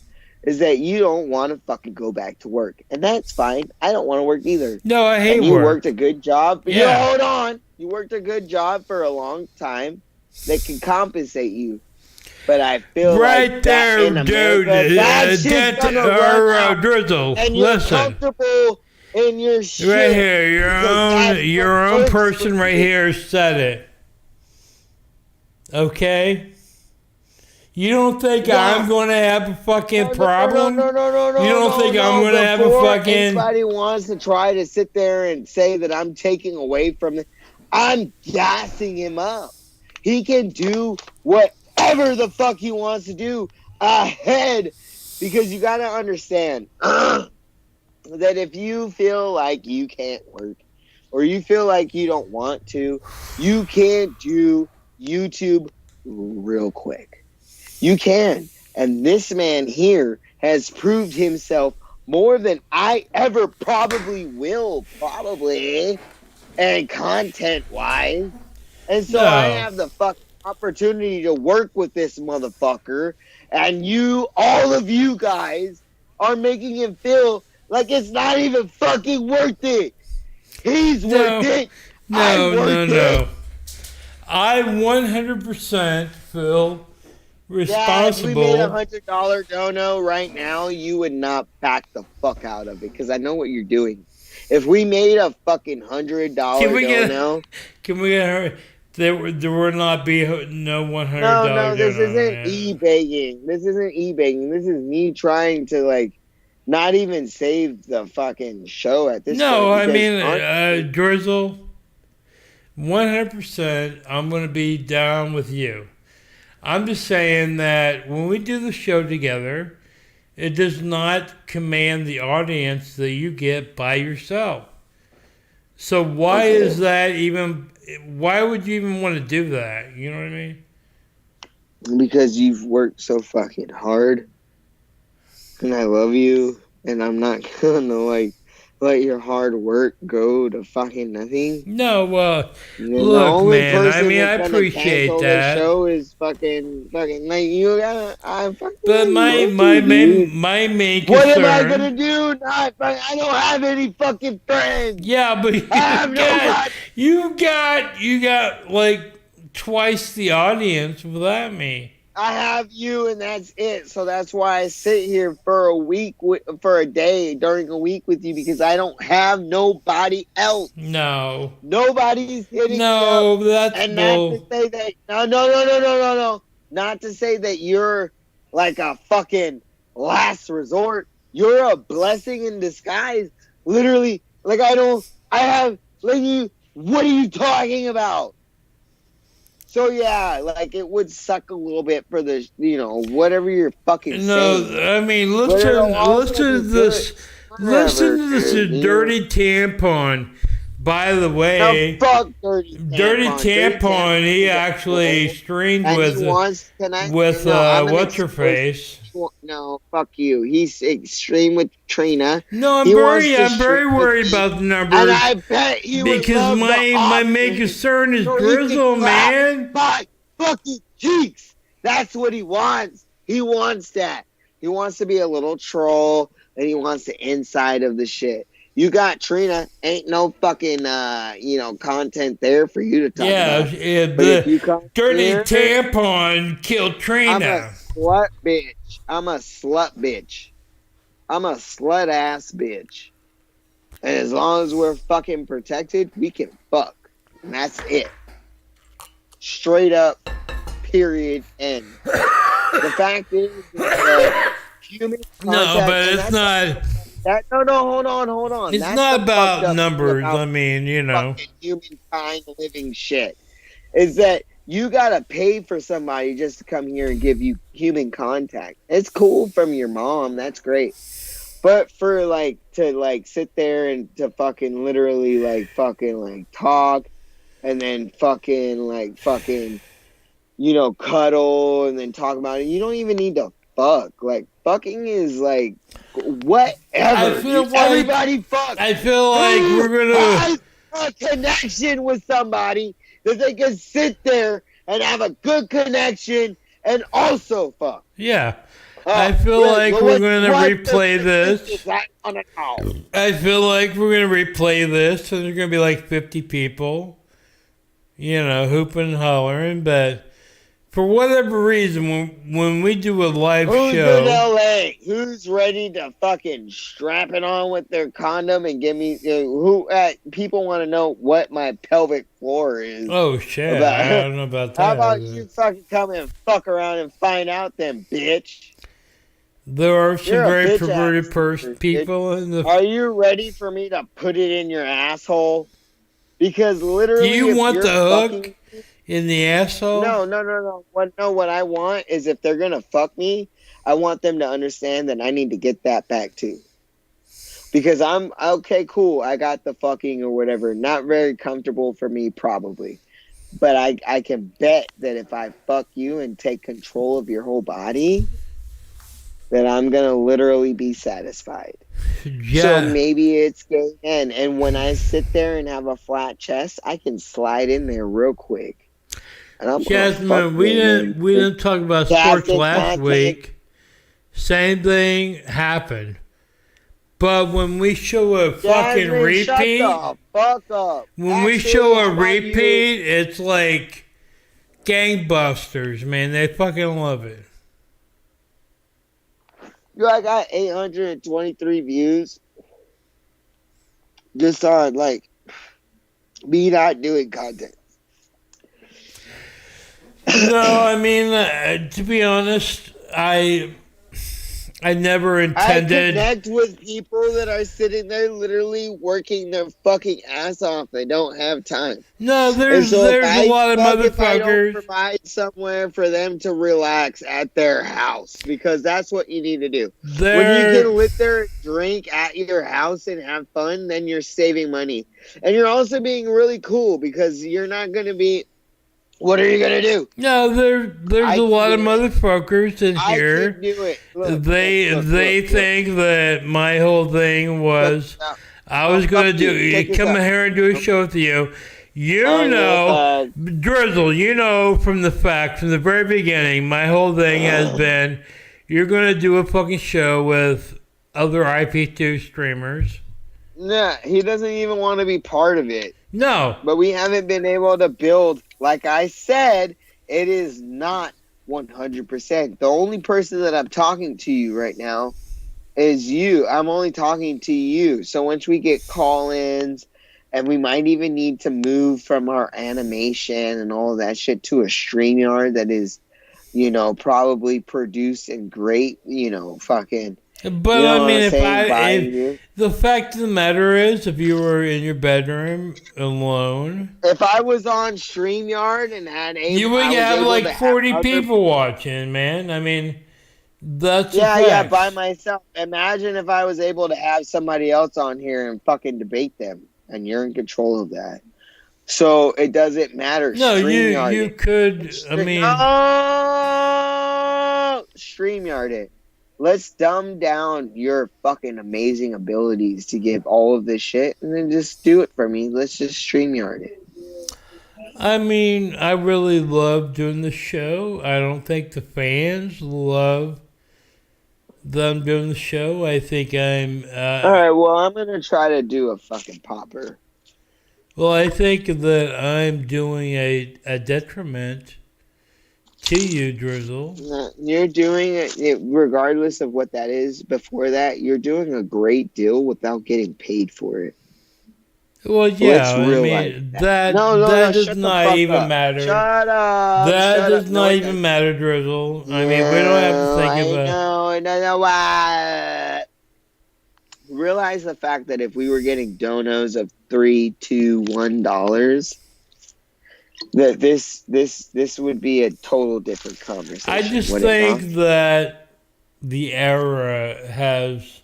is that you don't want to fucking go back to work. And that's fine. I don't want to work either. No, I hate work. You worked a good job. Yeah. Hold on. You worked a good job for a long time that can compensate you. But I feel right there, in America, dude. Drizzle, and you're listen. Comfortable in your shit. Right here, your own person right here said it. Okay? You don't think I'm going to have a fucking problem? No. You don't think I'm going to have a fucking... Anybody wants to try to sit there and say that I'm taking away from it, I'm gassing him up. He can do whatever the fuck he wants to do ahead, because you got to understand that if you feel like you can't work or you feel like you don't want to, you can't do YouTube real quick. You can. And this man here has proved himself more than I ever probably will, and content-wise. And so I have the fucking opportunity to work with this motherfucker, and all of you guys are making him feel like it's not even fucking worth it. He's worth it. No. I 100% feel responsible. Yeah, if we made $100 dono right now, you would not back the fuck out of it, because I know what you're doing. If we made a fucking $100 dono, can we get? There will not be no $100. No, this isn't e-begging. This isn't e-begging. This is me trying to not even save the fucking show at this point. No, I mean, Drizzle, 100%. I'm gonna be down with you. I'm just saying that when we do the show together, it does not command the audience that you get by yourself. So why Okay. is that even? Why would you even want to do that? You know what I mean? Because you've worked so fucking hard, and I love you, and I'm not gonna like let your hard work go to fucking nothing. No, The look, only man. I person mean, I that's gonna appreciate cancel the that. show is fucking like you gotta. I fucking But love you, dude. my main What am I concern. gonna do? Not, I don't have any fucking friends. Yeah, but I have nobody. you got like twice the audience without me. I have you, and that's it. So that's why I sit here for a week, for a day during a week with you, because I don't have nobody else. No. Nobody's hitting No, me up. that's And bull. not to say that no. Not to say that you're like a fucking last resort. You're a blessing in disguise. Literally, like what are you talking about? So yeah, like it would suck a little bit for the, whatever you're fucking saying. No, I mean, But listen it'll also to be this. good. Listen to Whatever, this dude. dirty tampon. By the way, Now, fuck dirty tampon. Dirty Tampon, he is a actually troll, streamed and with he wants to what's her face. No, fuck you. He's extreme with Trina. No, I'm He wants to very stream with worried me. about the numbers. And I bet you would because love my the main option concern is so he Drizzle, can clap man. my fucking cheeks. That's what he wants. He wants that. He wants to be a little troll, and he wants the inside of the shit. You got Trina. Ain't no fucking content there for you to talk about. Yeah, But if you come Dirty here, Tampon killed I'm Trina. a slut bitch. I'm a slut bitch. I'm a slut ass bitch. And as long as we're fucking protected, we can fuck. And that's it. Straight up, period, end. The fact is that human contact... No, but it's not... hold on. It's That's not the about fucked up numbers. thing about I mean, fucking humankind living shit. Is that you gotta pay for somebody just to come here and give you human contact. It's cool from your mom. That's great. But for to sit there and to fucking literally talk and then fucking cuddle and then talk about it. You don't even need to fuck. Like fucking is like whatever. I feel like everybody fucks. I feel like we're gonna has a connection with somebody that they can sit there and have a good connection and also fuck. Yeah. I feel like we're going to replay this. I feel like we're going to replay this, and there's going to be like 50 people, hooping and hollering. But for whatever reason, when we do a live Who's show... in LA? Who's ready to fucking strap it on with their condom and give me... people want to know what my pelvic floor is. Oh, shit. I don't know about that. How about you fucking come and fuck around and find out then, bitch? There are some You're a very bitch perverted people in the... Are you ready for me to put it in your asshole? Because literally... Do you if want you're the hook fucking- in the asshole? No. What I want is if they're gonna fuck me, I want them to understand that I need to get that back too. Because I'm okay, cool. I got the fucking or whatever. Not very comfortable for me, probably. But I can bet that if I fuck you and take control of your whole body, that I'm gonna literally be satisfied. Yeah. So maybe it's gay and when I sit there and have a flat chest, I can slide in there real quick. And I'm Jasmine, we didn't talk about sports last week. Same thing happened. But when we show a fucking repeat, shut the fuck up. When we show a repeat, it's like gangbusters, man. They fucking love it. I got 823 views just on me not doing content. No, I mean, to be honest, I I never I intended. connect with people that are sitting there literally working their fucking ass off. They don't have time. No, And there's so a lot of if I don't motherfuckers. provide somewhere for them to relax at their house, because that's what you need to do. When you There, can lit there, drink at your house and have fun, then you're saving money. And you're also being really cool because you're not going to be. What are you gonna do? no, there's a lot of motherfuckers in I here. can do it. Look, They think that my whole thing was I was gonna come here and do a show with you. You know, Drizzle. You know from the very beginning, my whole thing has been you're gonna do a fucking show with other IP2 streamers. Nah, he doesn't even want to be part of it. No. But we haven't been able to build, like I said, it is not 100%. The only person that I'm talking to you right now is you. I'm only talking to you. So once we get call-ins, and we might even need to move from our animation and all of that shit to a StreamYard that is, probably produced and great, fucking... But I mean, if the fact of the matter is, if you were in your bedroom alone, if I was on StreamYard and had you would have like 40 people watching, man. I mean, that's by myself. Imagine if I was able to have somebody else on here and fucking debate them, and you're in control of that. So it doesn't matter. No, you could. I mean, StreamYard it. Let's dumb down your fucking amazing abilities to give all of this shit, and then just do it for me. Let's just StreamYard it. I mean, I really love doing the show. I don't think the fans love them doing the show. I think I'm... all right, well, I'm going to try to do a fucking popper. Well, I think that I'm doing a detriment to you, Drizzle. You're doing it regardless of what that is. Before that, you're doing a great deal without getting paid for it. Well, yeah, I mean, that does not even matter. Shut up. That does not even matter, Drizzle. I mean, we don't have to think about... No, what? Realize the fact that if we were getting donos of $3, $2, $1, that this would be a total different conversation. I just think that the era has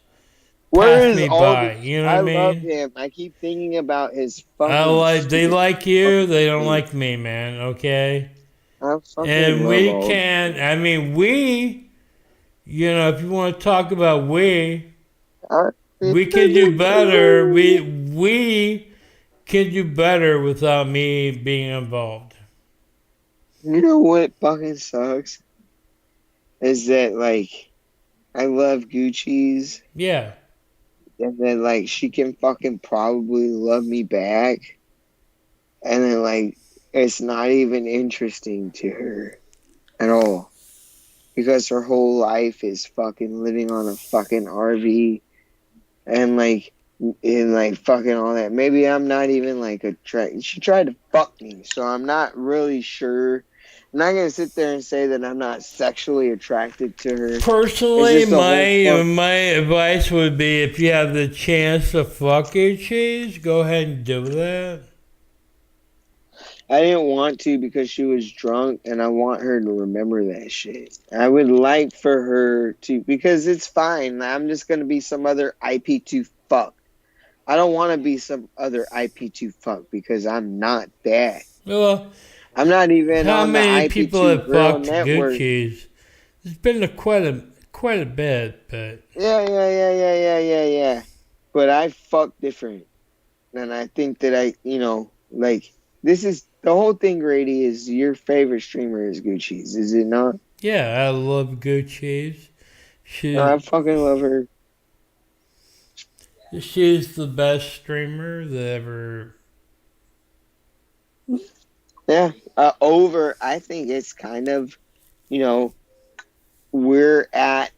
Where passed me by. You know what I mean? I love him. I keep thinking about his fucking... they like you, they don't like me, man, okay? And we can't... I mean, if you want to talk about we can do better. We can do better without me being involved. You know what fucking sucks? Is that, like, I love Gucci's. Yeah. And then, like, she can fucking probably love me back. And then, like, it's not even interesting to her at all. Because her whole life is fucking living on a fucking RV. And, like, fucking all that. Maybe I'm not even, like, she tried to fuck me. So I'm not really sure. I'm not going to sit there and say that I'm not sexually attracted to her. Personally, my advice would be if you have the chance to fuck your cheese, go ahead and do that. I didn't want to because she was drunk, and I want her to remember that shit. I would like for her to, because it's fine. I'm just going to be some other IP2 fuck. I don't want to be some other IP2 fuck because I'm not that. Well, I'm not even how on many the people IP2 have Grill fucked network. Gucci's? There's been quite a bit, but Yeah. But I fuck different, and I think that this is the whole thing. Grady, is your favorite streamer is Gucci's, is it not? Yeah, I love Gucci's. I fucking love her. She's the best streamer that ever. Yeah, I think it's kind of, we're at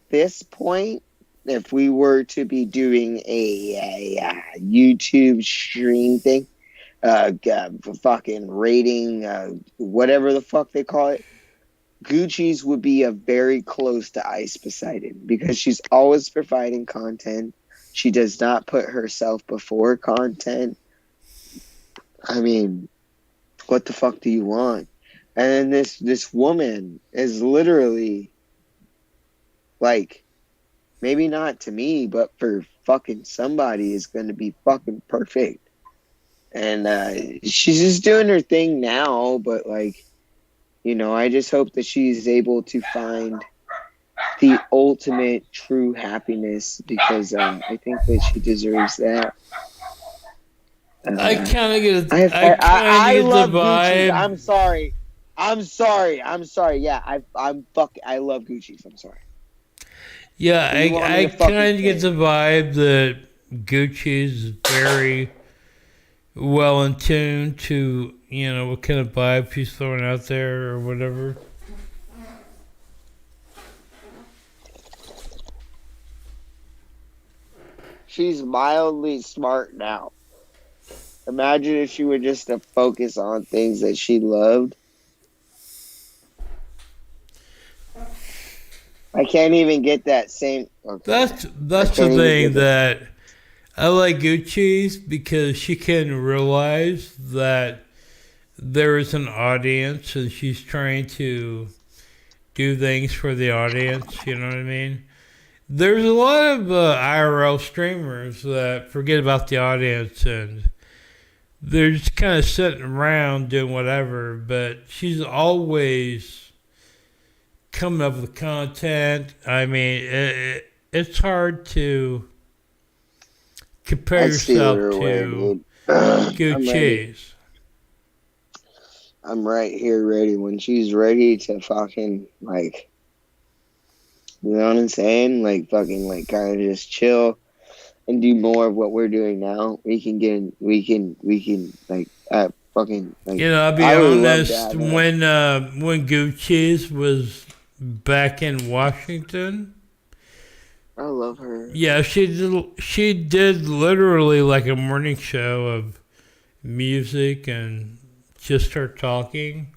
this point, if we were to be doing a YouTube stream thing, fucking rating, whatever the fuck they call it, Gucci's would be a very close to Ice Poseidon because she's always providing content. She does not put herself before content. I mean, what the fuck do you want? And then this woman is literally like, maybe not to me, but for fucking somebody is going to be fucking perfect. And she's just doing her thing now, but like, you know, I just hope that she's able to find the ultimate true happiness because I think that she deserves that. I kind of get. I love the vibe. Gucci. I'm sorry. Yeah, I love Gucci's. I'm sorry. Yeah, I kind of get the vibe that Gucci's very well in tune to, you know, what kind of vibe she's throwing out there or whatever. She's mildly smart now. Imagine if she were just to focus on things that she loved. I can't even get that same. Okay. That's the thing that I like Gucci's because she can realize that there is an audience and she's trying to do things for the audience. You know what I mean? There's a lot of IRL streamers that forget about the audience and they're just kind of sitting around doing whatever, but she's always coming up with content. I mean, it's hard to compare yourself to Gucci's. I'm right here ready. When she's ready to fucking, like, you know what I'm saying? Like, fucking, like, kind of just chill and do more of what we're doing now. We can, like, fucking, like, you know, I'll be honest, when Gucci's was back in Washington, I love her. Yeah, she did literally like a morning show of music and just her talking.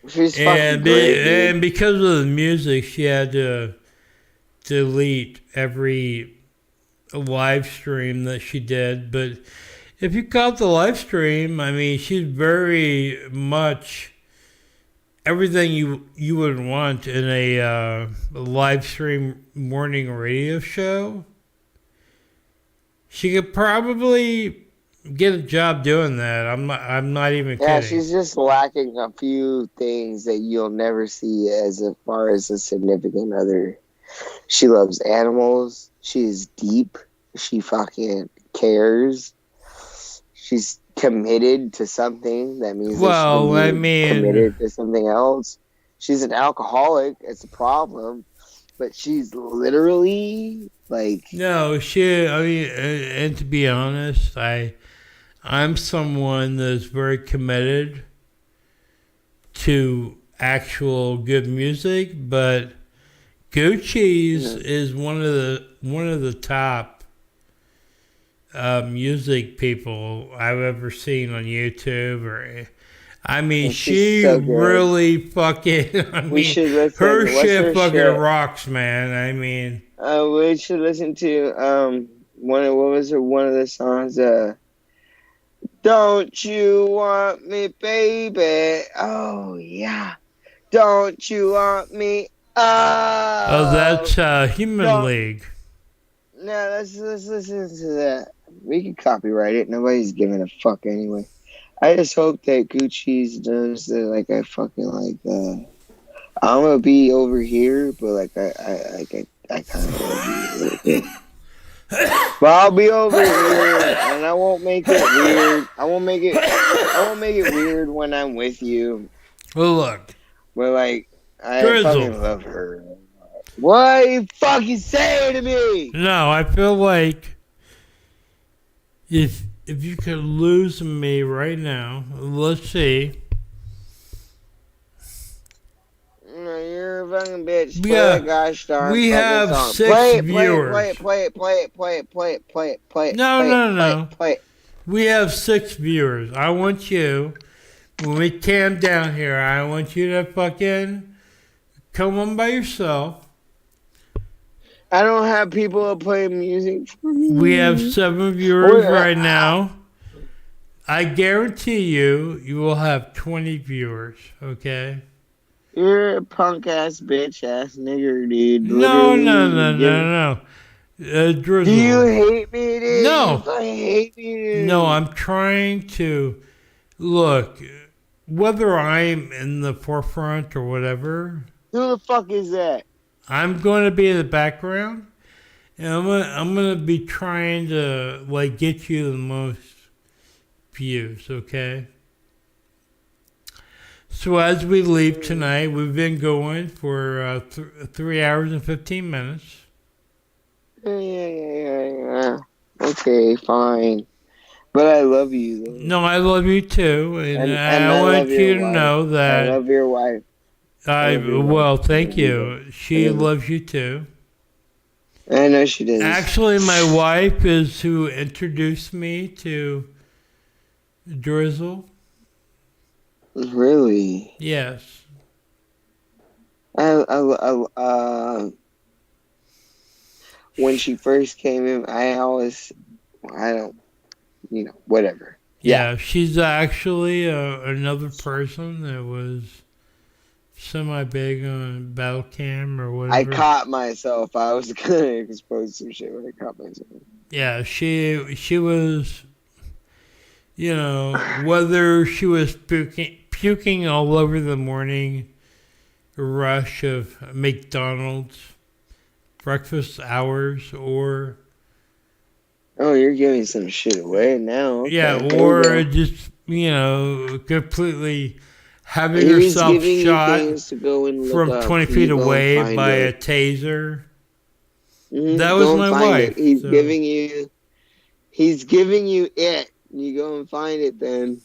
She's fucking great, and because of the music, she had to delete every live stream that she did. But if you caught the live stream, I mean, she's very much everything you would want in a live stream morning radio show. She could probably get a job doing that. I'm not even kidding. Yeah, she's just lacking a few things that you'll never see as far as a significant other. She loves animals. She's deep. She fucking cares. She's committed to something. That means committed to something else. She's an alcoholic. It's a problem. But she's literally like... No, and to be honest, I'm someone that's very committed to actual good music, but Gucci's is one of the top music people I've ever seen on YouTube. I mean, she so really fucking. I mean, her shit fucking rocks, man. I mean, we should listen to one of the songs. Don't you want me, baby? Oh yeah. Don't you want me? Oh, that's Human League. No, let's listen to that. We can copyright it. Nobody's giving a fuck anyway. I just hope that Gucci's does like I fucking like. I'm gonna be over here, but like I kind of want to be a little bit. But I'll be over here, and I won't make it weird. I won't make it weird when I'm with you. Well, look. But like, I Drizzle. fucking love her. What are you fucking saying to me? No, I feel like if you could lose me right now, let's see. No, you're a fucking bitch. Yeah, play gosh darn we have song. 6 viewers. Play it. No. We have 6 viewers. I want you, when we cam down here, I want you to fucking come on by yourself. I don't have people that play music for me. We have 7 viewers right now. I guarantee you will have 20 viewers, okay? You're a punk ass bitch ass nigger, dude. No. Drizzle. Do you hate me, dude? No. You fucking hate me, dude. No, I'm trying to look. Whether I'm in the forefront or whatever. Who the fuck is that? I'm going to be in the background, and I'm gonna be trying to like get you the most views, okay? So as we leave tonight, we've been going for 3 hours and 15 minutes. Yeah. Okay, fine. But I love you, though. No, I love you too, and I want you to know that I love your wife. Well, thank you. She loves you too. I know she does. Actually, my wife is who introduced me to Drizzle. Really? Yes. When she first came in, whatever. Yeah, she's actually another person that was semi-big on battle cam or whatever. I caught myself. I was gonna expose some shit when I caught myself. Yeah, she was, whether she was puking all over the morning rush of McDonald's breakfast hours or... Oh, you're giving some shit away now. Okay, yeah, or just, completely having herself shot from 20 feet away by a taser. Mm-hmm. That was my wife. He's giving you it. You go and find it then.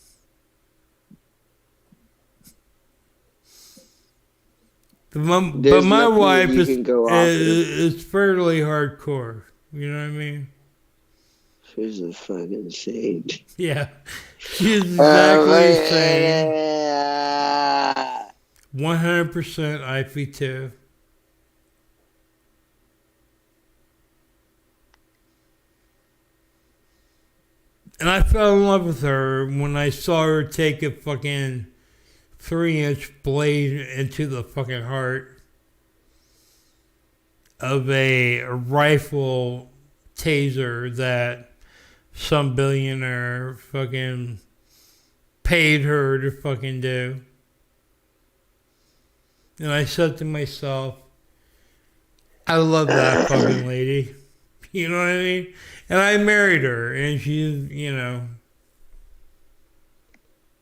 But my wife is fairly hardcore. You know what I mean? She's a fucking saint. Yeah. She's exactly the same. 100% IP2. And I fell in love with her when I saw her take a fucking 3-inch blade into the fucking heart of a rifle taser that some billionaire fucking paid her to fucking do. And I said to myself, I love that fucking lady. You know what I mean? And I married her, and she's,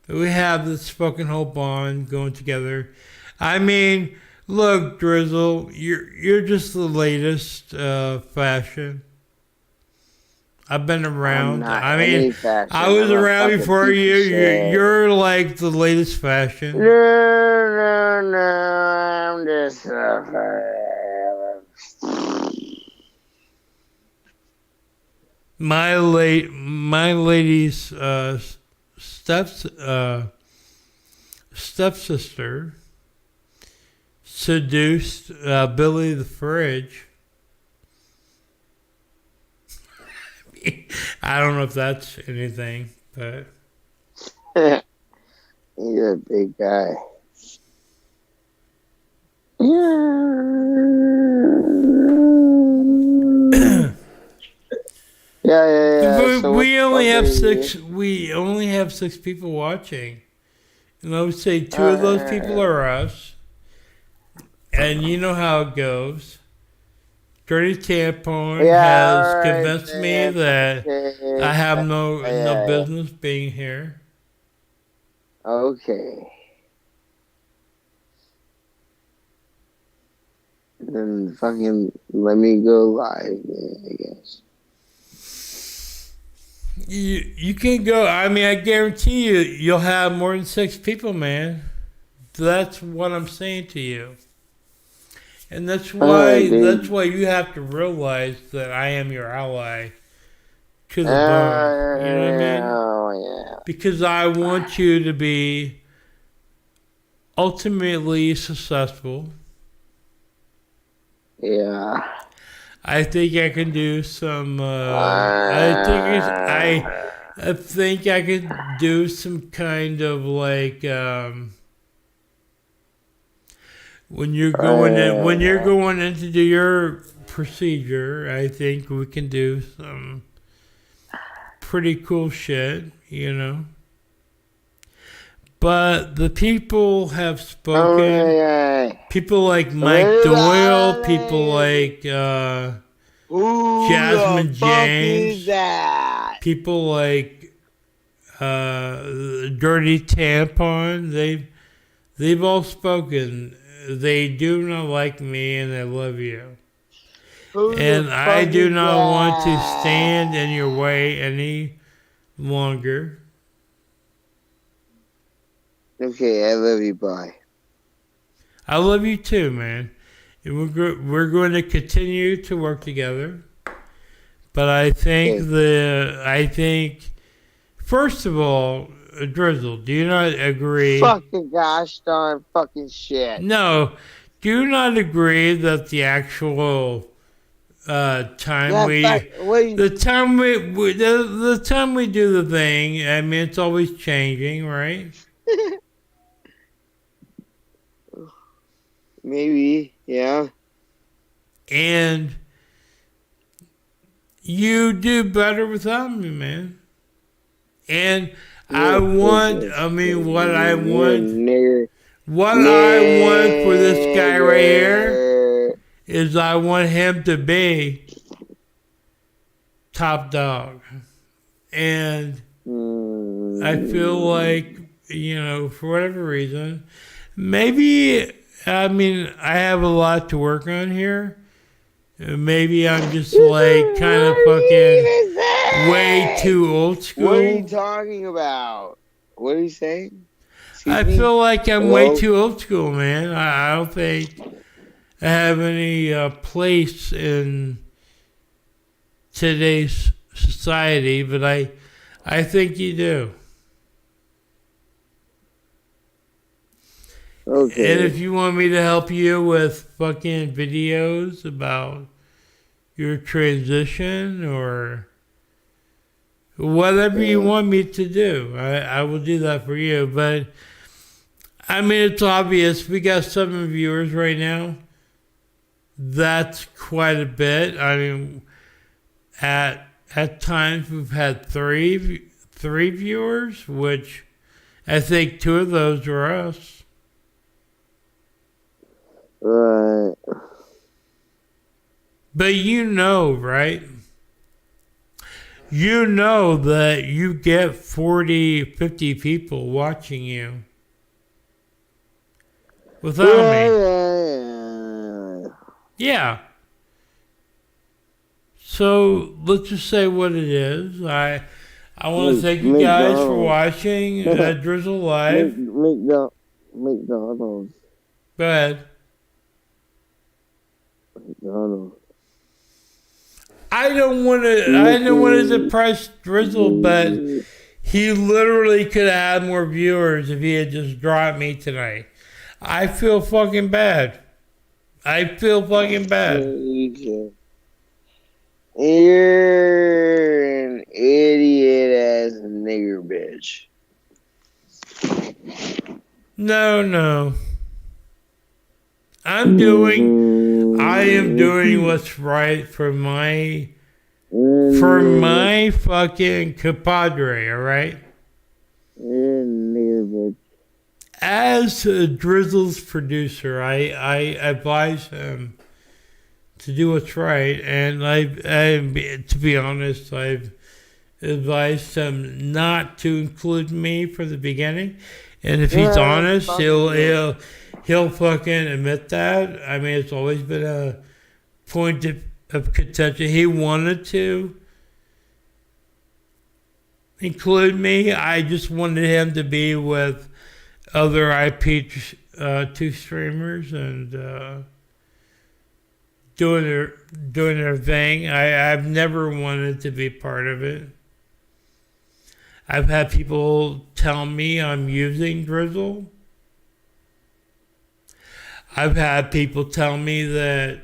we have this fucking whole bond going together. I mean, look, Drizzle, you're just the latest fashion. I've been around. I mean, I was around before you. You're like the latest fashion. No, I'm just my lady's stepsister seduced Billy the Fridge. I don't know if that's anything, but you're a big guy. Yeah. But we only have 6. We only have 6 people watching, and I would say 2 of those people are us. And you know how it goes. Dirty Tampon has convinced me that I have no business being here. Okay. Then fucking let me go live, I guess. You can go. I mean, I guarantee you'll have more than 6 people, man. That's what I'm saying to you. And that's why you have to realize that I am your ally to the bone. You know what I mean? Oh, yeah. Because I want you to be ultimately successful. Yeah. I think I can do some. I think I could do some kind of like when you're going in to do your procedure. I think we can do some pretty cool shit, you know. But the people have spoken. People like Mike Doyle. People like Jasmine James. People like Dirty Tampon. They've all spoken. They do not like me, and I love you. And I do not want to stand in your way any longer. Okay, I love you. Bye. I love you too, man. And we're going to continue to work together. But I think first of all, Drizzle, do you not agree? Fucking gosh darn fucking shit. No, do you not agree that the actual the time we do the thing, I mean, it's always changing, right? Maybe, yeah. And you do better without me, man. And what I want for this guy right here is I want him to be top dog. And I feel like, you know, for whatever reason, maybe, I mean, I have a lot to work on here. Maybe I'm just like kind of fucking way too old school. What are you talking about? What are you saying? I feel like I'm way too old school, man. I don't think I have any place in today's society, but I think you do. Okay. And if you want me to help you with fucking videos about your transition or whatever you want me to do, I will do that for you. But I mean, it's obvious. We got 7 viewers right now. That's quite a bit. I mean, at times we've had three viewers, which I think 2 of those were us. Right. But you know, right? You know that you get 40, 50 people watching you without me. Yeah. So let's just say what it is. I want to thank you guys for watching Drizzle Live. McDonald's. Go ahead. McDonald's. I don't want to depress Drizzle, but he literally could have had more viewers if he had just dropped me tonight. I feel fucking bad. I feel fucking bad. You're an idiot ass nigger bitch. No. I am doing what's right for my fucking compadre, alright? As Drizzle's producer, I advise him to do what's right, and to be honest, I've advised him not to include me for the beginning. And if he's honest, he'll fucking admit that. I mean, it's always been a point of contention. He wanted to include me. I just wanted him to be with other IP2 streamers and doing their thing. I've never wanted to be part of it. I've had people tell me I'm using Drizzle. I've had people tell me that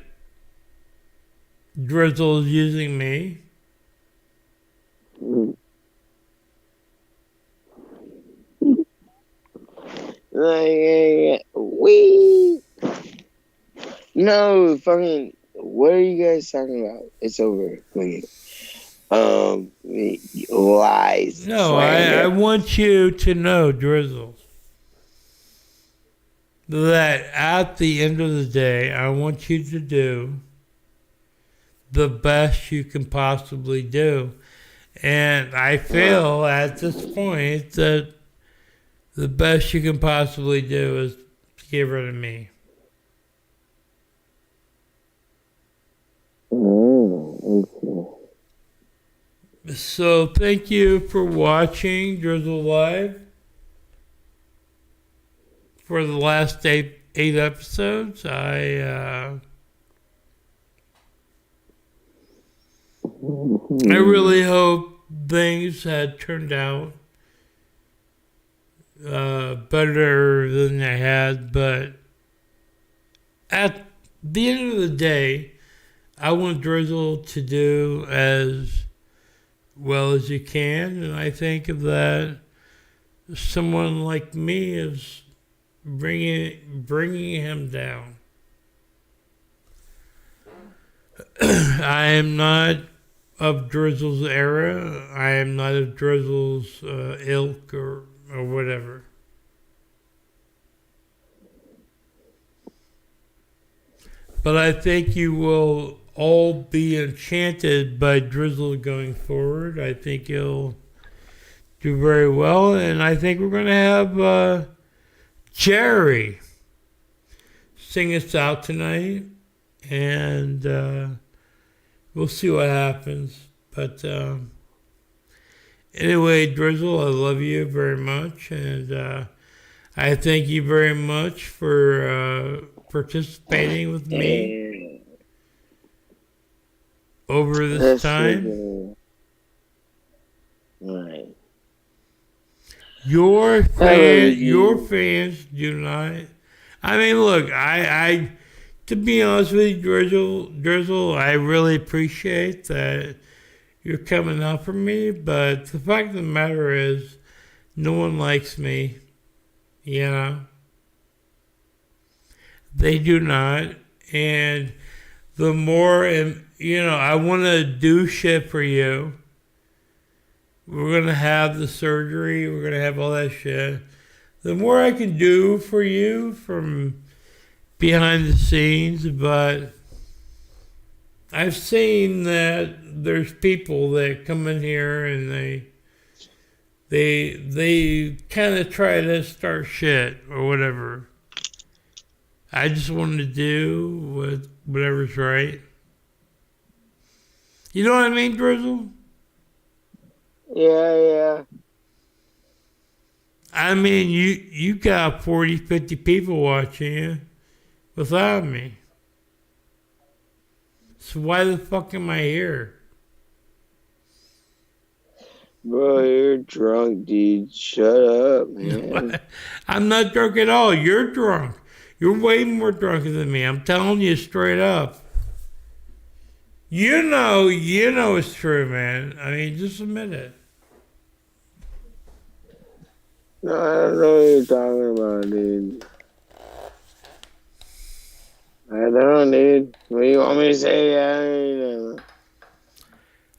Drizzle is using me. We. No, fucking. What are you guys talking about? It's over. Wait. Lies. No, I want you to know, Drizzle, that at the end of the day, I want you to do the best you can possibly do. And I feel at this point that the best you can possibly do is to get rid of me. So thank you for watching Drizzle Live for the last eight episodes. I really hope things had turned out better than they had, but at the end of the day, I want Drizzle to do as well as you can, and I think that someone like me is bringing him down. I am not of Drizzle's era. I am not of Drizzle's ilk or whatever. But I think you will all be enchanted by Drizzle going forward. I think he'll do very well, and I think we're going to have Jerry sing us out tonight, and we'll see what happens. But anyway, Drizzle, I love you very much, and I thank you very much for participating with me over this time. Right. Your fans do not. I mean, look, I to be honest with you, Drizzle, I really appreciate that you're coming out for me, but the fact of the matter is, no one likes me. You know, they do not, and the more, I want to do shit for you. We're going to have the surgery. We're going to have all that shit. The more I can do for you from behind the scenes, but I've seen that there's people that come in here and they kind of try to start shit or whatever. I just want to do whatever's right. You know what I mean, Drizzle? Yeah. I mean, you got 40, 50 people watching you without me. So why the fuck am I here? Bro, you're drunk, dude. Shut up, man. I'm not drunk at all. You're drunk. You're way more drunk than me. I'm telling you straight up. You know it's true, man. I mean, just admit it. No, I don't know what you're talking about, dude. I don't know, dude. What do you want me to say?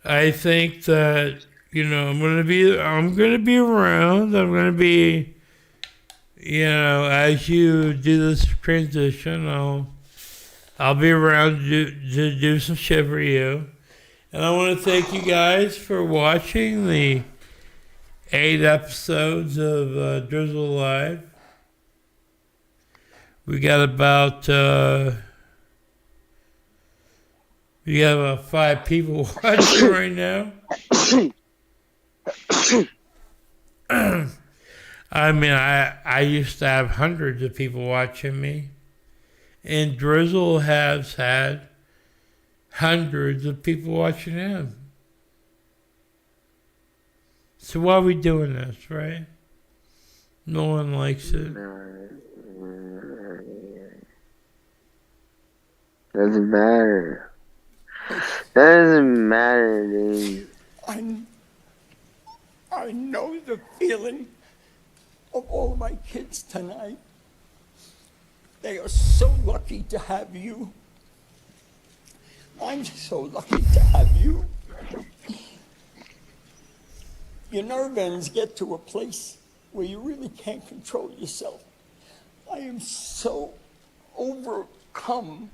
I think that, I'm gonna be around. I'm gonna be, as you do this transition, I'll be around to do some shit for you. And I want to thank you guys for watching the 8 episodes of Drizzle Live. We got about 5 people watching right now. I mean, I used to have hundreds of people watching me, and Drizzle has had hundreds of people watching him. So why are we doing this, right? No one likes it. Doesn't matter. Doesn't matter, dude. I know the feeling of all my kids tonight. They are so lucky to have you. I'm so lucky to have you. Your nerve ends get to a place where you really can't control yourself. I am so overcome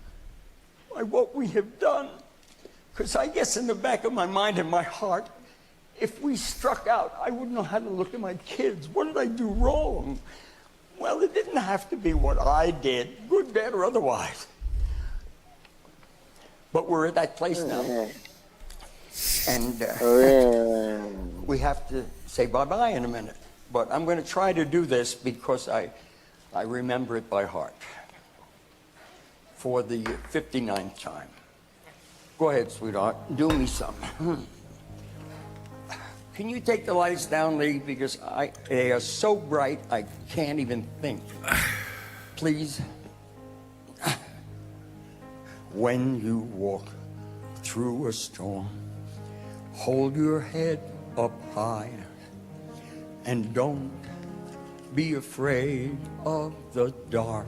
by what we have done. Because I guess in the back of my mind and my heart, if we struck out, I wouldn't know how to look at my kids. What did I do wrong? Well, it didn't have to be what I did, good, bad, or otherwise. But we're at that place now. And we have to say bye-bye in a minute. But I'm going to try to do this because I remember it by heart. For the 59th time. Go ahead, sweetheart. Do me some. Can you take the lights down, Lee? Because they are so bright, I can't even think. Please. When you walk through a storm, hold your head up high and don't be afraid of the dark.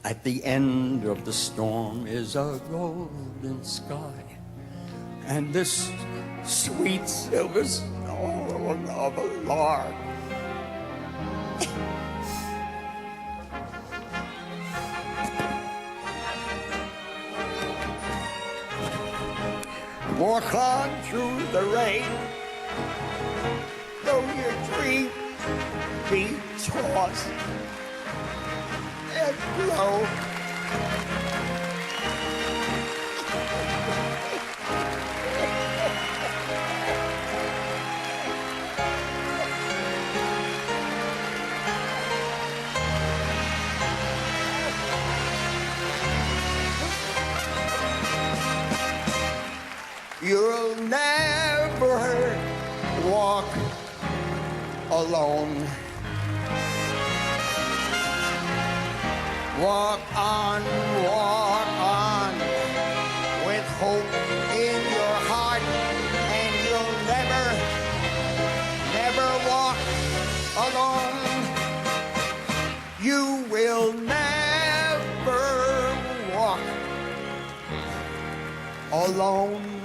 At the end of the storm is a golden sky and this sweet silver song of a lark. Walk on through the rain, though your dreams be tossed and blow. You'll never walk alone. Walk on with hope in your heart, and you'll never walk alone. You will never walk alone.